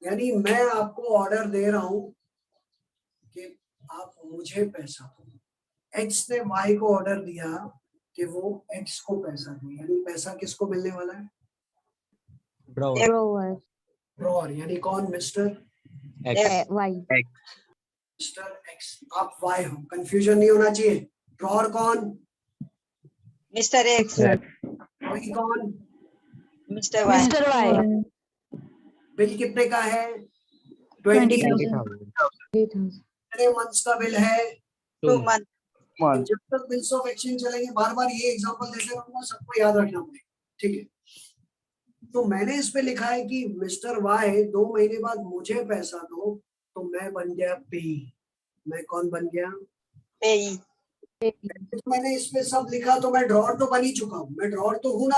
यानी मैं आपको ऑर्डर दे रहा हूं कि आप मुझे पैसा दो। एक्स ने वाई को ऑर्डर दिया कि वो एक्स को पैसा दे। यानी पैसा किसको मिलने वाला है? Drawer. ड्रॉअर यानी कौन? Mister Y. Mister x. आप वाई हो, कंफ्यूजन नहीं होना चाहिए। ड्रॉअर कौन? Mr. X. वही कौन? Mr. Y. Mr. Y. Bill कितने का है? 20,000। 8,000. कितने मंथ्स का बिल है? 2 months. Month. जब तक बिल्स ऑफ एक्सचेंज चलेंगे बार बार ये एग्जांपल देते रहूंगा, सबको याद रखना पड़ेगा। ठीक है, तो मैंने इस पे लिखा है कि मिस्टर वाई 2 महीने बाद मुझे पैसा दो, तो मैं बन गया पेई। मैं कौन बन गया? Pay. तो मैंने इस पे सब लिखा तो मैं ड्रॉअर तो बन ही चुका हूँ। मैं ड्रॉअर तो हूं ना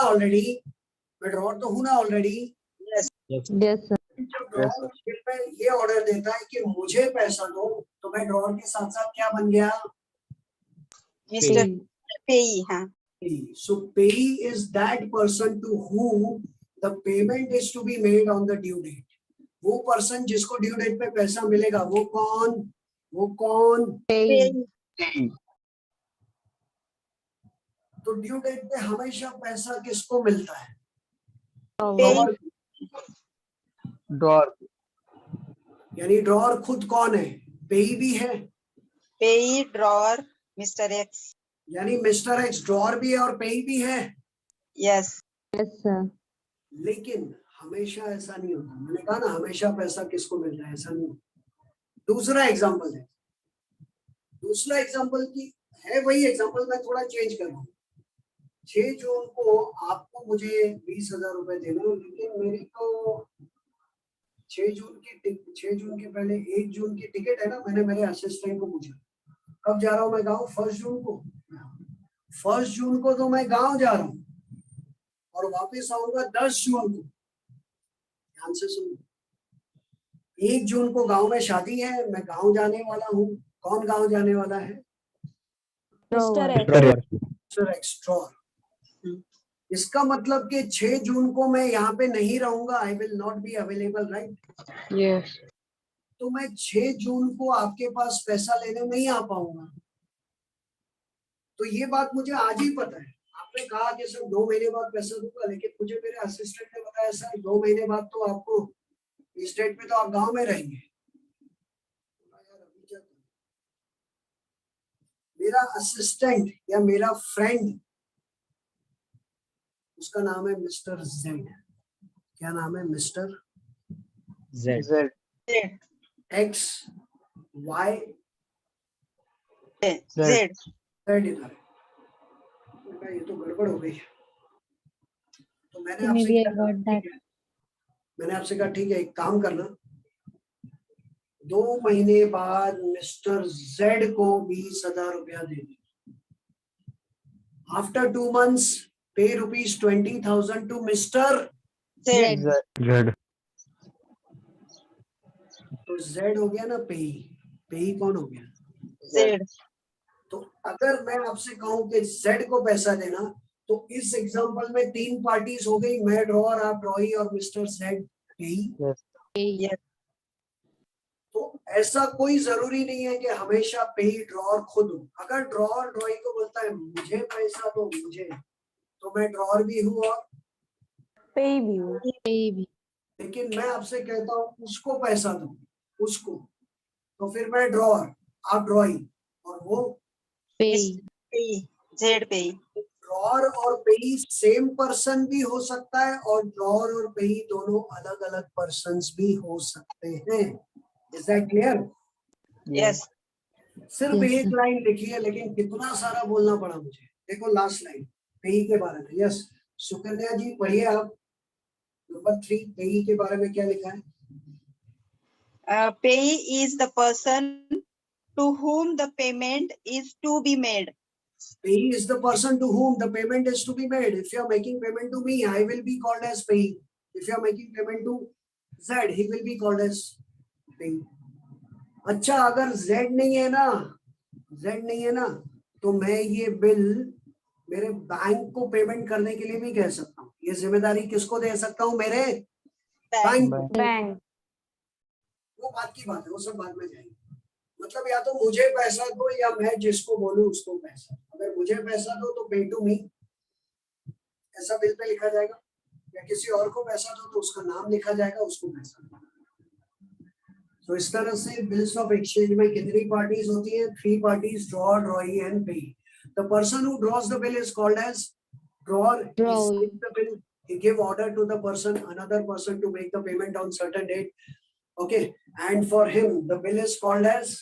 ऑलरेडी। Yes. Yes, sir. जब ड्रॉअर बिल पे ये ऑर्डर देता है कि मुझे पैसा दो, तो मैं ड्रॉअर के साथ साथ क्या बन गया? Mr. Pay. Pay. हाँ. So payee is that person to whom the payment is to be made on the due date. वो पर्सन जिसको ड्यू डेट पे पैसा मिलेगा वो कौन? Pay. तो ड्यू डेट पे हमेशा पैसा किसको मिलता है? Drawer. Drawer. यानी ड्रॉअर खुद कौन है? पेई भी है। Pay. Drawer. Mr. X. यानी मिस्टर एक्स ड्रॉअर भी है और पेई भी है। Yes. Yes, sir. लेकिन हमेशा ऐसा नहीं होता। मैंने कहा ना हमेशा पैसा किसको मिलता है, ऐसा नहीं होता। दूसरा एग्जांपल है, दूसरा एग्जांपल की है वही एग्जांपल, मैं थोड़ा चेंज कर रहा हूँ। 6 जून को आपको मुझे 20,000 रुपए देना है, लेकिन मेरी तो 6 जून के पहले 1 जून की टिकट है ना। मैंने मेरे असिस्टेंट को पूछा कब जा रहा हूँ मैं गाँव, 1 जून को। 1 जून को तो मैं गाँव जा रहा हूँ और वापस आऊंगा 10 जून को। ध्यान से सुनो, 1 जून को गांव में शादी है, मैं गांव जाने वाला हूँ। कौन गांव जाने वाला है? मिस्टर एक्स्ट्रॉर। इसका मतलब कि 6 जून को मैं यहाँ पे नहीं रहूंगा, I will not be available, right? Yes. तो मैं 6 जून को आपके पास पैसा लेने नहीं आ पाऊंगा। तो ये बात मुझे आज ही पता है। आपने कहा कि सर 2 महीने बाद पैसा दूंगा, लेकिन मुझे मेरे असिस्टेंट ने बताया सर 2 महीने बाद तो आपको इस डेट पे तो आप गांव में रहेंगे। मेरा असिस्टेंट या मेरा फ्रेंड, उसका नाम है मिस्टर जेड। क्या नाम है? Mister Z. Z. X Y Z. Z इधर है। ये तो गड़बड़ हो गई। तो मैंने आपसे क्या कहा, ठीक है, मैंने आपसे कहा ठीक है एक काम करना, 2 महीने बाद मिस्टर जेड को 20,000 रुपया दे दो। आफ्टर 2 months पे ₹20,000 टू मिस्टर। Z. Z. तो जेड हो गया ना पेई। पेई कौन हो गया? Z. तो अगर मैं आपसे कहूं कि जेड को पैसा देना, तो इस एग्जांपल में 3 पार्टीज हो गई, मैं ड्रॉअर, आप ड्रॉई और मिस्टर जेड पेई। Yes. तो ऐसा कोई जरूरी नहीं है कि हमेशा पेई ड्रॉअर खुद हो। अगर ड्रॉअर ड्रॉई को बोलता है मुझे पैसा दो मुझे, तो मैं ड्रॉअर भी हूँ और पे भी लेकिन मैं आपसे कहता हूँ उसको पैसा दो, उसको, तो फिर मैं ड्रॉअर, आप ड्रॉई और वो पे Pay. Z. Pay. ड्रॉअर और पेई सेम पर्सन भी हो सकता है और ड्रॉअर और पेई दोनों अलग अलग पर्सन्स भी हो सकते हैं। Is that clear? Yes. सिर्फ Yes, एक sir. लाइन लिखी है, लेकिन कितना सारा बोलना पड़ा मुझे। देखो लास्ट लाइन पेई के बारे में। यस सुकन्या जी पढ़िए आप। नंबर 3 पेई के बारे में क्या लिखा है? Pay is the person to whom the payment is to be made. Payee is the person to whom the payment is to be made. If you are making payment to me, I will be called as payee. If you are making payment to Z, he will be called as payee. अच्छा अगर Z नहीं है ना, Z नहीं है ना, तो मैं ये बिल मेरे बैंक को पेमेंट करने के लिए भी कह सकता हूँ। ये जिम्मेदारी किसको दे सकता हूँ? मेरे बैंक को। बैंक वो बात की बात है, वो सब बाद में जाएंगे। मतलब या तो मुझे पैसा दो या मैं जिसको बोलूं उसको पैसा। अगर मुझे पैसा दो तो पे टू मी ऐसा बिल पे लिखा जाएगा, या किसी और को पैसा दो तो उसका नाम लिखा जाएगा, उसको पैसा दो। तो इस तरह से बिल्स ऑफ एक्सचेंज में कितनी पार्टीज होती हैं? 3 parties, drawer, drawee and payee. The person who draws the bill is called as drawer. Drawer. The bill, he give order to the person, another person to make the payment on certain date. Okay, and for him the bill is called as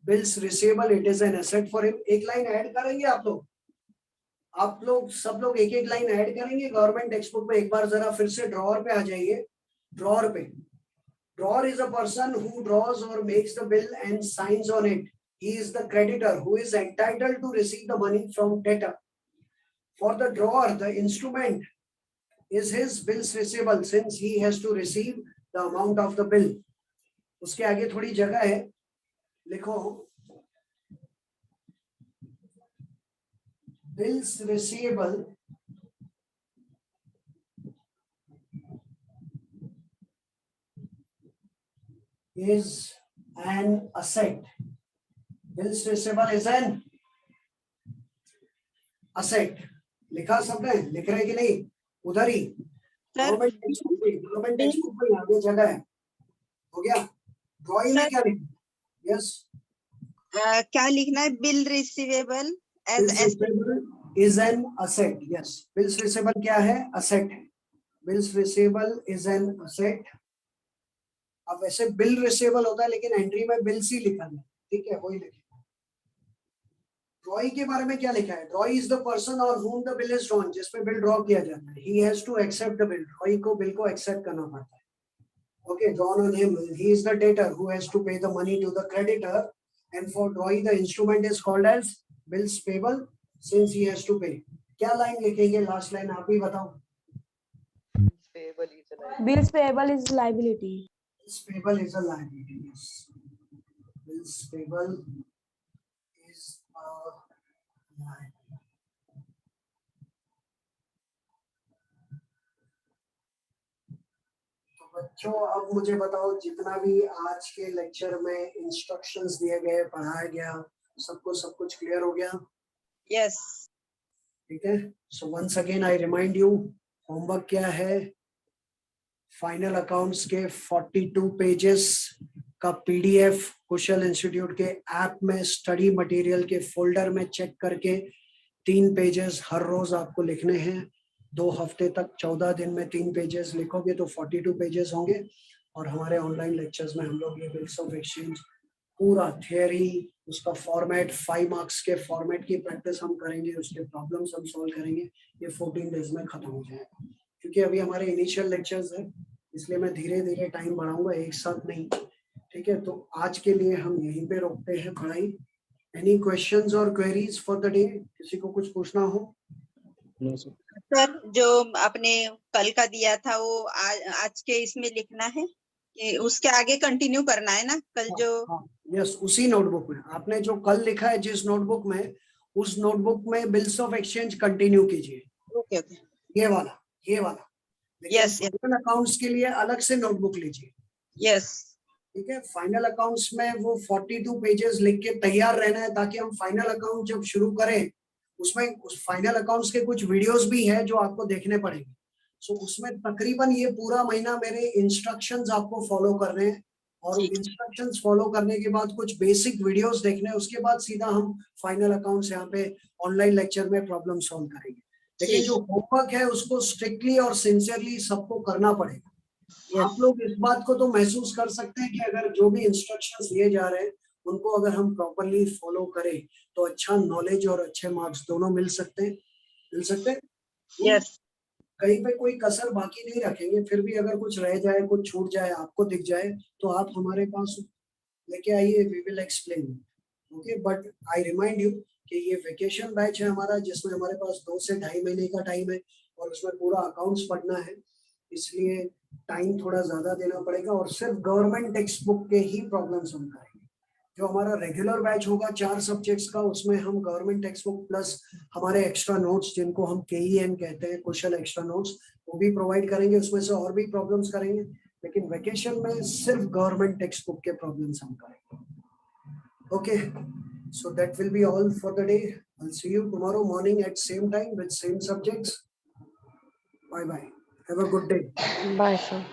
bills receivable. It is an asset for him. एक line add करेंगे आप लोग सब लोग एक line add करेंगे government text book में। एक बार जरा फिर से ड्रॉअर पे आ जाइए। ड्रॉअर पे, drawer is a person who draws or makes the bill and signs on it. He is the creditor who is entitled to receive the money from debtor. For the drawer, the instrument is his bills receivable since he has to receive the amount of the bill. उसके आगे थोड़ी जगह है, लिखो bills receivable is an asset. Bills receivable is an asset. लिखा सबने? लिख रहे कि नहीं? उधर ही Sir, गवर्नमेंट टेक्स्ट बुक में आगे जगह है। हो गया? ड्राइंग में क्या लिखा? यस, क्या लिखना है? Bill receivable as asset. Is an asset. Yes, bills receivable क्या है? असेट है। Bills receivable is an asset. अब वैसे बिल रिसीवेबल होता है, लेकिन एंट्री में बिल्स ही लिखा है, ठीक है, वही लिखे। ड्रॉई के बारे में क्या लिखा है? ड्रॉई इज द पर्सन और whom the bill is drawn, जिसपे बिल ड्रॉ किया जाता है. He has to accept the bill. ड्रॉई को बिल को एक्सेप्ट करना पड़ता है. Okay, drawn on him. He is the debtor who has to pay the money to the creditor, and for drawee the instrument is called as bills payable since he has to pay. क्या line लिखेंगे? Last line आप ही बताओ. Bills payable is liability. Bills payable is a liability. Yes. Bills payable is a liability. तो बच्चों अब मुझे बताओ, जितना भी आज के लेक्चर में इंस्ट्रक्शंस दिए गए, पढ़ाया गया, सबको सब कुछ क्लियर हो गया? Yes. ठीक है. So once again I remind you, homework क्या है? फाइनल अकाउंट्स के 42 पेजेस का पीडीएफ कुशल इंस्टीट्यूट के ऐप में स्टडी मटेरियल के फोल्डर में चेक करके 3 पेजेस हर रोज आपको लिखने हैं. 2 हफ्ते तक 14 दिन में 3 पेजेस लिखोगे तो 42 पेजेस होंगे. और हमारे ऑनलाइन लेक्चर्स में हम लोग ये बिल्स ऑफ एक्सचेंज पूरा थियरी, उसका फॉर्मेट, 5 मार्क्स के फॉर्मेट की प्रैक्टिस हम करेंगे, उसके प्रॉब्लम्स हम सॉल्व करेंगे. ये 14 डेज में खत्म हो जाएगा. क्योंकि अभी हमारे इनिशियल लेक्चर्स है, इसलिए मैं धीरे धीरे टाइम बढ़ाऊंगा, एक साथ नहीं. ठीक है, तो आज के लिए हम यहीं पे रोकते हैं पढ़ाई. एनी क्वेश्चंस और क्वेरीज फॉर द डे? किसी को कुछ पूछना हो? No, sir. सर, जो आपने कल का दिया था वो आज के इसमें लिखना है कि उसके आगे कंटिन्यू करना है ना? कल जो यस, उसी नोटबुक में आपने जो कल लिखा है, जिस नोटबुक में, उस नोटबुक में बिल्स ऑफ एक्सचेंज कंटिन्यू कीजिए. Okay okay. ये वाला. Yes, yes. फाइनल अकाउंट्स के लिए अलग से नोटबुक लीजिए. यस. ठीक है. फाइनल अकाउंट्स में वो 42 पेजेस लिख के तैयार रहना है, ताकि हम फाइनल अकाउंट जब शुरू करें, उसमें उस फाइनल अकाउंट्स के कुछ वीडियोस भी हैं जो आपको देखने पड़ेंगे. सो उसमें तकरीबन ये पूरा महीना मेरे इंस्ट्रक्शंस आपको फॉलो करने हैं, और ठीक. इंस्ट्रक्शंस फॉलो करने के बाद कुछ बेसिक वीडियोस देखने हैं. उसके बाद सीधा हम फाइनल अकाउंट्स यहाँ पे ऑनलाइन लेक्चर में प्रॉब्लम सॉल्व करेंगे. लेकिन ठीक. जो होमवर्क है उसको स्ट्रिक्टली और सिंसियरली सबको करना पड़ेगा. Yes. आप लोग इस बात को तो महसूस कर सकते हैं कि अगर जो भी इंस्ट्रक्शंस दिए जा रहे हैं उनको अगर हम प्रॉपरली फॉलो करें तो अच्छा नॉलेज और अच्छे मार्क्स दोनों मिल सकते हैं. यस. कहीं पे कोई कसर बाकी नहीं रखेंगे. फिर भी अगर कुछ रह जाए, कुछ छूट जाए, आपको दिख जाए, तो आप हमारे पास लेके आइए, we will explain. Okay, but I remind you कि ये वेकेशन बैच है हमारा, जिसमें हमारे पास 2 से 2.5 महीने का टाइम है, और उसमें पूरा अकाउंट्स पढ़ना है, इसलिए टाइम थोड़ा ज्यादा देना पड़ेगा. और सिर्फ गवर्नमेंट टेक्स्ट बुक के ही प्रॉब्लम्स हम करेंगे. जो हमारा रेगुलर बैच होगा 4 सब्जेक्ट्स का, उसमें हम गवर्नमेंट टेक्स्ट बुक प्लस हमारे एक्स्ट्रा नोट्स, जिनको हम KEN कहते हैं, कुशल एक्स्ट्रा नोट्स, वो भी प्रोवाइड करेंगे. उसमें से और भी प्रॉब्लम्स करेंगे, लेकिन वेकेशन में सिर्फ गवर्नमेंट टेक्स्ट बुक के प्रॉब्लम्स हम करेंगे. Okay, so that will be all for the day. I'll see you tomorrow morning at same time with same subjects. Bye bye. Have a good day. Bye, sir.